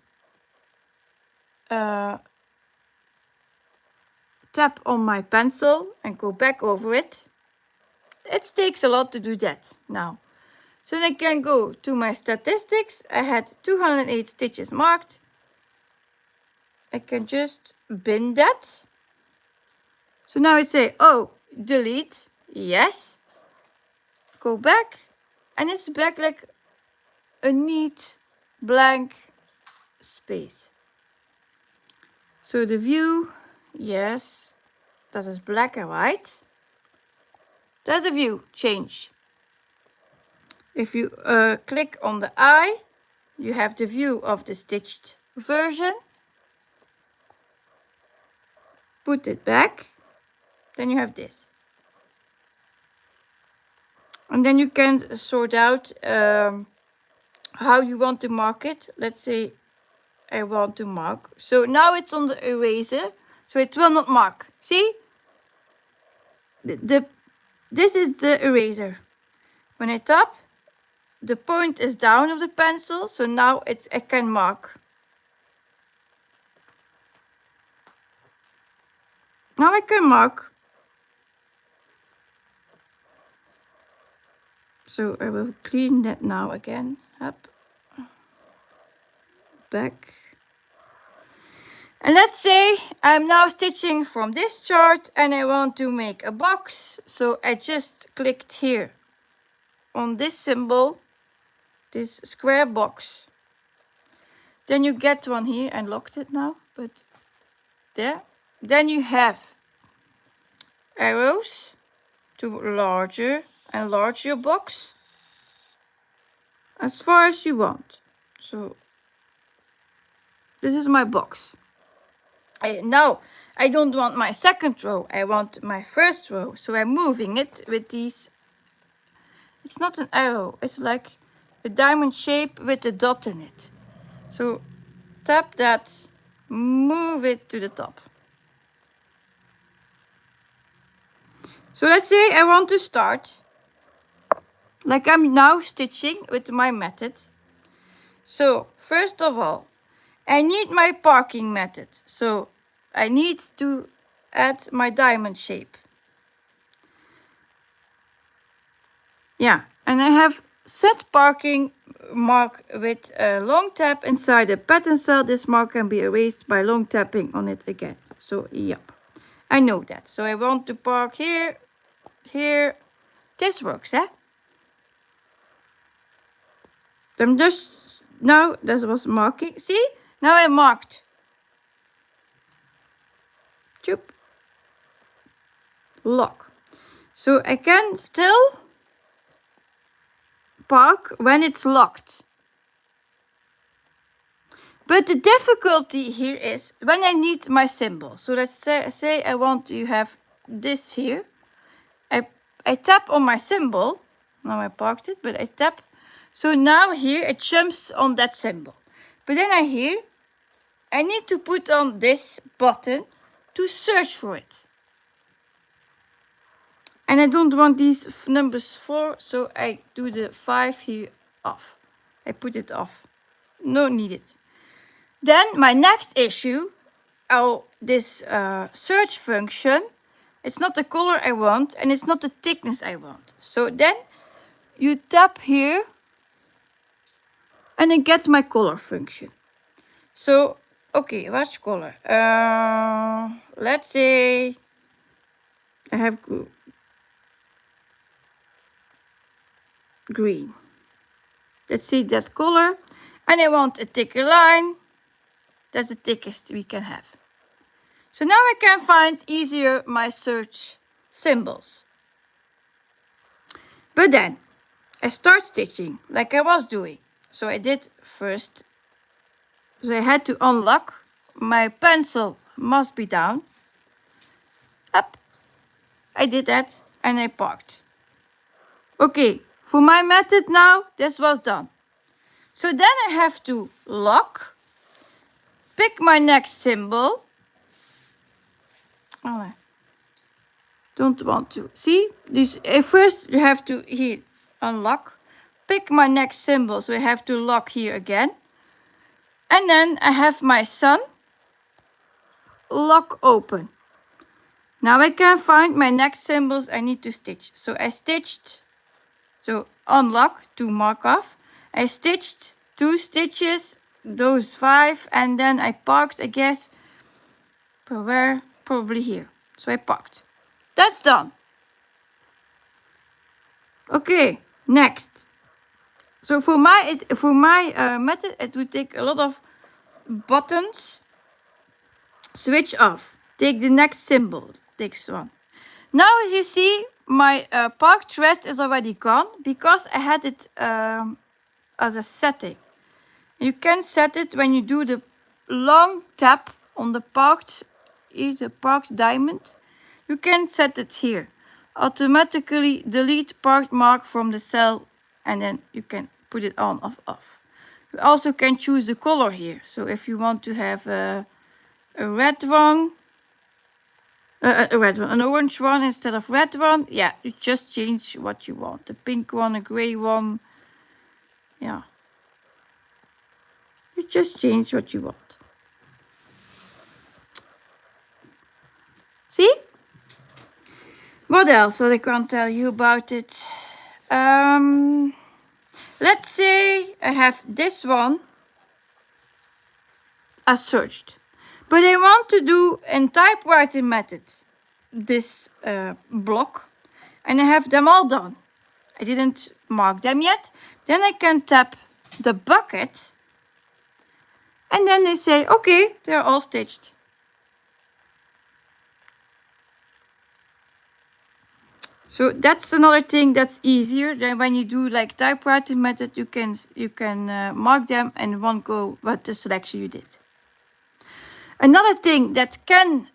tap on my pencil and go back over it. It takes a lot to do that now. So then I can go to my statistics. I had 208 stitches marked. I can just bin that. So now I say, oh, delete. Yes. Go back. And it's back like a neat blank space. So the view, yes, that is black and white. There's a view change. If you click on the eye, you have the view of the stitched version. Put it back, then you have this. And then you can sort out how you want to mark it. Let's say I want to mark. So now it's on the eraser, so it will not mark. See? This is the eraser. When I tap, the point is down of the pencil, so now I can mark. Now I can mark. So I will clean that now again. Up, back. And let's say I'm now stitching from this chart and I want to make a box. So I just clicked here on this symbol, this square box. Then you get one here. I locked it now, but there. Then you have arrows to larger and enlarge your box as far as you want. So this is my box. Now I don't want my second row, I want my first row. So I'm moving it with these. It's not an arrow, it's like a diamond shape with a dot in it. So tap that, move it to the top. So let's say I want to start, like I'm now stitching with my method. So first of all, I need my parking method. So I need to add my diamond shape. Yeah, and I have set parking mark with a long tap inside the pattern cell. This mark can be erased by long tapping on it again. So yep, I know that. So I want to park here, here. This works, eh? I'm just, now this was marking. See, now I marked. Choop. Lock. So I can still park when it's locked. But the difficulty here is when I need my symbol. So let's say I want to have this here. I tap on my symbol. Now I parked it, but I tap. So now here it jumps on that symbol. But then I need to put on this button to search for it. And I don't want these numbers 4, so I do the 5 here off. I put it off. No needed. Then my next issue, this search function, it's not the color I want and it's not the thickness I want. So then you tap here and I get my color function. So, okay, which color? Let's say I have green. Let's see that color. And I want a thicker line. That's the thickest we can have. So now I can find easier my search symbols. But then I start stitching like I was doing. So I did first. So I had to unlock. My pencil must be down. Up. I did that and I parked. Okay, for my method now, this was done. So then I have to lock, pick my next symbol. Oh, I don't want to. See, this first you have to here unlock, pick my next symbol. So I have to lock here again. And then I have my sun, lock open. Now I can find my next symbols I need to stitch. So I stitched, so unlock to mark off. I stitched 2 stitches, those 5, and then I parked, I guess, where? Probably here. So I parked. That's done. Okay, next. So for my method, it would take a lot of buttons. Switch off. Take the next symbol. Takes one. Now as you see, my park thread is already gone because I had it as a setting. You can set it when you do the long tap on the parked diamond. You can set it here. Automatically delete parked mark from the cell and then you can put it on or off. You also can choose the color here. So if you want to have a red one, an orange one instead of red one, yeah, you just change what you want. A pink one, a gray one, yeah. You just change what you want. See? What else that I can't tell you about it? Let's say I have this one as searched. But I want to do in typewriting method this block. And I have them all done. I didn't mark them yet. Then I can tap the bucket. And then they say, okay, they're all stitched. So that's another thing that's easier than when you do like typewriting method. You can mark them in one go what the selection you did. Another thing that can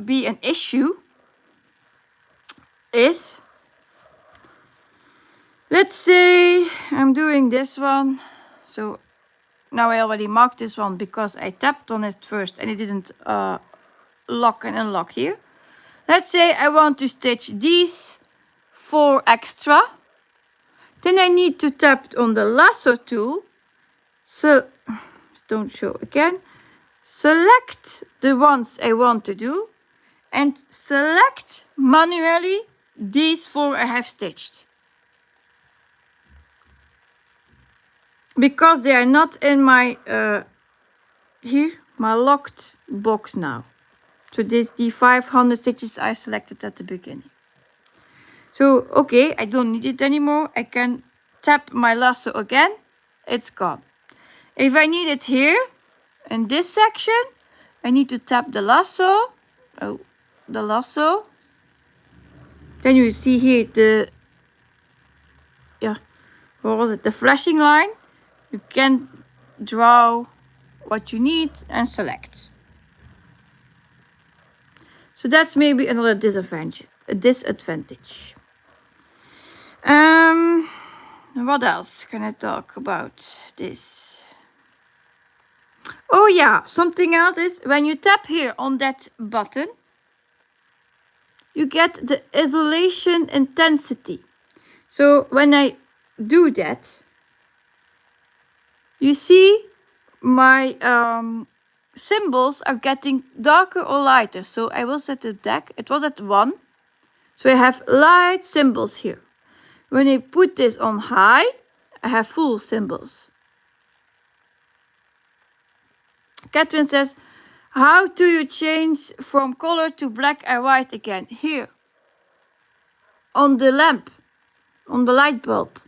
be an issue is Let's say I'm doing this one. So now I already marked this one because I tapped on it first and it didn't lock and unlock here. Let's say I want to stitch these 4 extra. Then I need to tap on the lasso tool. So don't show again. Select the ones I want to do and select manually these 4 I have stitched. Because they are not in my here, my locked box now. So this the 500 stitches I selected at the beginning. So okay, I don't need it anymore. I can tap my lasso again. It's gone. If I need it here in this section, I need to tap the lasso. Oh, the lasso. Then you see here the what was it? The flashing line. You can draw what you need and select. So that's maybe another disadvantage. What else can I talk about this? Oh yeah, something else is when you tap here on that button, you get the isolation intensity. So when I do that, you see my symbols are getting darker or lighter. So I will set it back. It was at 1. So I have light symbols here. When I put this on high, I have full symbols. Catherine says, how do you change from color to black and white again? Here. On the lamp. On the light bulb.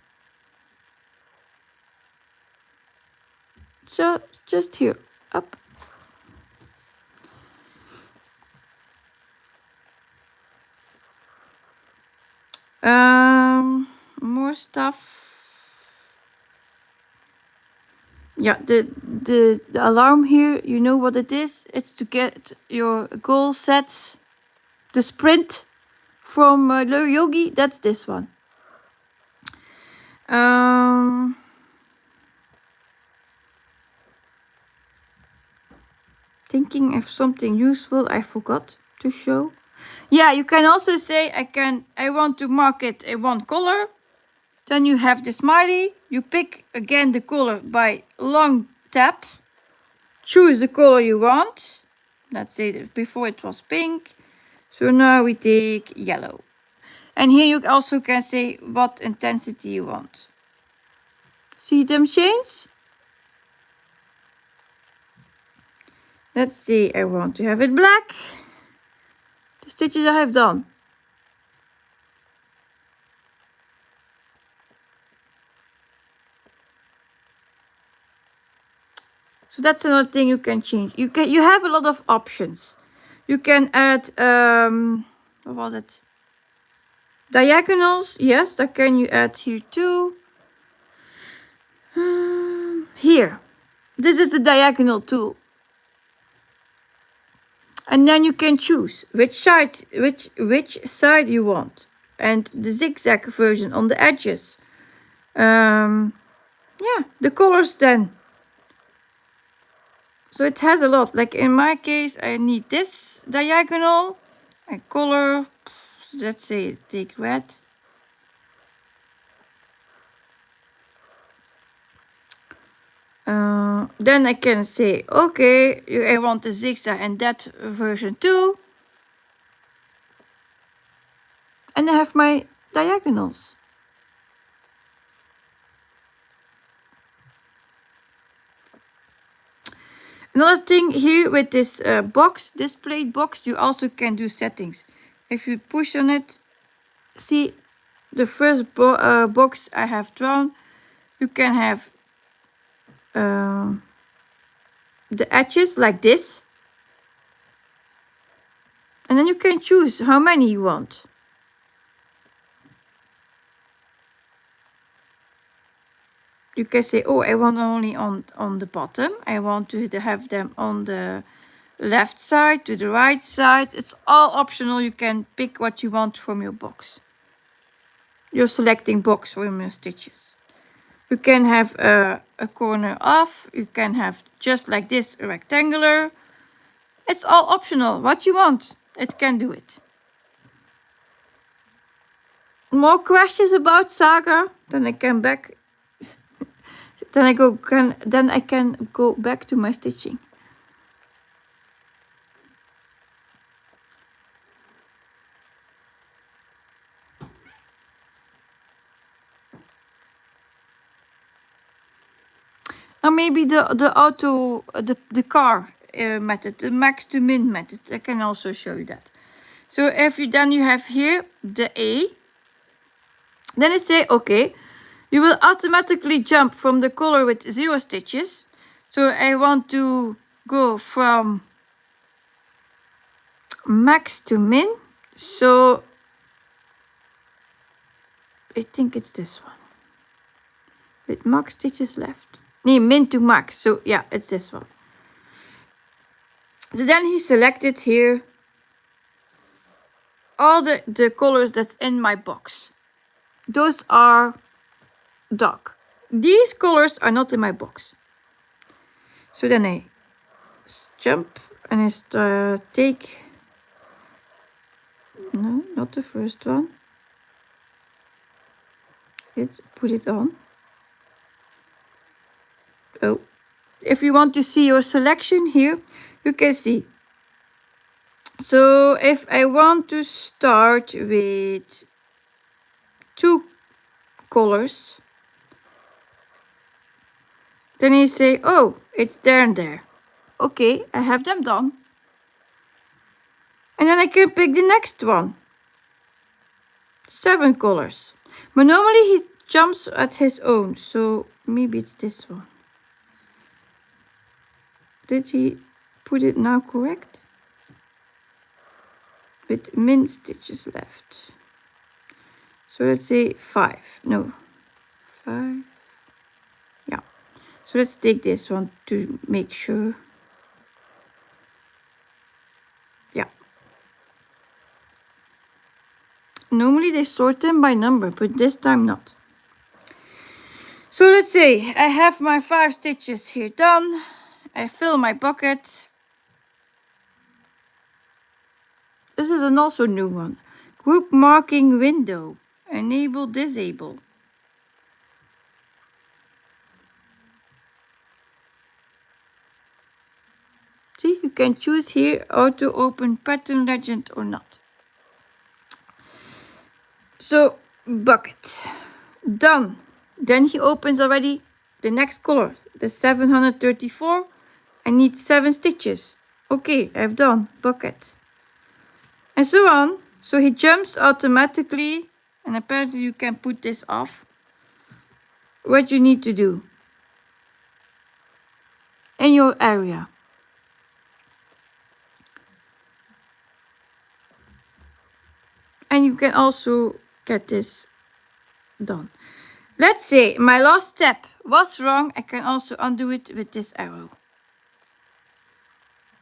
So just here. Up. More stuff. Yeah, the alarm here, you know what it is? It's to get your goal set. The sprint from Yogi, that's this one. Thinking of something useful I forgot to show. Yeah, you can also say I want to mark it in one color. Then you have the smiley. You pick again the color by long tap. Choose the color you want. Let's say that before it was pink. So now we take yellow. And here you also can say what intensity you want. See them change? Let's see, I want to have it black. The stitches I have done. So that's another thing you can change. You have a lot of options. You can add what was it? Diagonals. Yes, that can you add here too. Here. This is the diagonal tool. And then you can choose which side you want. And the zigzag version on the edges. Yeah, the colors then. So it has a lot. Like in my case, I need this diagonal and color. Let's say take red. Then I can say, okay, I want the zigzag and that version too. And I have my diagonals. Another thing here with this box, this plate box, you also can do settings. If you push on it, see the first box I have drawn, you can have the edges like this. And then you can choose how many you want. You can say, oh, I want only on the bottom. I want to have them on the left side, to the right side. It's all optional. You can pick what you want from your box. your selecting box for your stitches. You can have a corner off, you can have just like this, a rectangular. It's all optional, what you want, it can do it. More questions about Saga? Then I can go back to my stitching. Or maybe the car method, the max to min method. I can also show you that. So if you have here the A, then it say, okay, you will automatically jump from the color with 0 stitches. So I want to go from max to min. So I think it's this one. With max stitches left. Nee, min to max. So yeah, it's this one. So then he selected here all the colors that's in my box. Those are dark. These colors are not in my box. So then I jump and I take, no, not the first one. Let's put it on. Oh, if you want to see your selection here, you can see. So if I want to start with 2 colors, then you say, oh, it's there and there. Okay, I have them done. And then I can pick the next one. 7 colors. But normally he jumps at his own, so maybe it's this one. Did he put it now correct? With min stitches left. So let's say 5. No, 5. Yeah. So let's take this one to make sure. Yeah. Normally they sort them by number, but this time not. So let's say I have my 5 stitches here done. I fill my bucket. This is an also new one. Group marking window. Enable, disable. See, you can choose here auto open pattern legend or not. So, bucket. Done. Then he opens already the next color, the 734. I need 7 stitches. Okay, I've done bucket. And so on. So he jumps automatically, and apparently you can put this off. What you need to do in your area. And you can also get this done. Let's say my last step was wrong. I can also undo it with this arrow.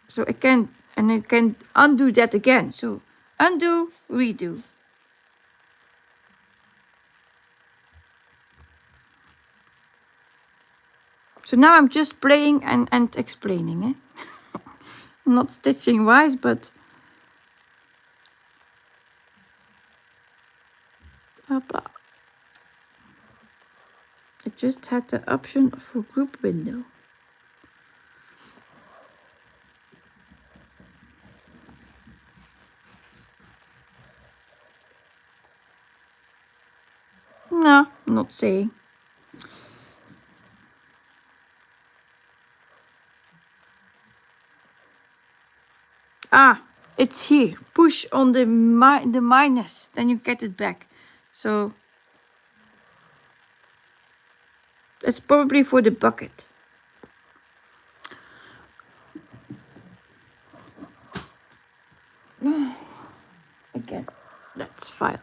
So I can undo that again. So undo, redo. So now I'm just playing and explaining. Not stitching wise, but hopla. I just had the option for group window. No, not saying. Ah, it's here. Push on the minus, then you get it back. So that's probably for the bucket. Again, that's file.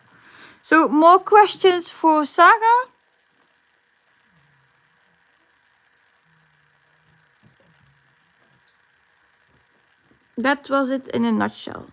So more questions for Saga? That was it in a nutshell.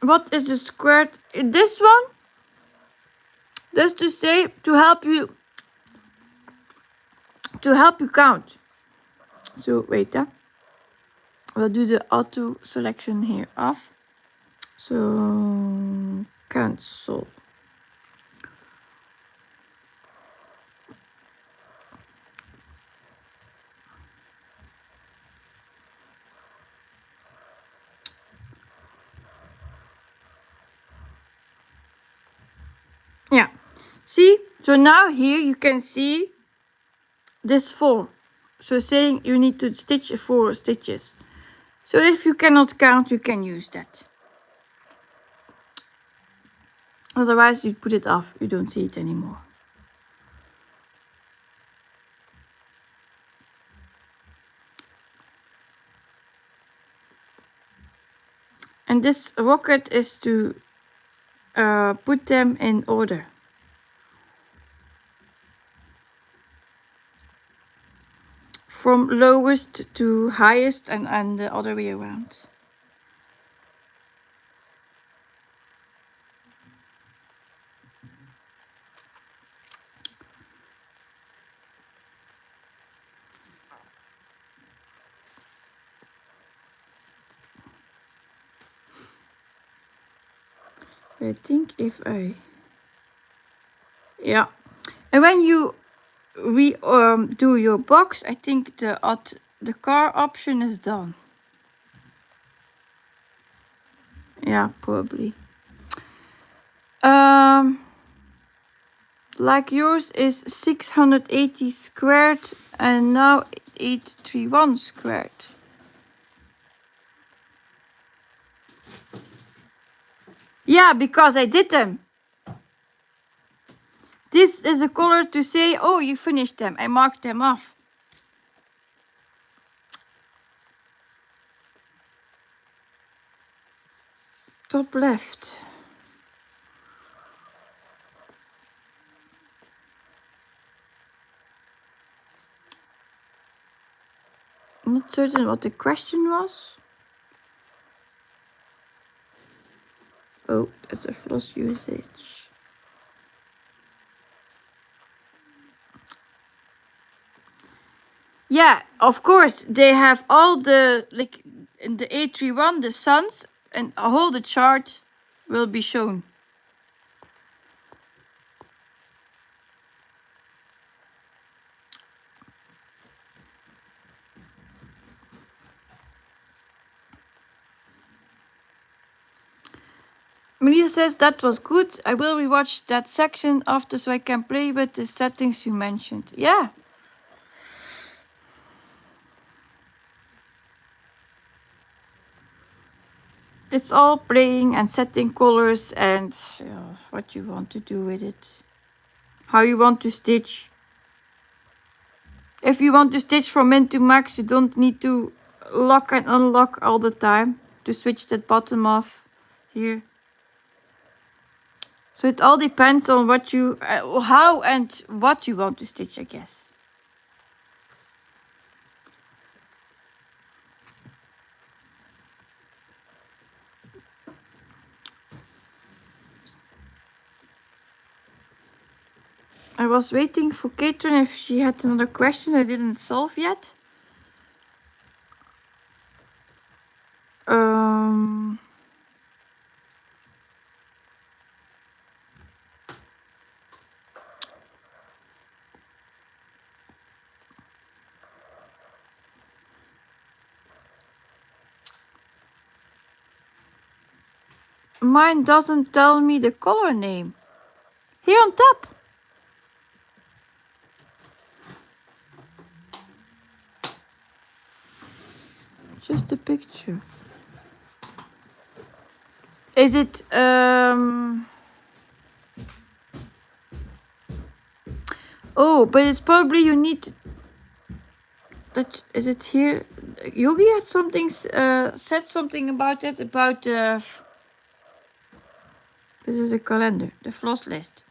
What is the squared in this one? That's to say, to help you count. So wait, we'll do the auto selection here off. So cancel. Yeah, see, so now here you can see this 4. So saying you need to stitch 4 stitches. So if you cannot count, you can use that. Otherwise you put it off, you don't see it anymore. And this rocket is to put them in order. From lowest to highest and the other way around. I think if I... Yeah. And when you do your box, I think the car option is done. Yeah, probably. Like yours is 680 squared and now 831 squared. Yeah, because I did them. This is a color to say, oh, you finished them. I marked them off. Top left. I'm not certain what the question was. Oh, that's a floss usage. Yeah, of course, they have all the, like, in the A31, the suns, and all the chart will be shown. Melissa says that was good. I will rewatch that section after so I can play with the settings you mentioned. Yeah. It's all playing and setting colors and what you want to do with it. How you want to stitch. If you want to stitch from min to max, you don't need to lock and unlock all the time to switch that bottom off here. So it all depends on what you, how and what you want to stitch, I guess. I was waiting for Catherine if she had another question I didn't solve yet. Mine doesn't tell me the color name. Here on top. Just a picture. Is it oh, but it's probably you need that. Is it here? Yogi had something said something about it, about this is a calendar, the floss list.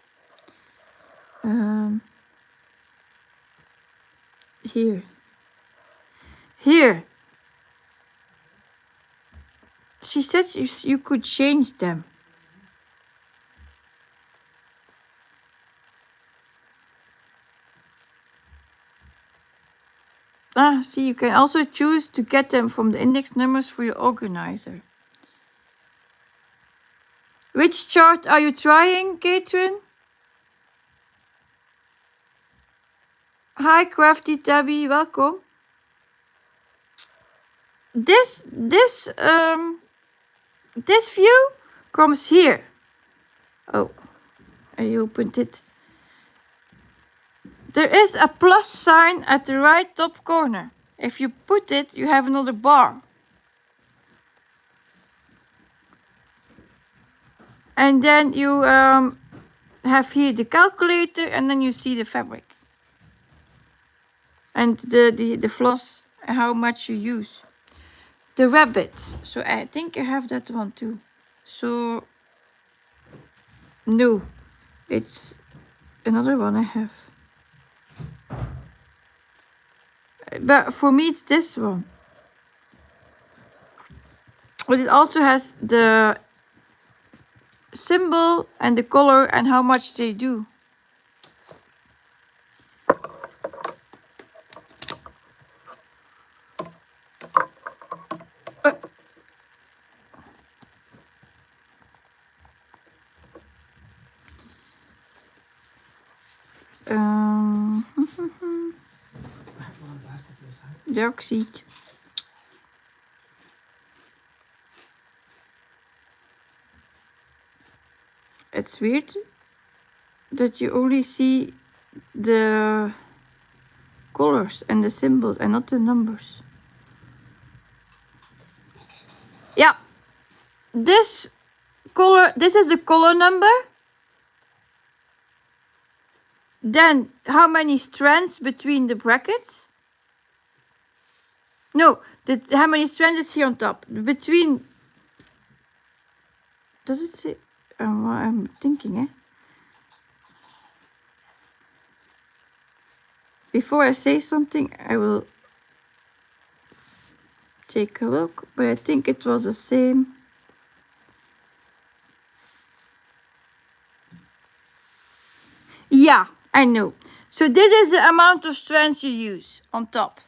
Here she said you could change them. Ah, see, you can also choose to get them from the index numbers for your organizer. Which chart are you trying, Catherine? Hi, Crafty Tabby, welcome. This view comes here. Oh, I opened it. There is a plus sign at the right top corner. If you put it, you have another bar. And then you have here the calculator, and then you see the fabric. And the floss, how much you use. The rabbit. So I think I have that one too. So, no, it's another one I have. But for me, it's this one. But it also has the symbol and the color and how much they do. Ja, ik zie het. It's weird that you only see the colors and the symbols and not the numbers. Yeah, this color, this is the color number. Then how many strands between the brackets? No, how many strands is here on top? Between, does it say? I'm thinking, Before I say something, I will take a look, but I think it was the same. Yeah, I know. So this is the amount of strands you use on top.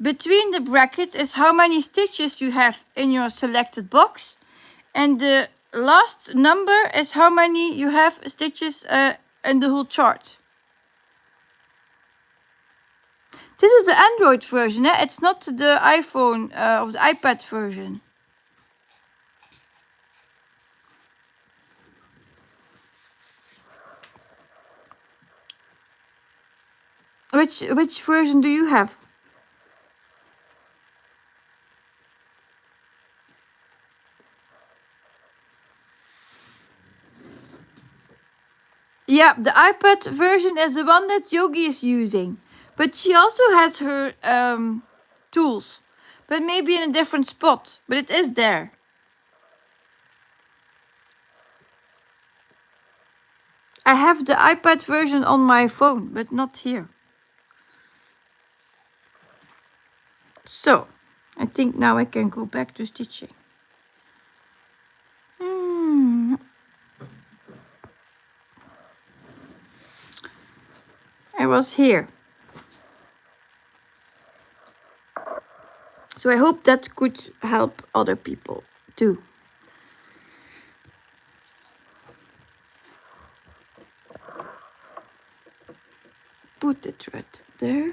Between the brackets is how many stitches you have in your selected box. And the last number is how many you have stitches in the whole chart. This is the Android version, It's not the iPhone or the iPad version. Which version do you have? Yeah, the iPad version is the one that Yogi is using. But she also has her tools. But maybe in a different spot. But it is there. I have the iPad version on my phone, but not here. So, I think now I can go back to stitching. I was here. So I hope that could help other people too. Put the thread there.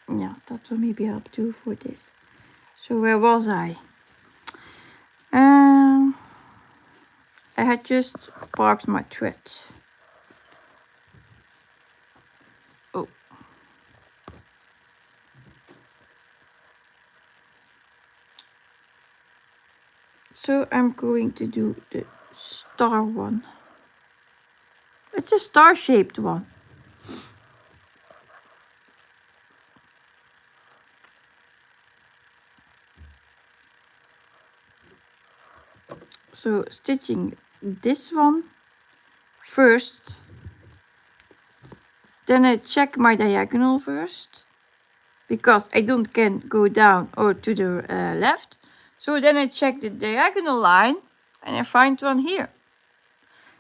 Yeah, that will maybe help too for this. So where was I? I had just parked my thread. Oh. So I'm going to do the star one. It's a star-shaped one. So stitching this one first, Then I check my diagonal first, because I don't can go down or to the left. So then I check the diagonal line and I find one here.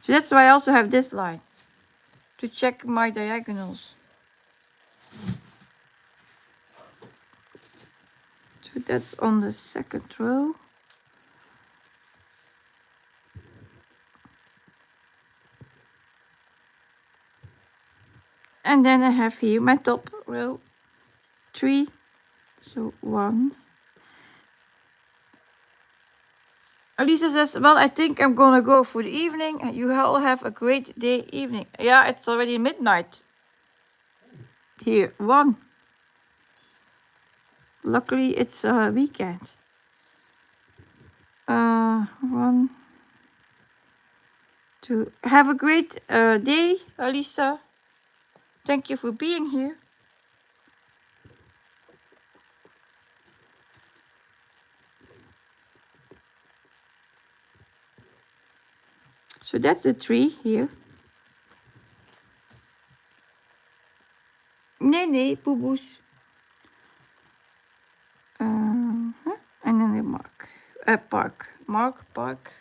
So that's why I also have this line to check my diagonals. So that's on the second row. And then I have here my top row 3. So 1. Elisa says, well, I think I'm gonna go for the evening. You all have a great day evening. Yeah, it's already midnight. Here, 1. Luckily, it's a weekend. 1, 2. Have a great day, Elisa. Thank you for being here. So that's the 3 here. Nee, boeboes. And then the mark. Park. Park.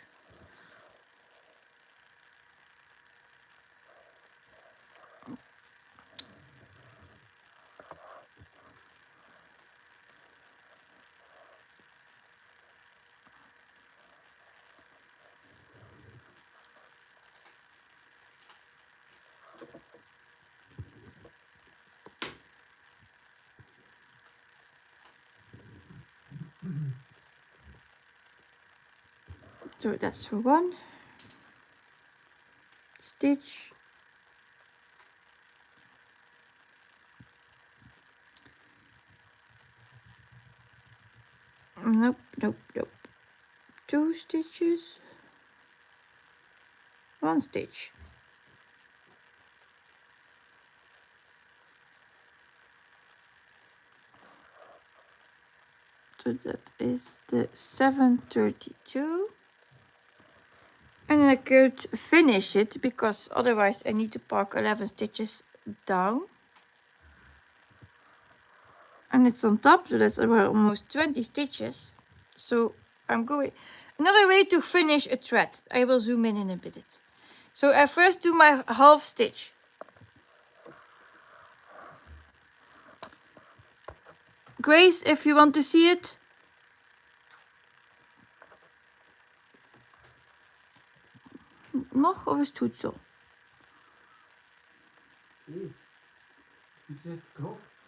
So that's for 1 stitch. Nope. 2 stitches. 1 stitch. So that is the 732. And then I could finish it, because otherwise I need to park 11 stitches down. And it's on top, so that's about almost 20 stitches. So I'm going. Another way to finish a thread. I will zoom in a bit. So I first do my half stitch. Grace, if you want to see it. Nog, of is het goed zo?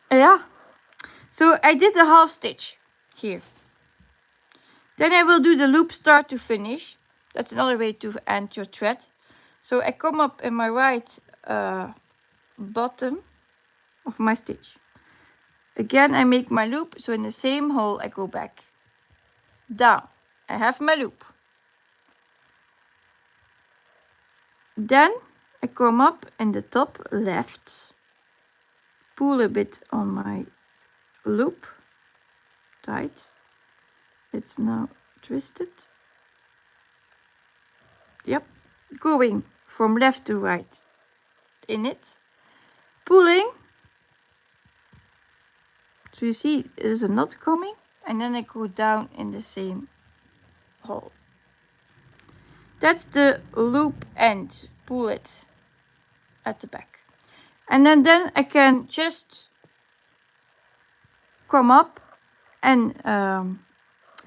Yeah. So I did the half stitch here. Then I will do the loop start to finish. That's another way to end your thread. So I come up in my right bottom of my stitch. Again, I make my loop. So in the same hole, I go back down. I have my loop. Then I come up in the top left, pull a bit on my loop, tight. It's now twisted. Yep, going from left to right in it, pulling. So you see there's a knot coming, and then I go down in the same hole. That's the loop end. Pull it at the back. And then I can just come up and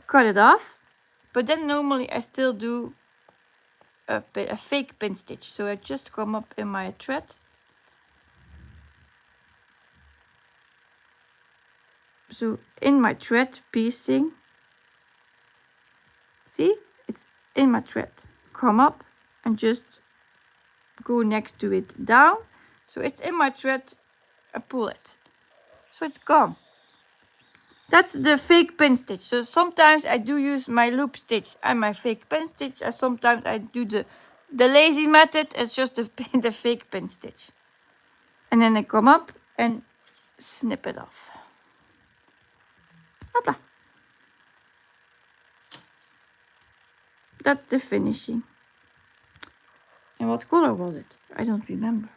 cut it off. But then normally I still do a fake pin stitch. So I just come up in my thread. So in my thread piecing, see, it's in my thread. Come up and just go next to it down. So it's in my thread and pull it. So it's gone. That's the fake pin stitch. So sometimes I do use my loop stitch and my fake pin stitch, and sometimes I do the lazy method. It's just the fake pin stitch. And then I come up and snip it off. Hopla. That's the finishing. And what color was it? I don't remember.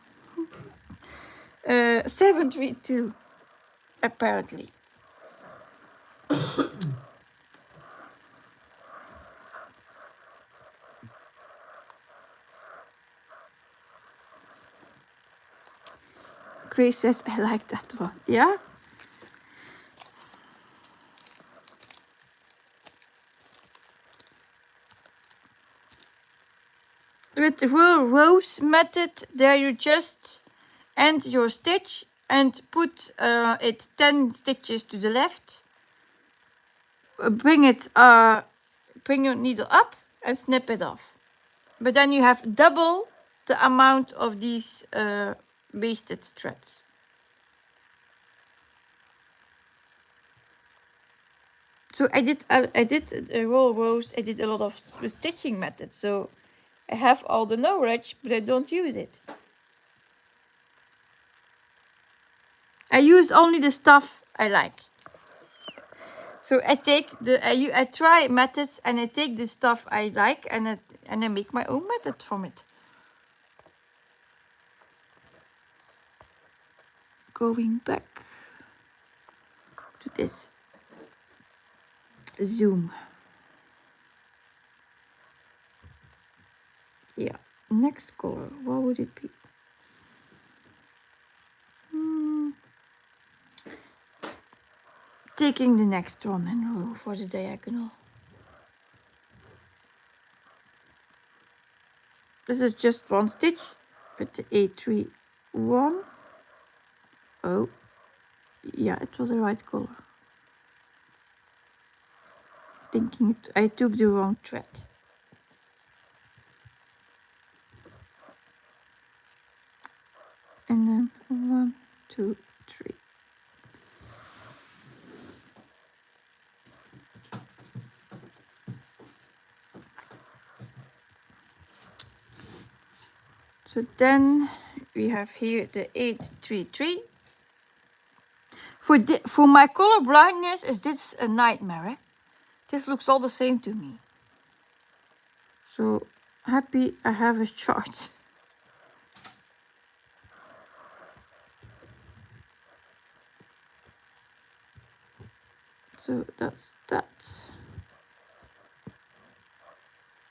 732, apparently. Grace says, I like that one. Yeah? With the rows method, there you just end your stitch and put it 10 stitches to the left. Bring your needle up and snip it off. But then you have double the amount of these wasted threads. So I did roll rows. I did a lot of stitching methods. So I have all the knowledge, but I don't use it. I use only the stuff I like. So I take I try methods and I take the stuff I like and I make my own method from it. Going back to this zoom. Yeah, next color, what would it be? Taking the next one and row for the diagonal. This is just one stitch with the 831. Oh, yeah, it was the right color. Thinking I took the wrong thread. And then 1, 2, 3. So then we have here the 833. For my color blindness, is this a nightmare? Eh? This looks all the same to me. So happy I have a chart. So that's that.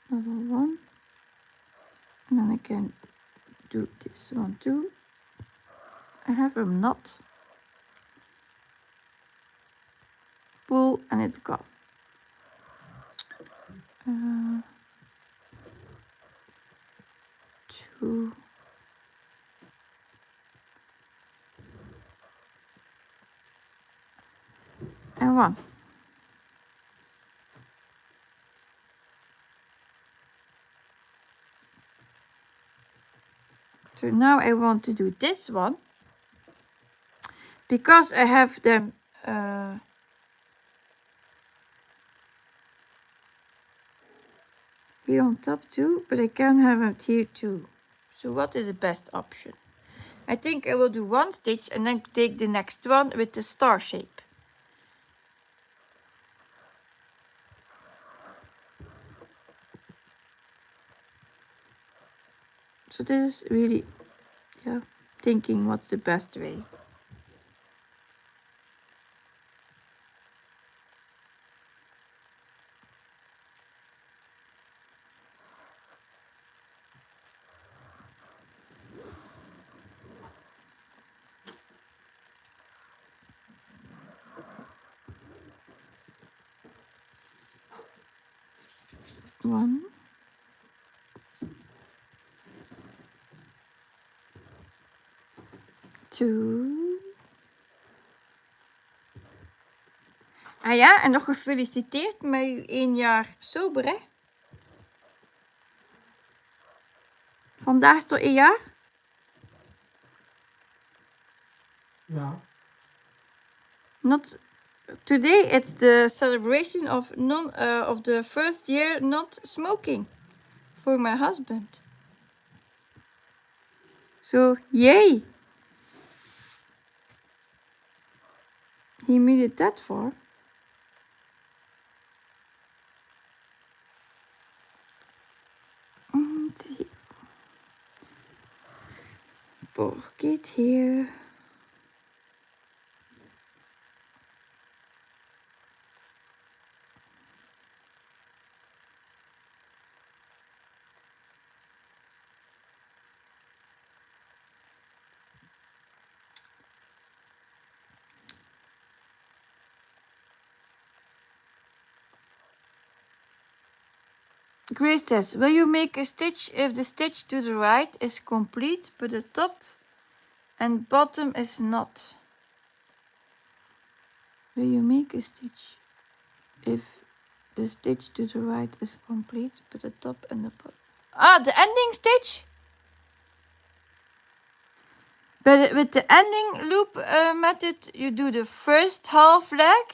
Another one. And then I can do this one too. I have a knot. Pull and it's gone. 2. And 1. So now I want to do this one because I have them here on top too, but I can have it here too. So what is the best option? I think I will do one stitch and then take the next one with the star shape. So this is really, yeah, thinking what's the best way. One. 2. Ah ja, en nog gefeliciteerd met uw 1 jaar sober, hè? Vandaag is toch 1 jaar? Ja. Not today. It's the celebration of of the first year not smoking for my husband. So yay! He made it that far. And borg it here. Grace says, will you make a stitch if the stitch to the right is complete but the top and bottom is not? Will you make a stitch if the stitch to the right is complete but the top and the bottom? Ah, the ending stitch? But with the ending loop method, you do the first half leg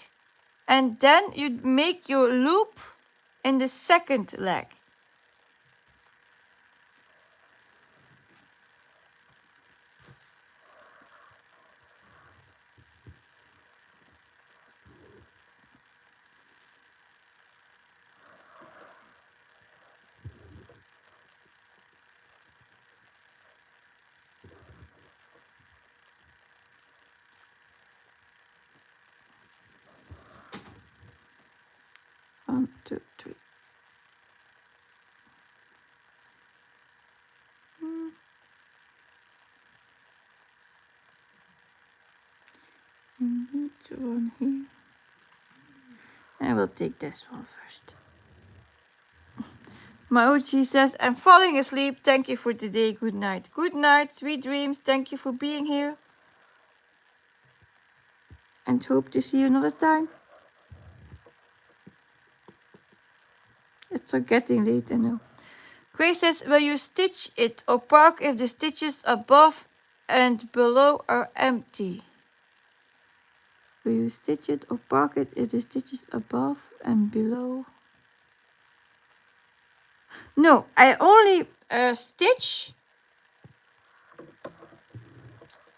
and then you make your loop in the second leg. One, two, three. And that one here. I will take this one first. Mauchi says, I'm falling asleep. Thank you for today. Good night. Good night. Sweet dreams. Thank you for being here. And hope to see you another time. It's getting late, I know. Grace says, will you stitch it or park if the stitches above and below are empty? Will you stitch it or park it if the stitches above and below? No, I only stitch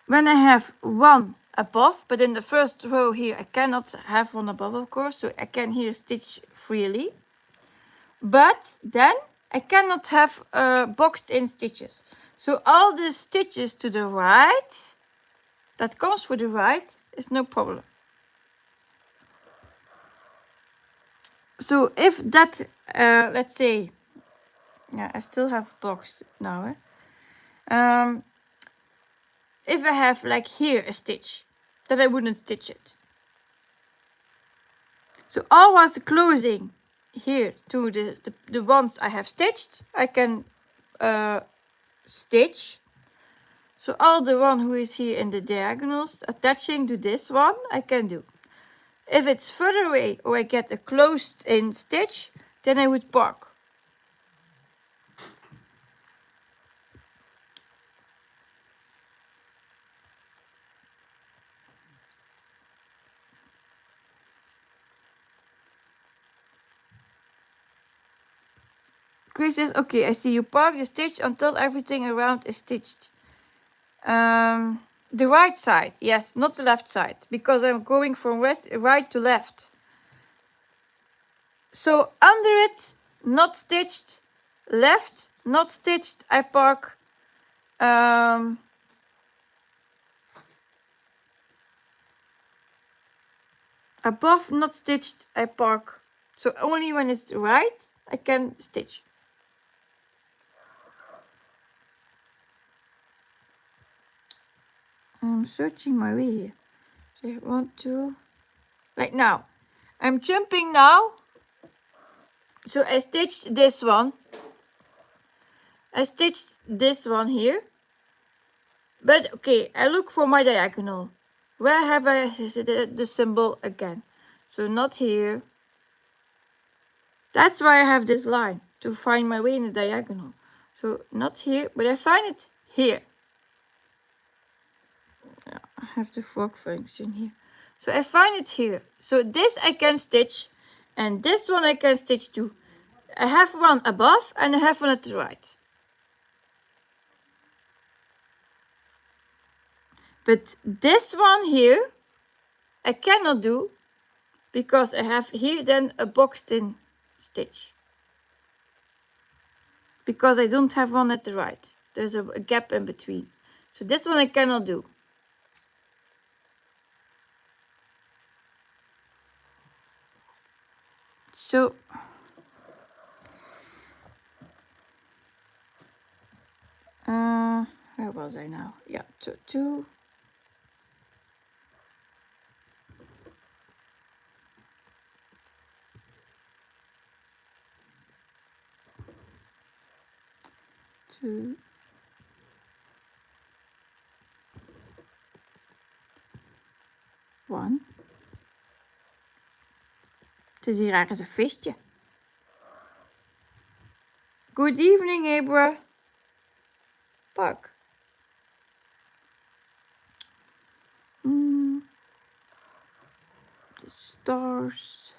when I have one above, but in the first row here I cannot have one above, of course, so I can here stitch freely. But then I cannot have boxed in stitches. So all the stitches to the right, that comes for the right, is no problem. So if that, let's say, yeah, I still have boxed now. If I have like here a stitch, then I wouldn't stitch it. So always closing here to the ones I have stitched, I can stitch. So all the one who is here in the diagonals attaching to this one, I can do. If it's further away or I get a closed in stitch, then I would park. Chris says, okay, I see you park the stitch until everything around is stitched. The right side, yes, not the left side, because I'm going from right to left. So under it, not stitched, left, not stitched, I park. Above, not stitched, I park. So only when it's right, I can stitch. I'm searching my way here. So I want to, like now, I'm jumping now. So I stitched this one. I stitched this one here. But okay, I look for my diagonal. Where have I the symbol again? So not here. That's why I have this line, to find my way in the diagonal. So not here, but I find it here. I have the frog function here. So I find it here. So this I can stitch, and this one I can stitch too. I have one above and I have one at the right. But this one here, I cannot do, because I have here then a boxed in stitch. Because I don't have one at the right. There's a gap in between. So this one I cannot do. So where was I now? Yeah, two. 2, 1. Het is hier ergens een visje. Good evening, Abra. Pak. The stars.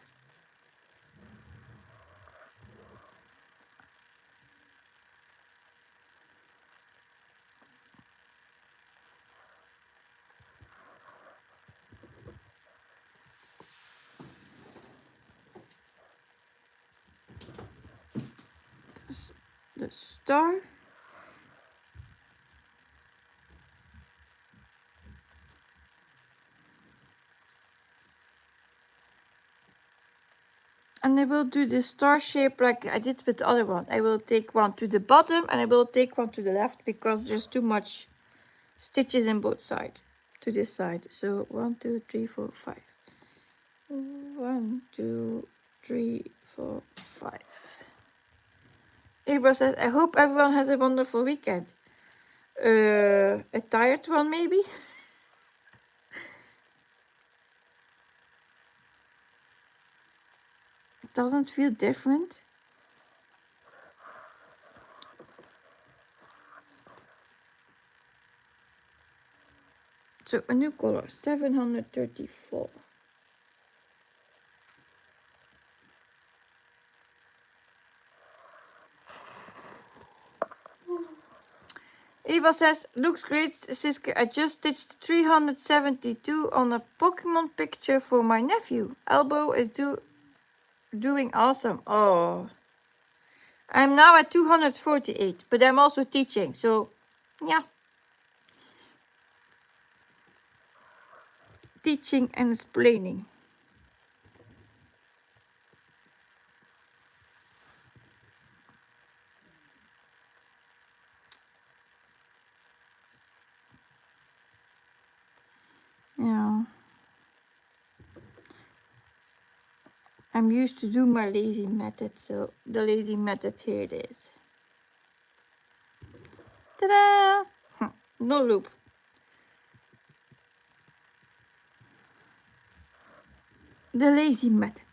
The star. And I will do the star shape like I did with the other one. I will take one to the bottom and I will take one to the left because there's too much stitches in both sides to this side. So 1, 2, 3, 4, 5. 1, 2, 3, 4, 5. Abra says, I hope everyone has a wonderful weekend. A tired one maybe? It doesn't feel different. So a new color, 734. Eva says, looks great, Siske. I just stitched 372 on a Pokemon picture for my nephew. Elbow is doing awesome. Oh. I'm now at 248, but I'm also teaching, so yeah. Teaching and explaining. Yeah. I'm used to do my lazy method, so the lazy method, here it is. Ta-da! No loop. The lazy method.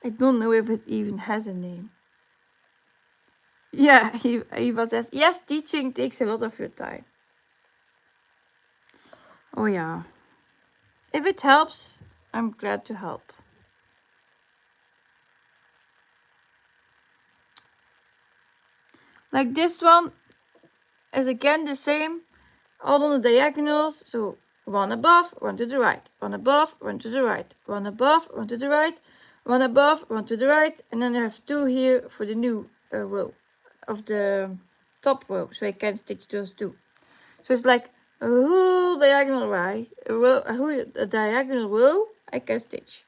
I don't know if it even has a name. Yeah, Eva says, yes, teaching takes a lot of your time. Oh yeah. If it helps, I'm glad to help. Like this one is again the same, all on the diagonals. So one above, one to the right, one above, one to the right, one above, one to the right, one above, one to the right, and then I have 2 here for the new row of the top row, so I can stitch those 2. So it's like a whole diagonal right, a diagonal row I can stitch.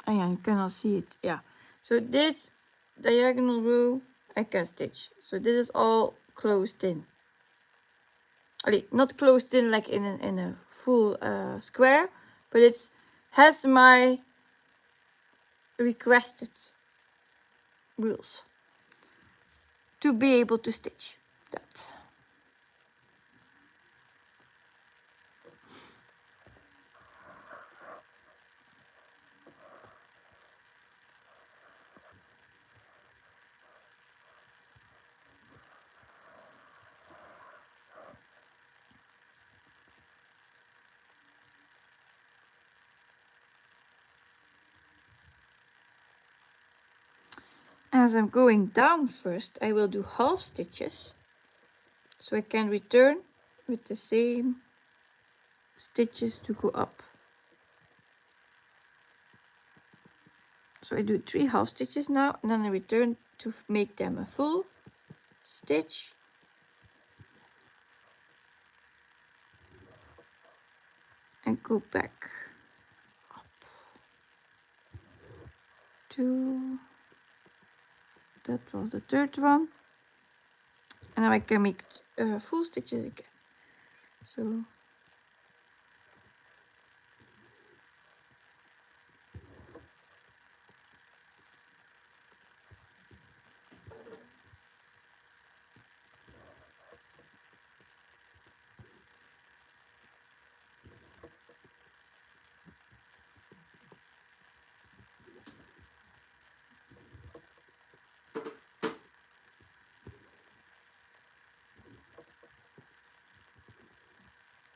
Oh yeah, you cannot see it. Yeah. So this diagonal row I can stitch. So this is all closed in. Not closed in like in a full square, but it has my requested rules to be able to stitch that. As I'm going down first, I will do half stitches, so I can return with the same stitches to go up. So I do 3 half stitches now, and then I return to make them a full stitch. And go back up. 2. That was the 3rd one. And now I can make full stitches again. So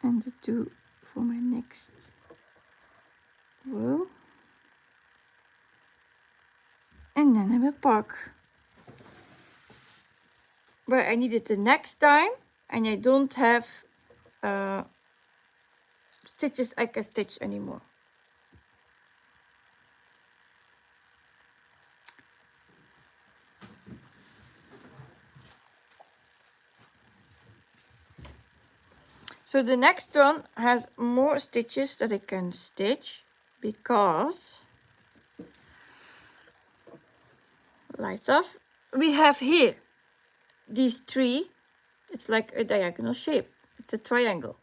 and the 2 for my next row, and then I will park where I need it the next time, and I don't have stitches I can stitch anymore. So the next one has more stitches that I can stitch, because lights off, we have here these 3. It's like a diagonal shape, it's a triangle.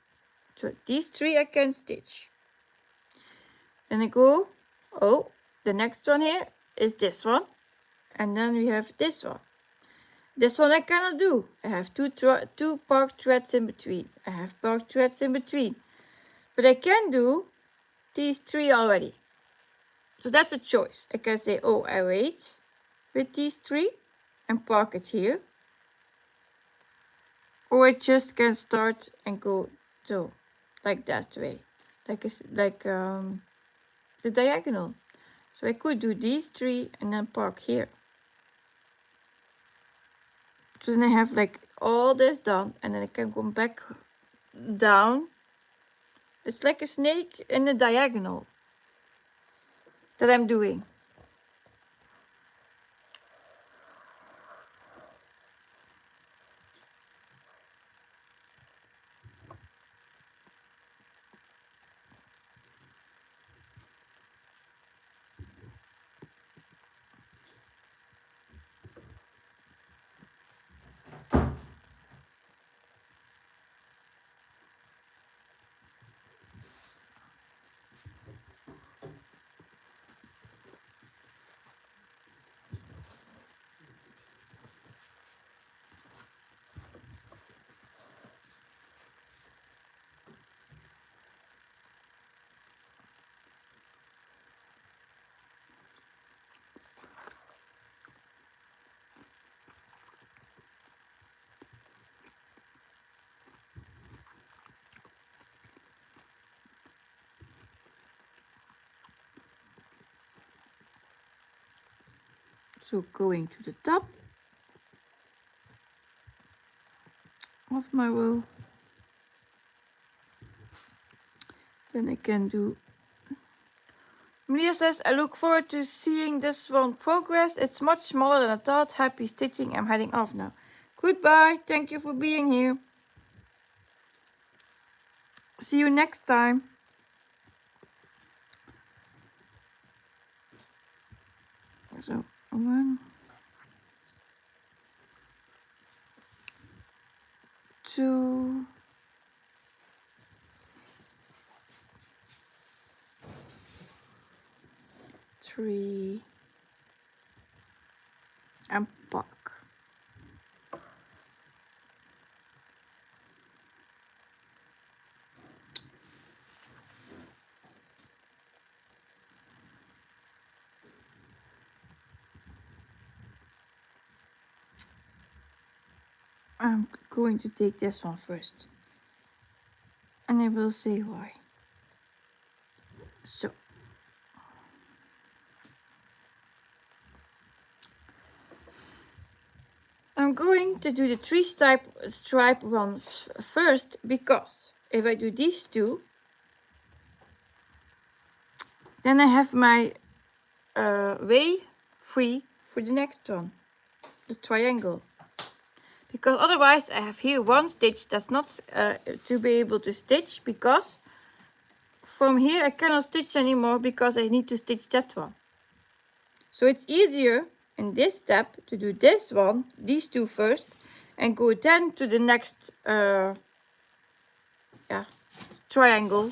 So these 3 I can stitch. Then I go, oh, the next one here is this one, and then we have this one. This one I cannot do. I have two bark threads in between. I have bark threads in between. But I can do these 3 already. So that's a choice. I can say, oh, I wait with these 3 and park it here. Or I just can start and go so, like that way. Like the diagonal. So I could do these 3 and then park here. So then I have like all this done, and then I can go back down. It's like a snake in a diagonal that I'm doing. So going to the top of my row, then I can do. Maria says, I look forward to seeing this one progress. It's much smaller than I thought. Happy stitching. I'm heading off now. Goodbye. Thank you for being here. See you next time. So 1, 2, 3, and park. I'm going to take this one first, and I will say why. So I'm going to do the 3 stripe one first, because if I do these 2, then I have my way free for the next one, the triangle. Because otherwise I have here 1 stitch that's not to be able to stitch, because from here I cannot stitch anymore, because I need to stitch that one. So it's easier in this step to do this one, these 2 first, and go then to the next triangle.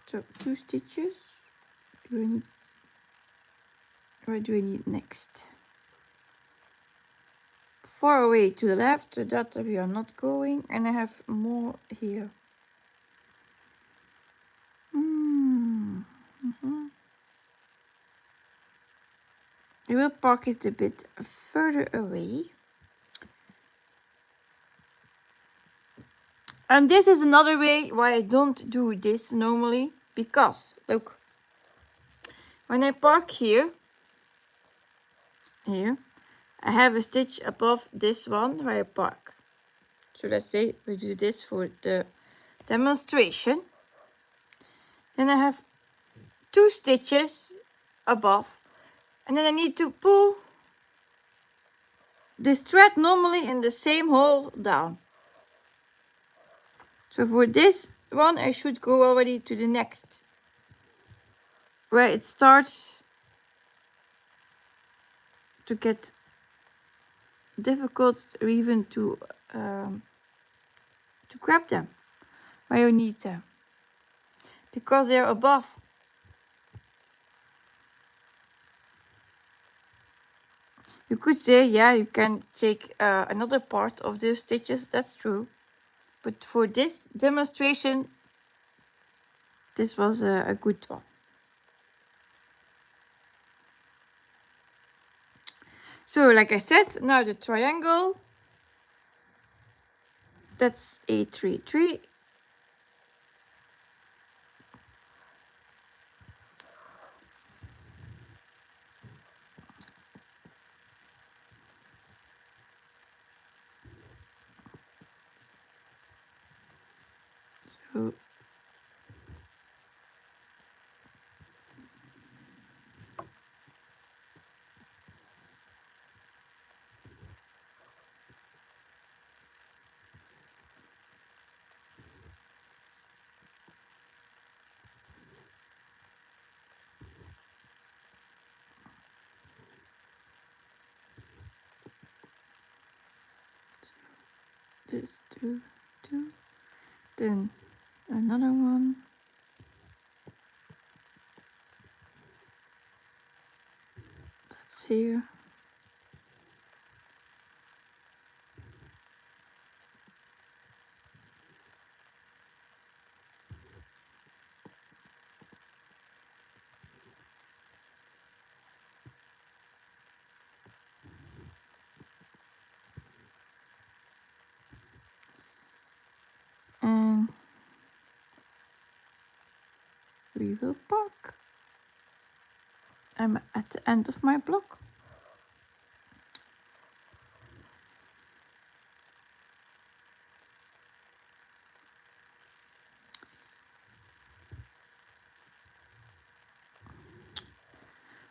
So 2 stitches. Where do I need next? Far away to the left, so that we are not going, and I have more here. I will park it a bit further away. And this is another way why I don't do this normally, because look, when I park here, I have a stitch above this one where I park. So let's say we do this for the demonstration. Then I have 2 stitches above, and then I need to pull this thread normally in the same hole down. So for this one I should go already to the next, where it starts to get difficult even to grab them, where you need them, because they're above. You could say, yeah, you can take another part of those stitches, that's true. But for this demonstration, this was a good one. So, like I said, now the triangle, that's A33. So this two, then another one. That's here. And we will park. I'm at the end of my block.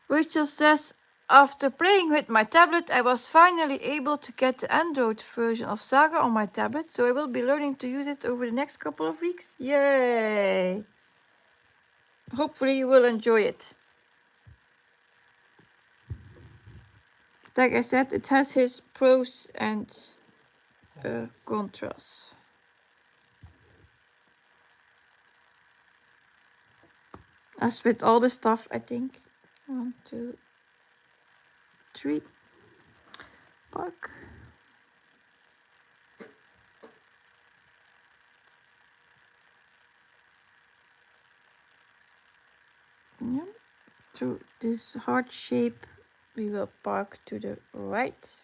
Rachel says, after playing with my tablet, I was finally able to get the Android version of Saga on my tablet, so I will be learning to use it over the next couple of weeks. Yay! Hopefully you will enjoy it. Like I said, it has his pros and contras. As with all the stuff, I think. 1, 2, 3. Park. Yeah. So this heart shape, we will park to the right.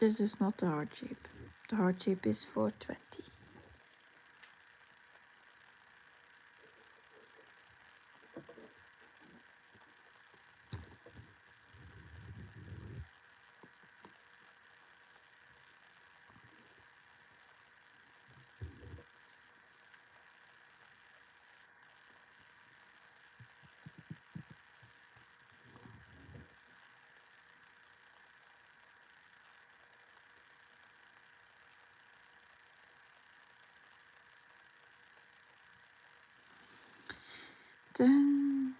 This is not the heart shape. The heart shape is 420. Then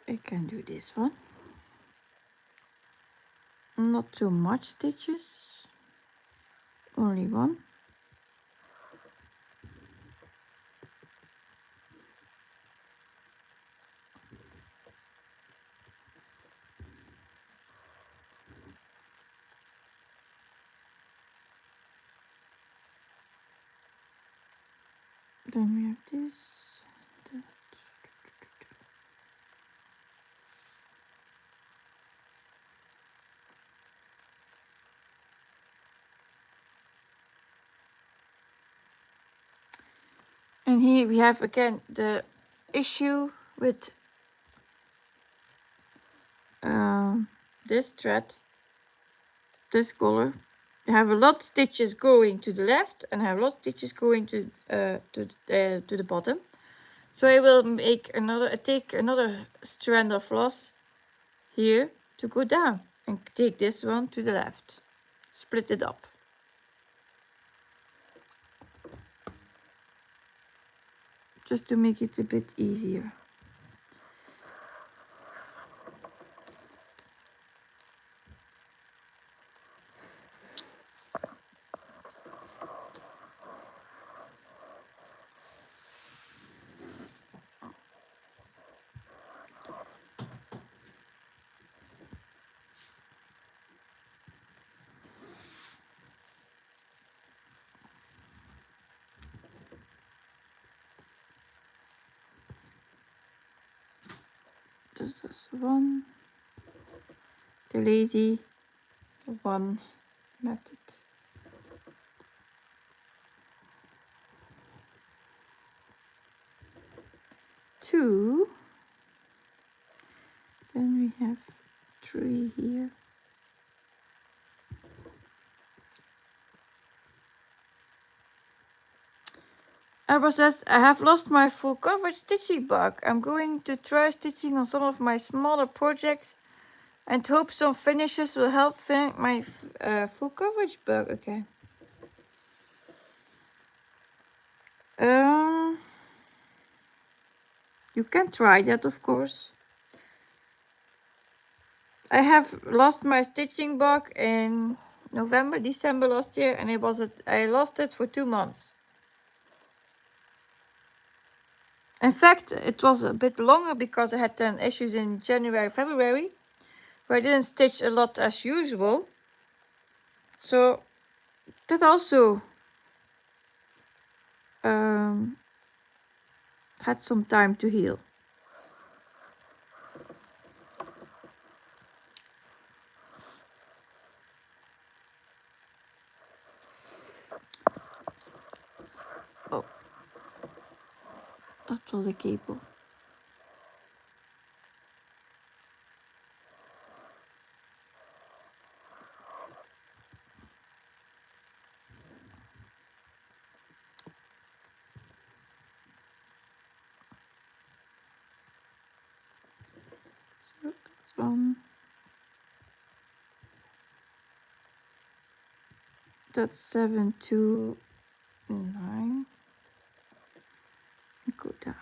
I can do this one. not too much stitches, only one. Then we have this, that. And here we have again the issue with this thread, this color. You have a lot of stitches going to the left and have a lot of stitches going to the bottom. So I will take another strand of floss here to go down and take this one to the left. Split it up. Just to make it a bit easier. This is one, the lazy one method. Two, then we have three here. I have lost my full coverage stitching bug. I'm going to try stitching on some of my smaller projects and hope some finishes will help find my full coverage bug again. You can try that, of course. I have lost my stitching bug in November, December last year, and I lost it for 2 months. In fact, it was a bit longer because I had 10 issues in January, February, where I didn't stitch a lot as usual. So that also had some time to heal. Oh, that was a cable. That's 7 to 9. Go down.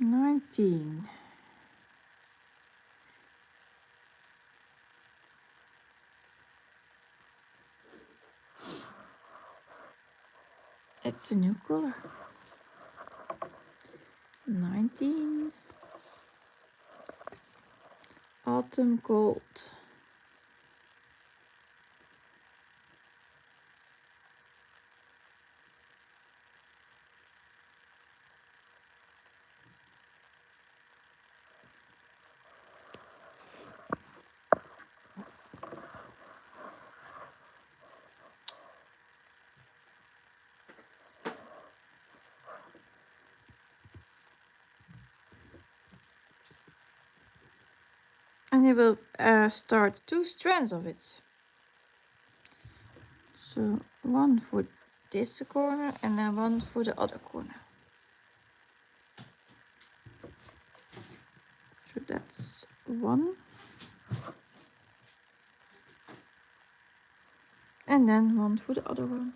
$19. It's a new color. 19. Autumn gold. And I will start 2 strands of it. So one for this corner and then one for the other corner. So that's one. And then one for the other one.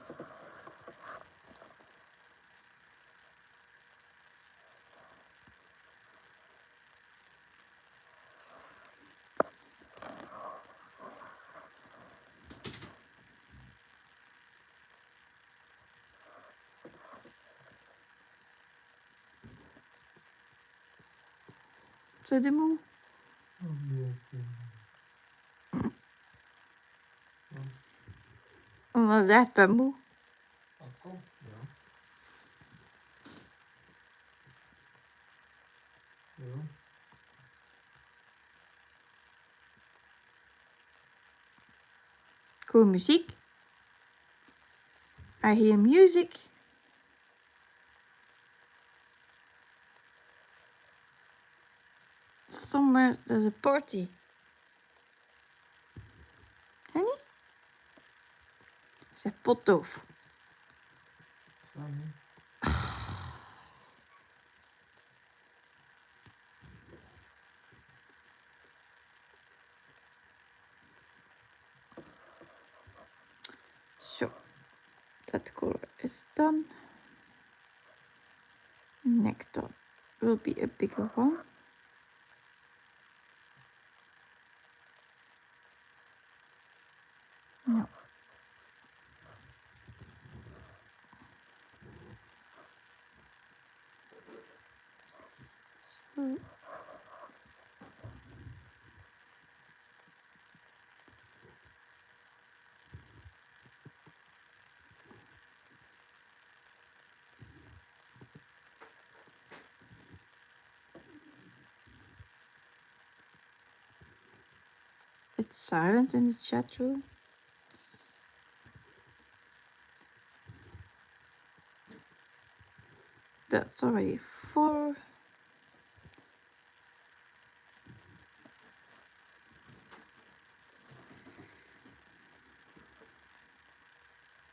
Zijn de moe? Oh, nee. Omdat zegt ben moe. Dat kan, ja. Ja. Cool muziek. I hear music. Somewhere there's a party. Henny? Zeg potdoof. Samen. So, that color is done. Next one will be a bigger one. No. So, it's silent in the chat room. That's already 4.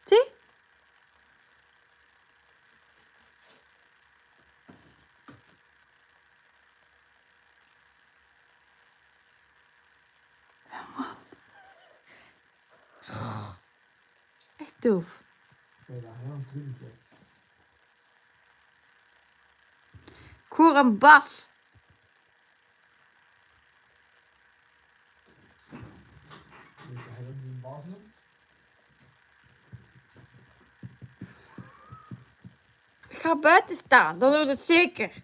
See? Echt doof. Ben je daar heel druk met? Ik hoor een bas. Weet je dat niet een baas noemt? Ik ga buiten staan, dan hoort het zeker.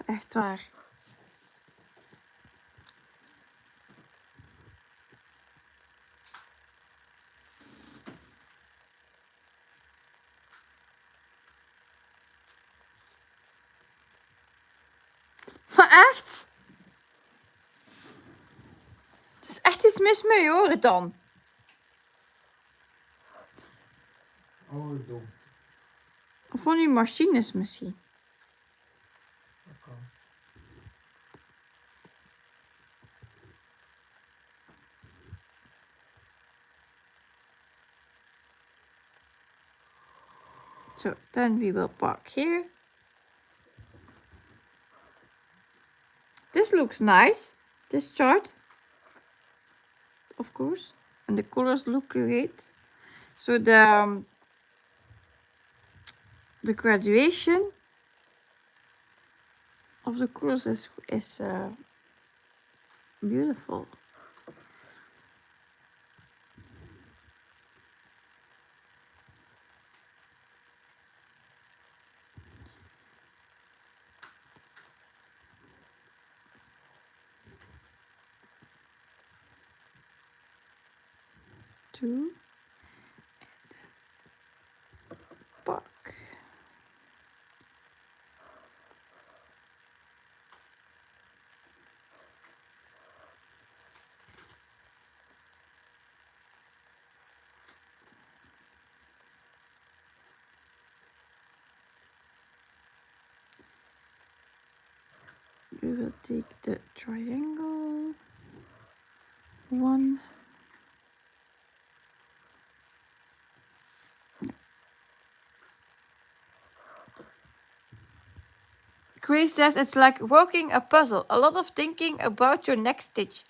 Echt waar. Maar echt? Er is echt iets mis met je oren dan. Oh, dom. Of van die machines misschien. Dat kan. So then we will park here. This looks nice. This chart. Of course. And the colors look great. So the graduation of the colors is beautiful. Two. Park. We will take the triangle. 1. Grace says it's like working a puzzle. A lot of thinking about your next stitch.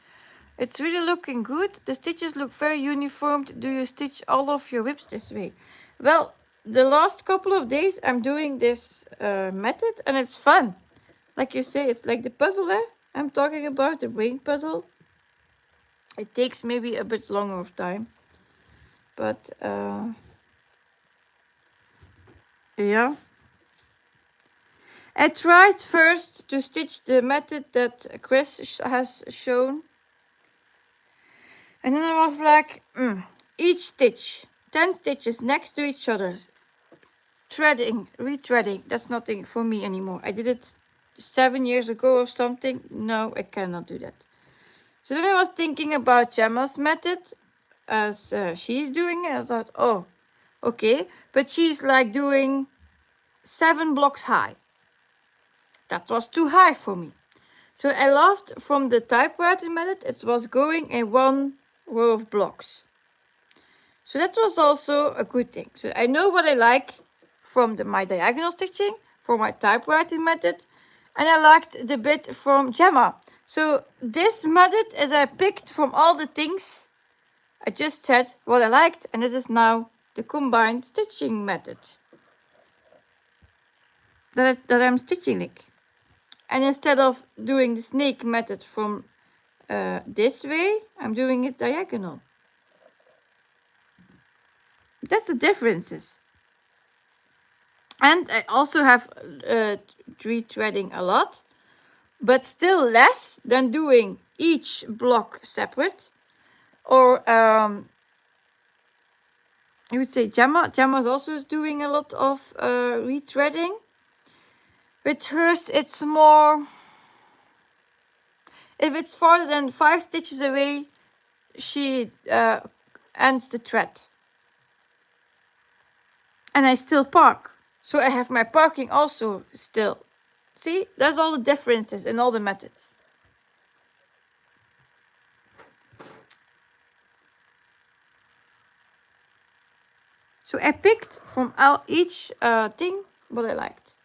It's really looking good. The stitches look very uniformed. Do you stitch all of your whips this way? Well, the last couple of days I'm doing this method and it's fun. Like you say, it's like the puzzle, eh? I'm talking about the brain puzzle. It takes maybe a bit longer of time. But, yeah. I tried first to stitch the method that Chris has shown. And then I was like, each stitch, 10 stitches next to each other. Threading, retreading, that's nothing for me anymore. I did it 7 years ago or something. No, I cannot do that. So then I was thinking about Gemma's method as she's doing it. I thought, oh, okay. But she's like doing 7 blocks high. That was too high for me. So I loved from the typewriter method, it was going in 1 row of blocks. So that was also a good thing. So I know what I like from my diagonal stitching, for my typewriting method, and I liked the bit from Gemma. So this method is I picked from all the things I just said what I liked, and this is now the combined stitching method that I'm stitching like. And instead of doing the snake method from this way, I'm doing it diagonal. That's the differences. And I also have retreading a lot, but still less than doing each block separate. Or I would say Gemma. Gemma's also doing a lot of retreading. With hers, it's more, if it's farther than 5 stitches away, she ends the thread. And I still park. So I have my parking also still. See, there's all the differences in all the methods. So I picked from each thing what I liked.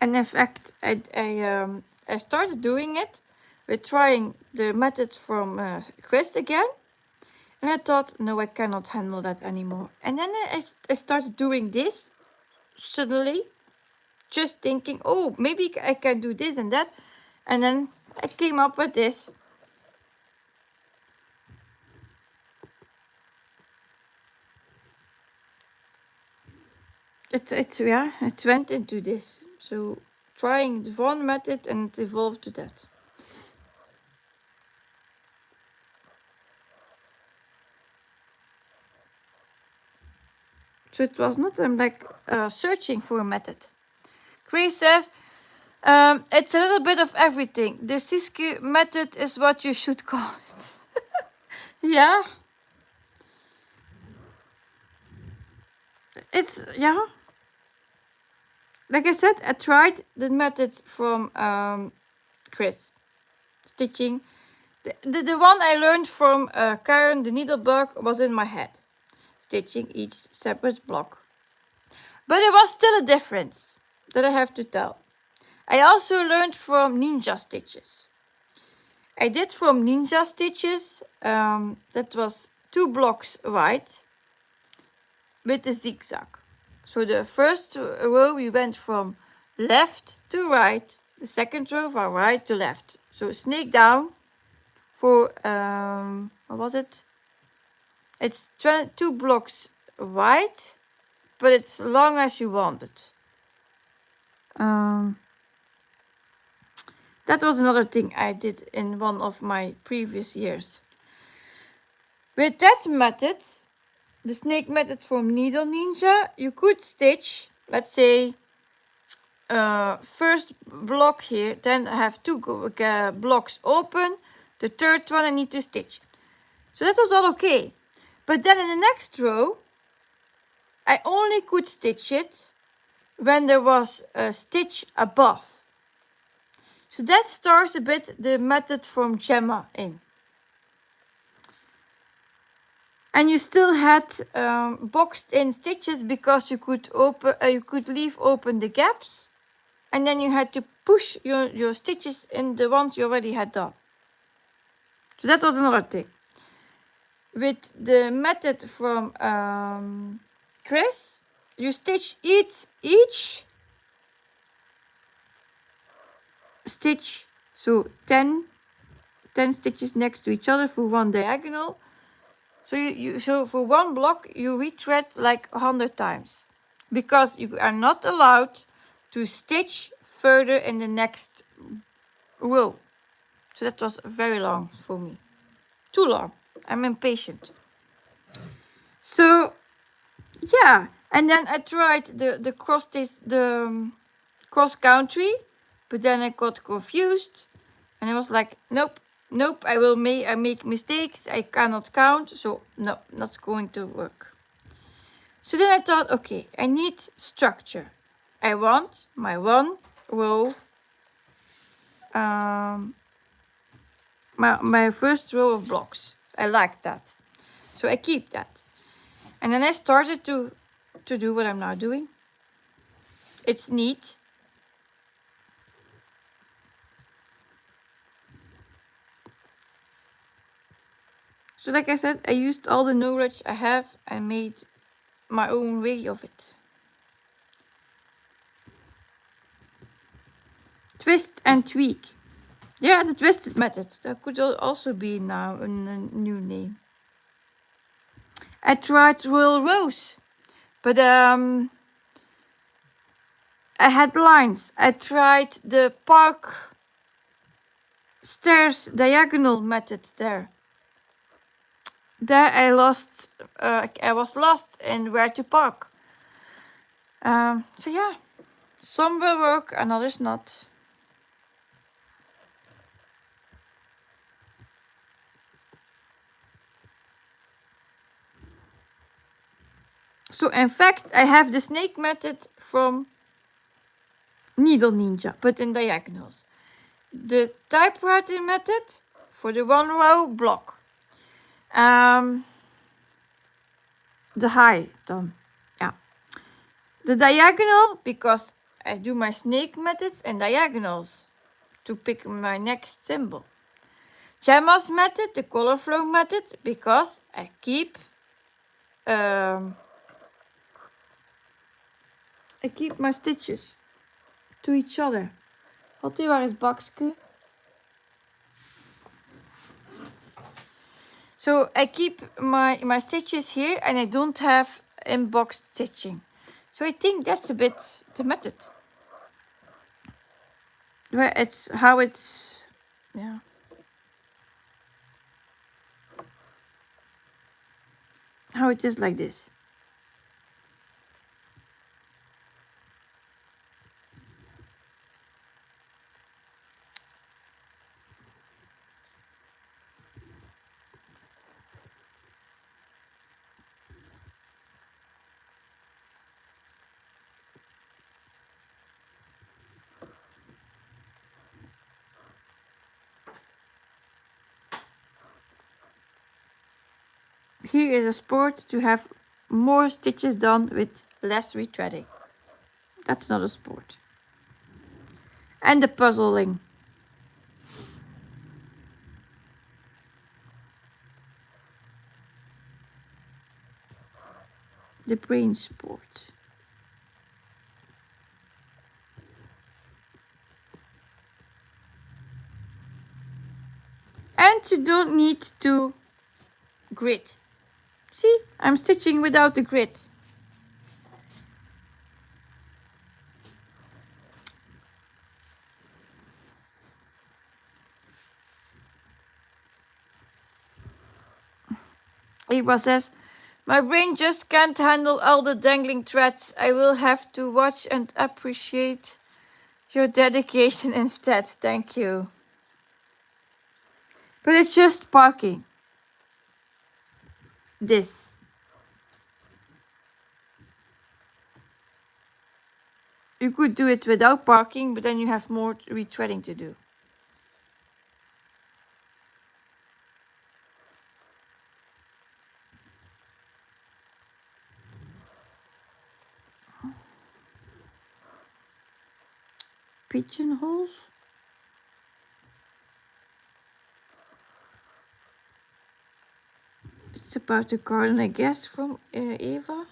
And in fact, I started doing it with trying the method from Chris again. And I thought, no, I cannot handle that anymore. And then I started doing this suddenly, just thinking, oh, maybe I can do this and that. And then I came up with this. It went into this. So trying the one method and it evolved to that. So it was not like searching for a method. Grace says, it's a little bit of everything. The Siske method is what you should call it. Yeah. It's, yeah. Like I said, I tried the methods from Chris. Stitching. The one I learned from Karen, the needlebug, was in my head. Stitching each separate block. But there was still a difference that I have to tell. I also learned from Ninja Stitches. I did from Ninja Stitches, that was 2 blocks wide with a zigzag. So the first row we went from left to right, the second row from right to left. So snake down for, what was it? It's 2 blocks wide, but it's long as you want it. That was another thing I did in one of my previous years. With that method, the snake method from Needle Ninja, you could stitch, let's say, first block here, then I have 2 blocks open, the third one I need to stitch. So that was all okay. But then in the next row, I only could stitch it when there was a stitch above. So that starts a bit the method from Gemma in. And you still had boxed in stitches because you could leave open the gaps, and then you had to push your stitches in the ones you already had done. So that was another thing. With the method from Chris, you stitch each stitch, so 10 stitches next to each other for one diagonal. So so for one block you retread like 100 times, because you are not allowed to stitch further in the next row. So that was very long for me, too long. I'm impatient. So yeah, and then I tried the cross country, but then I got confused, and I was like, nope, I make mistakes, I cannot count, so no, not going to work. So then I thought, okay, I need structure. I want my one row, my first row of blocks. I like that, so I keep that. And then I started to do what I'm now doing. It's neat. So like I said, I used all the knowledge I have and made my own way of it. Twist and tweak. Yeah, the twisted method. That could also be now a new name. I tried Royal Rose, but I had lines. I tried the park stairs diagonal method there. There I was lost in where to park. So yeah, some will work and others not. So in fact, I have the snake method from Needle Ninja, but in diagonals. The typewriting method for the one row block. The high done, yeah. The diagonal, because I do my snake methods and diagonals to pick my next symbol. Gemma's method, the color flow method, because I keep my stitches to each other. Hattie, waar is bakske? So I keep my stitches here and I don't have embossed stitching. So I think that's a bit the method. Where it's how it's, yeah. How it is like this. Here is a sport to have more stitches done with less retreading. That's not a sport. And the puzzling. The brain sport. And you don't need to grid. See, I'm stitching without the grid. Ibra says, my brain just can't handle all the dangling threads. I will have to watch and appreciate your dedication instead. Thank you. But it's just parking. This. You could do it without parking, but then you have more retreading to do. pigeonholes. It's about the garden, I guess, from Eva.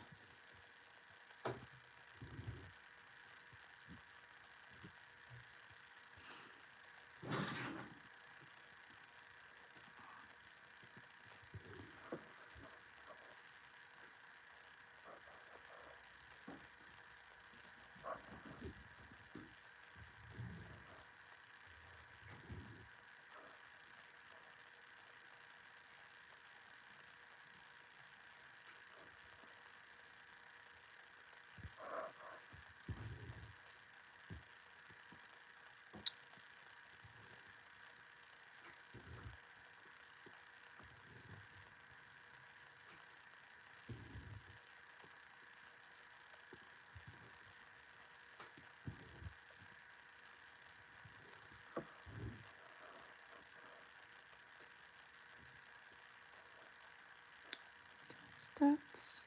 That's,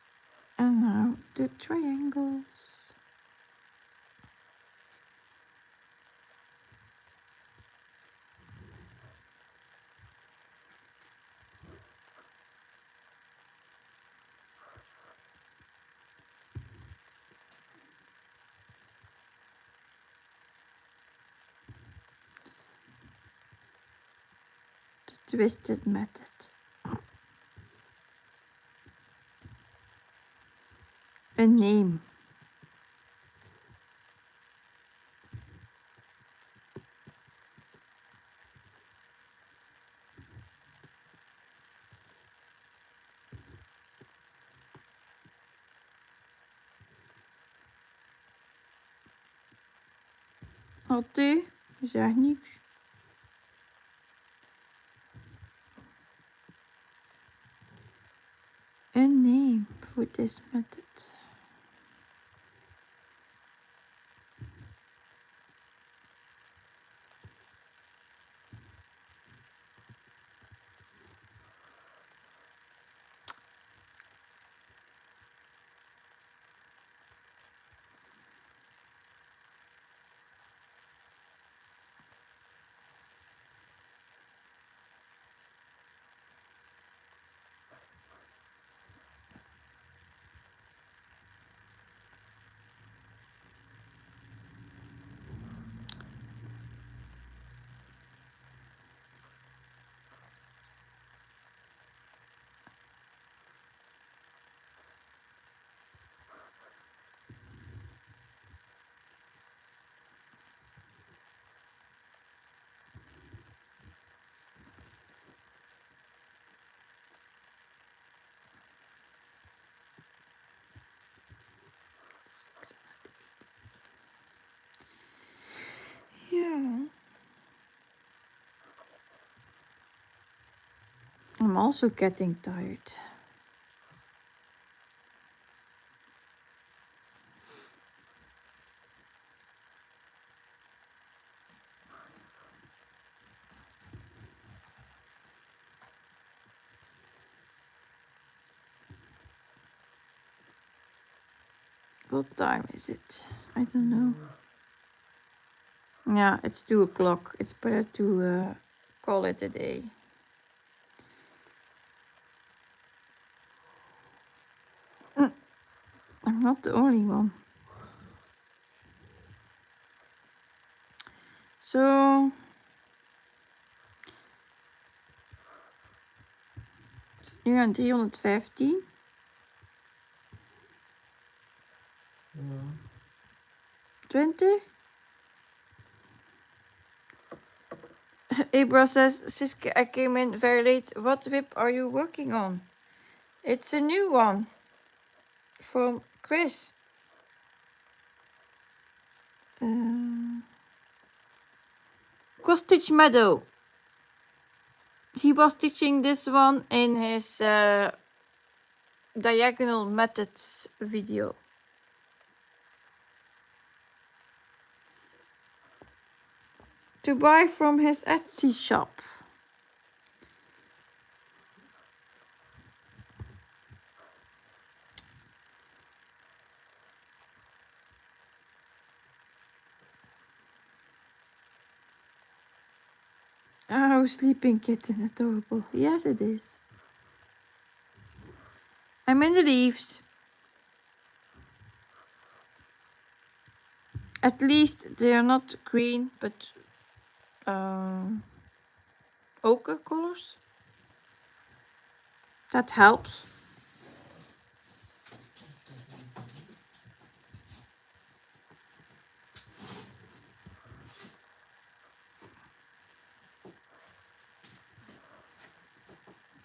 and now the triangles. The twisted method. A name. Wat u? Zeg niks. A name for this method. Yeah. I'm also getting tired. What time is it? I don't know. Yeah, it's 2 o'clock. It's better to call it a day. I'm not the only one. So, nu aan 315. Ja. 20. Ibra says, Siske, I came in very late. What whip are you working on? It's a new one from Chris. Cross-stitch meadow. He was teaching this one in his diagonal methods video. To buy from his Etsy shop. Oh, sleeping kitten, adorable. Yes, it is. I'm in the leaves. At least they are not green, but ochre colors. That helps.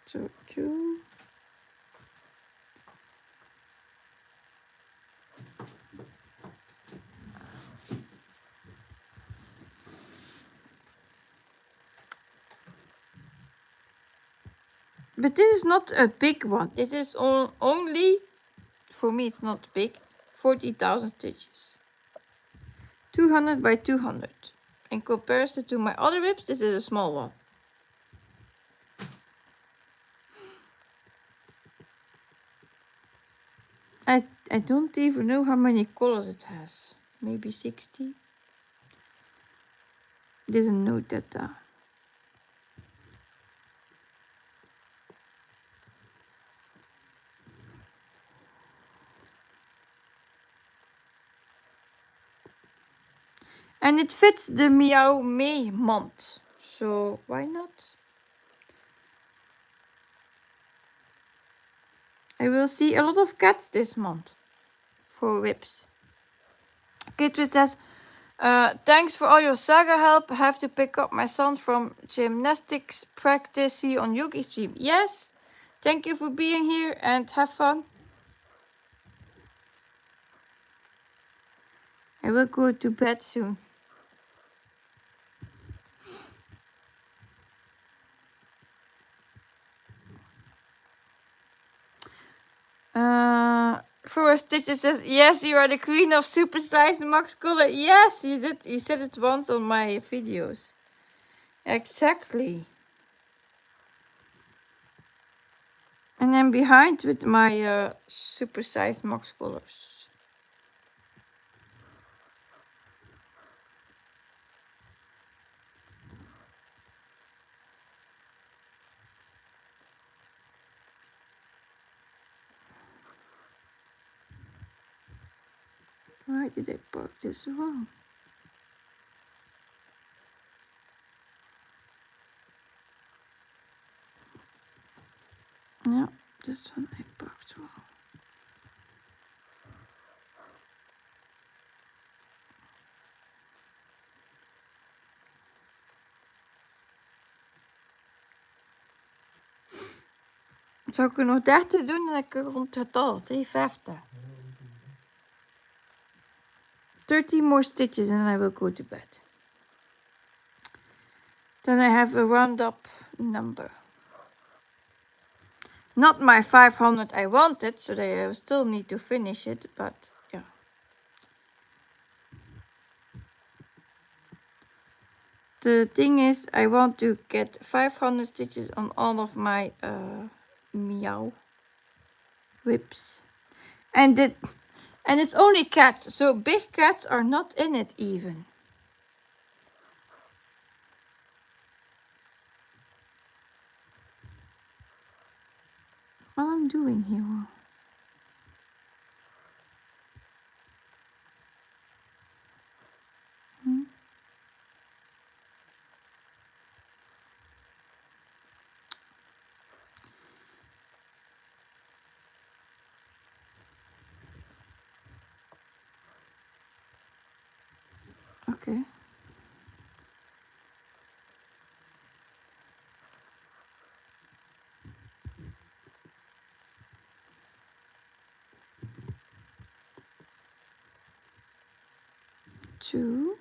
So 2. But this is not a big one. This is only, for me it's not big, 40,000 stitches. 200 by 200. In comparison to my other whips, this is a small one. I don't even know how many colors it has. Maybe 60. Didn't note that down. And it fits the Meow May month. So why not? I will see a lot of cats this month for whips. Kitrit says, thanks for all your saga help. I have to pick up my son from gymnastics practice. See you on Yuki stream. Yes. Thank you for being here and have fun. I will go to bed soon. Forest Stitches says, yes, you are the queen of supersized max color. Yes, you did. You said it once on my videos. Exactly. And I'm behind with my supersized max colors. Why did I park this wrong? Yeah, this one I parked wrong. Zou ik er nog 30 doen en ik rond het getal 350. 30 more stitches and I will go to bed. Then I have a round up number. Not my 500 I wanted, so I still need to finish it, but yeah. The thing is, I want to get 500 stitches on all of my meow whips. And it's only cats, so big cats are not in it even. What I'm doing here. Okay. Two.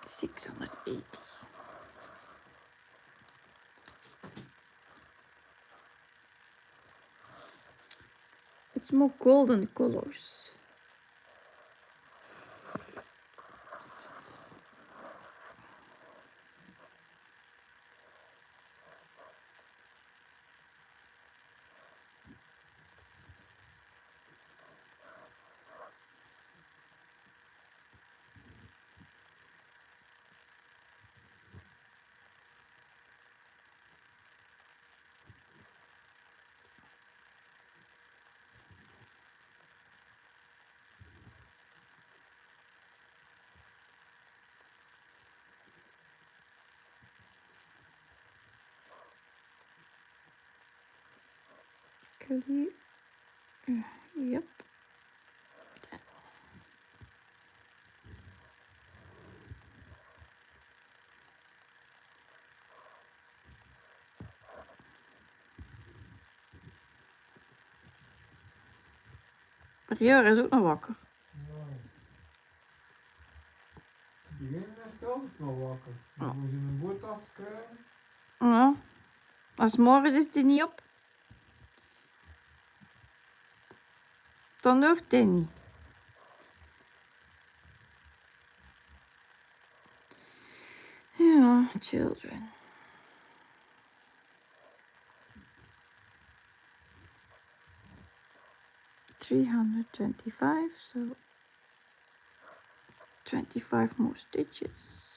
$680. It's more golden colors. actually. Yep. Rio is ook nog wakker. Ja. Die begin echt altijd wel wakker. Dan moet je een boot af te krijgen. Ja. Als morgen is die niet op, dan hoort hij niet. Ja, children. $325, so 25 more stitches.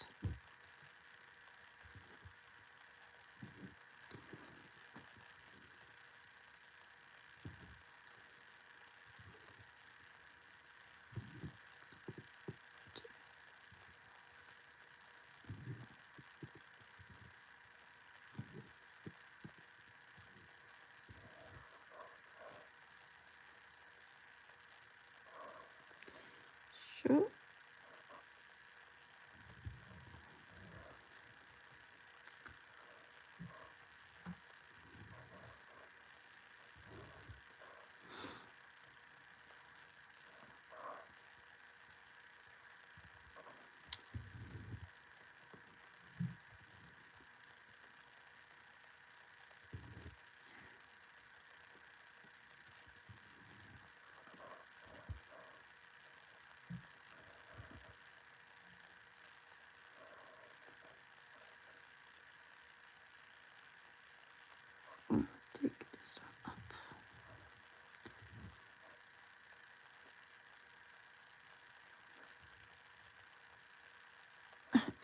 Zo. Take this one up.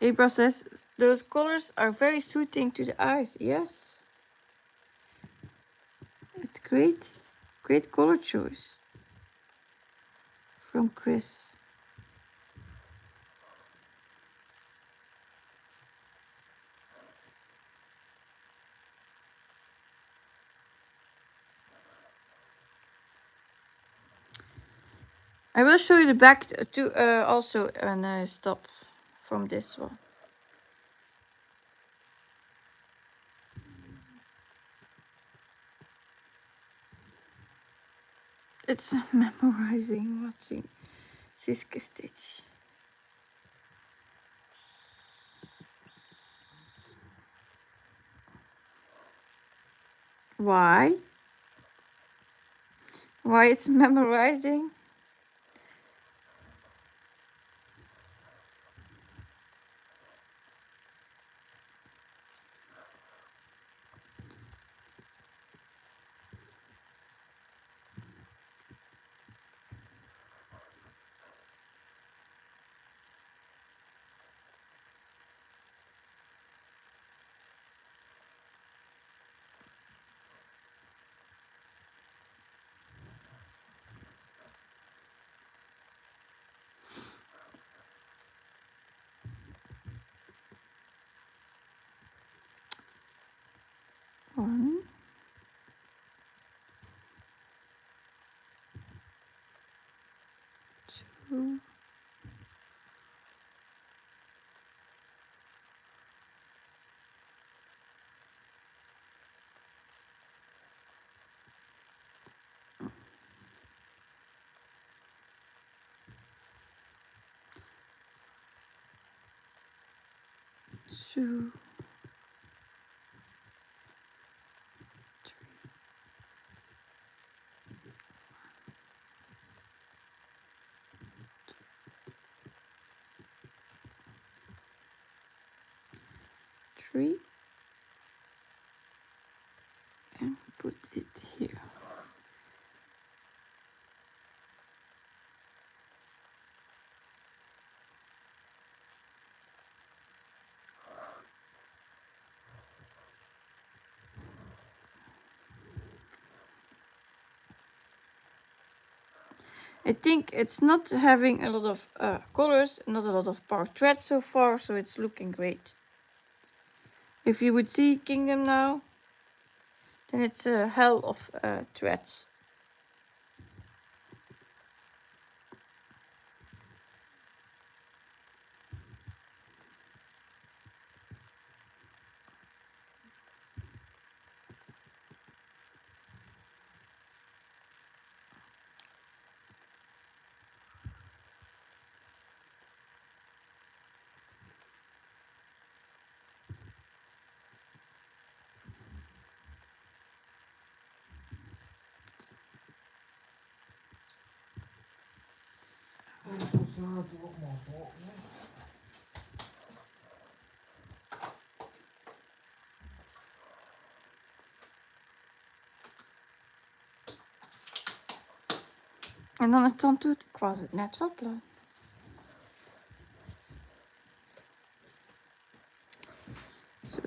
Ibra says those colors are very suiting to the eyes. Yes. It's great. Great color choice from Chris. I will show you the back to also and stop from this one. It's memorizing watching Siske Stitch. Why? Why it's memorizing? One, two, 2, 3, and put it here. I think it's not having a lot of colors, not a lot of power threads so far, so it's looking great. If you would see Kingdom now, then it's a hell of threads. Zaten op mijn volk. En dan is het dan doet. Ik was het net wel plan. Zo.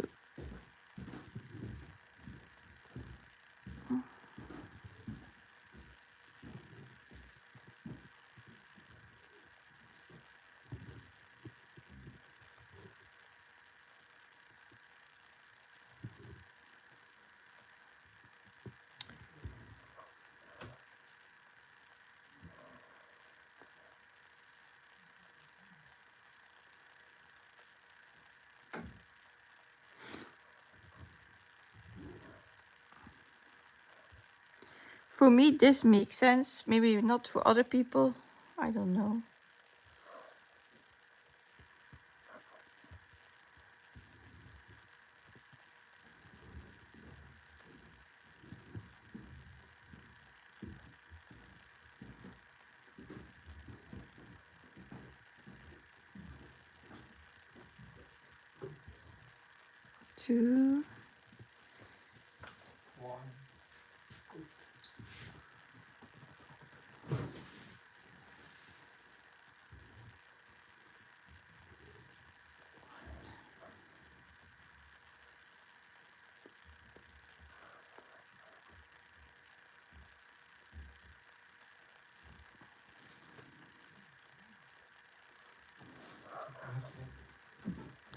For me, this makes sense. Maybe not for other people. I don't know. Two.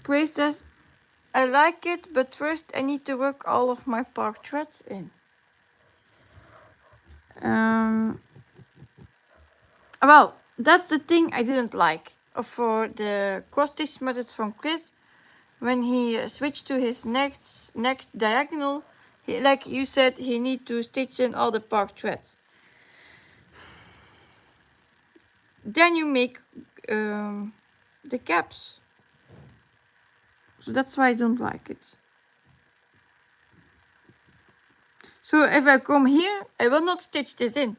Grace says, I like it, but first I need to work all of my park threads in. Well, that's the thing I didn't like for the cross stitch methods from Chris. When he switched to his next diagonal, he, like you said, he need to stitch in all the park threads. Then you make the caps. So that's why I don't like it. So if I come here, I will not stitch this in.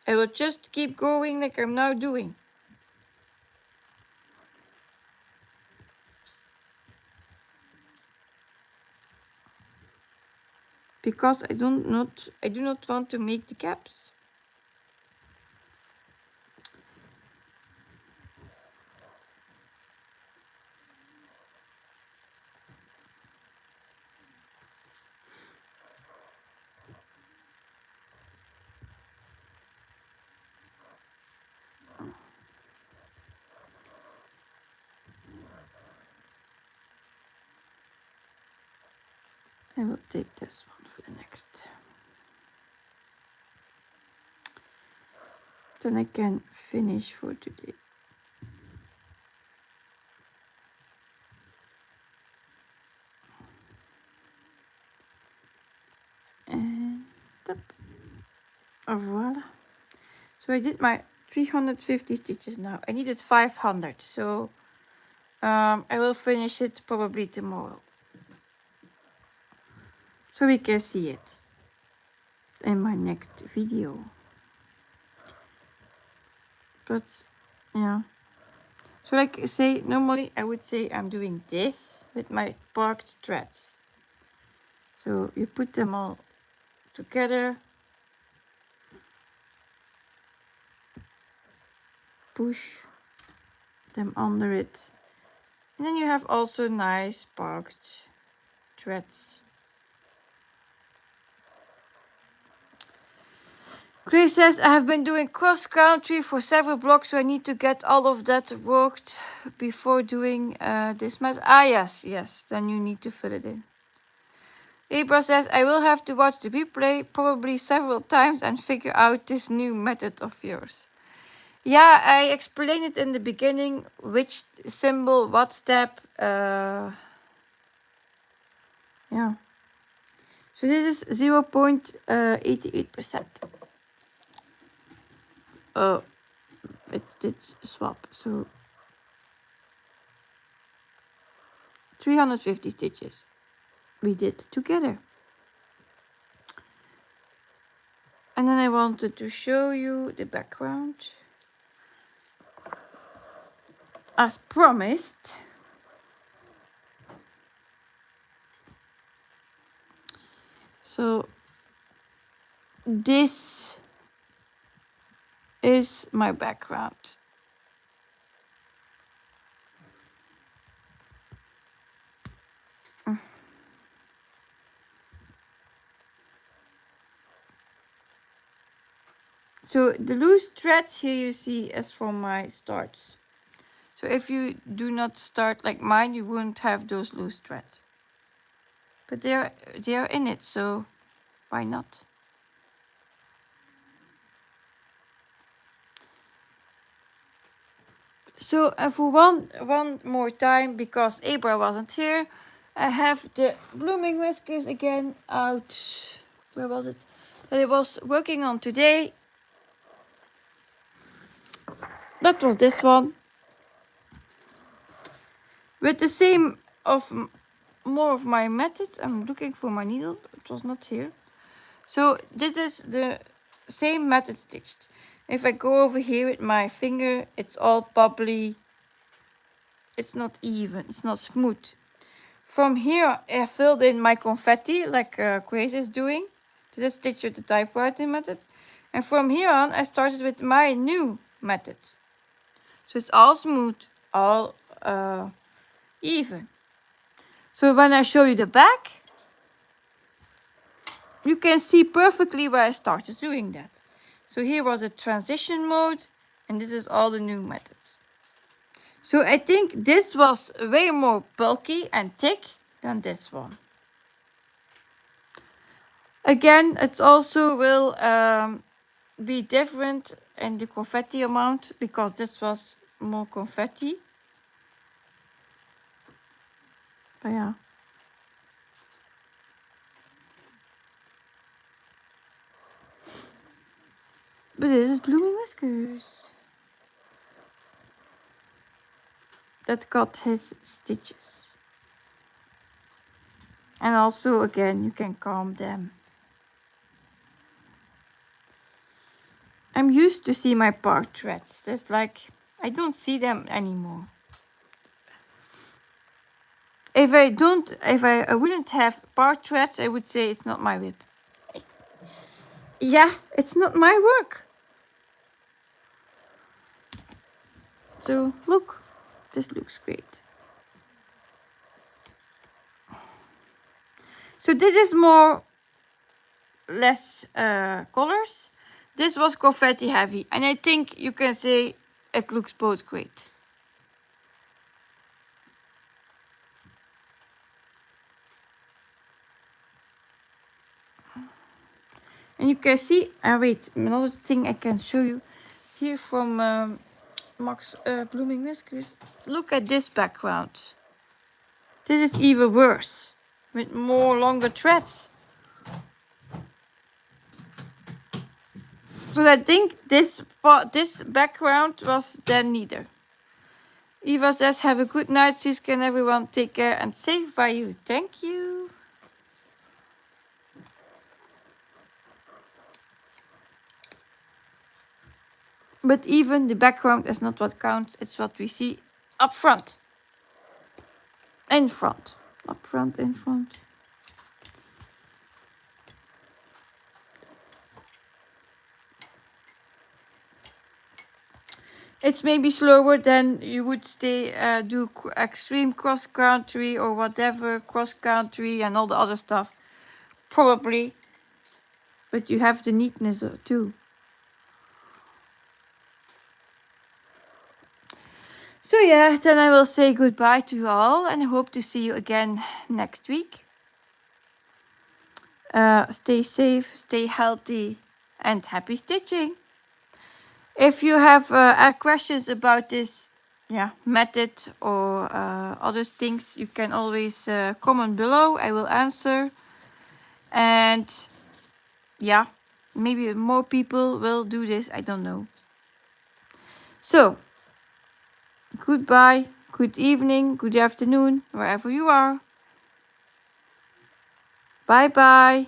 I will just keep going like I'm now doing. Because I do not want to make the caps. I will take this one for the next. Then I can finish for today. And up. Oh, voila. So I did my 350 stitches now. I needed 500, so I will finish it probably tomorrow. So we can see it in my next video. But yeah. So like I say, normally I would say I'm doing this with my parked threads. So you put them all together. Push them under it. And then you have also nice parked threads. Grace says, I have been doing cross country for several blocks, so I need to get all of that worked before doing this method. Ah, yes, then you need to fill it in. Abra says, I will have to watch the replay probably several times and figure out this new method of yours. Yeah, I explained it in the beginning, which symbol, what step. Yeah. So this is 0.88%. Oh, it did swap. So 350 stitches we did together. And then I wanted to show you the background. As promised. So this is my background. So the loose threads here you see as from my starts. So if you do not start like mine, you wouldn't have those loose threads. But they are in it, so why not? So for one more time, because Abra wasn't here, I have the blooming whiskers again out. Where was it? That I was working on today. That was this one. With the same of more of my methods. I'm looking for my needle. It was not here. So this is the same method stitched. If I go over here with my finger, it's all bubbly. It's not even. It's not smooth. From here, I filled in my confetti like Grace is doing. This is stitched with the typewriting method. And from here on, I started with my new method. So it's all smooth, all even. So when I show you the back, you can see perfectly where I started doing that. So here was a transition mode, and this is all the new methods. So I think this was way more bulky and thick than this one. Again, it also will be different in the confetti amount because this was more confetti. But yeah. But this is blooming whiskers. That got his stitches. And also, again, you can calm them. I'm used to see my part threads. There's like, I don't see them anymore. If I wouldn't have part threads, I would say it's not my whip. Yeah, it's not my work. So look, this looks great. So this is more less colors. This was confetti heavy, and I think you can say it looks both great. And you can see, wait, another thing I can show you here from Max Blooming Whiskers. Look at this background. This is even worse, with more longer threads. So I think this background was then neither. Eva says, have a good night, Siske, and everyone take care and safe by you. Thank you. But even the background is not what counts. It's what we see up front. In front. Up front, in front. It's maybe slower than you would do extreme cross country or whatever, cross country and all the other stuff. Probably. But you have the neatness too. So yeah, then I will say goodbye to you all and I hope to see you again next week. Stay safe, stay healthy, and happy stitching. If you have questions about this method or other things, you can always comment below. I will answer. And yeah, maybe more people will do this. I don't know. So, goodbye, good evening, good afternoon, wherever you are. Bye bye.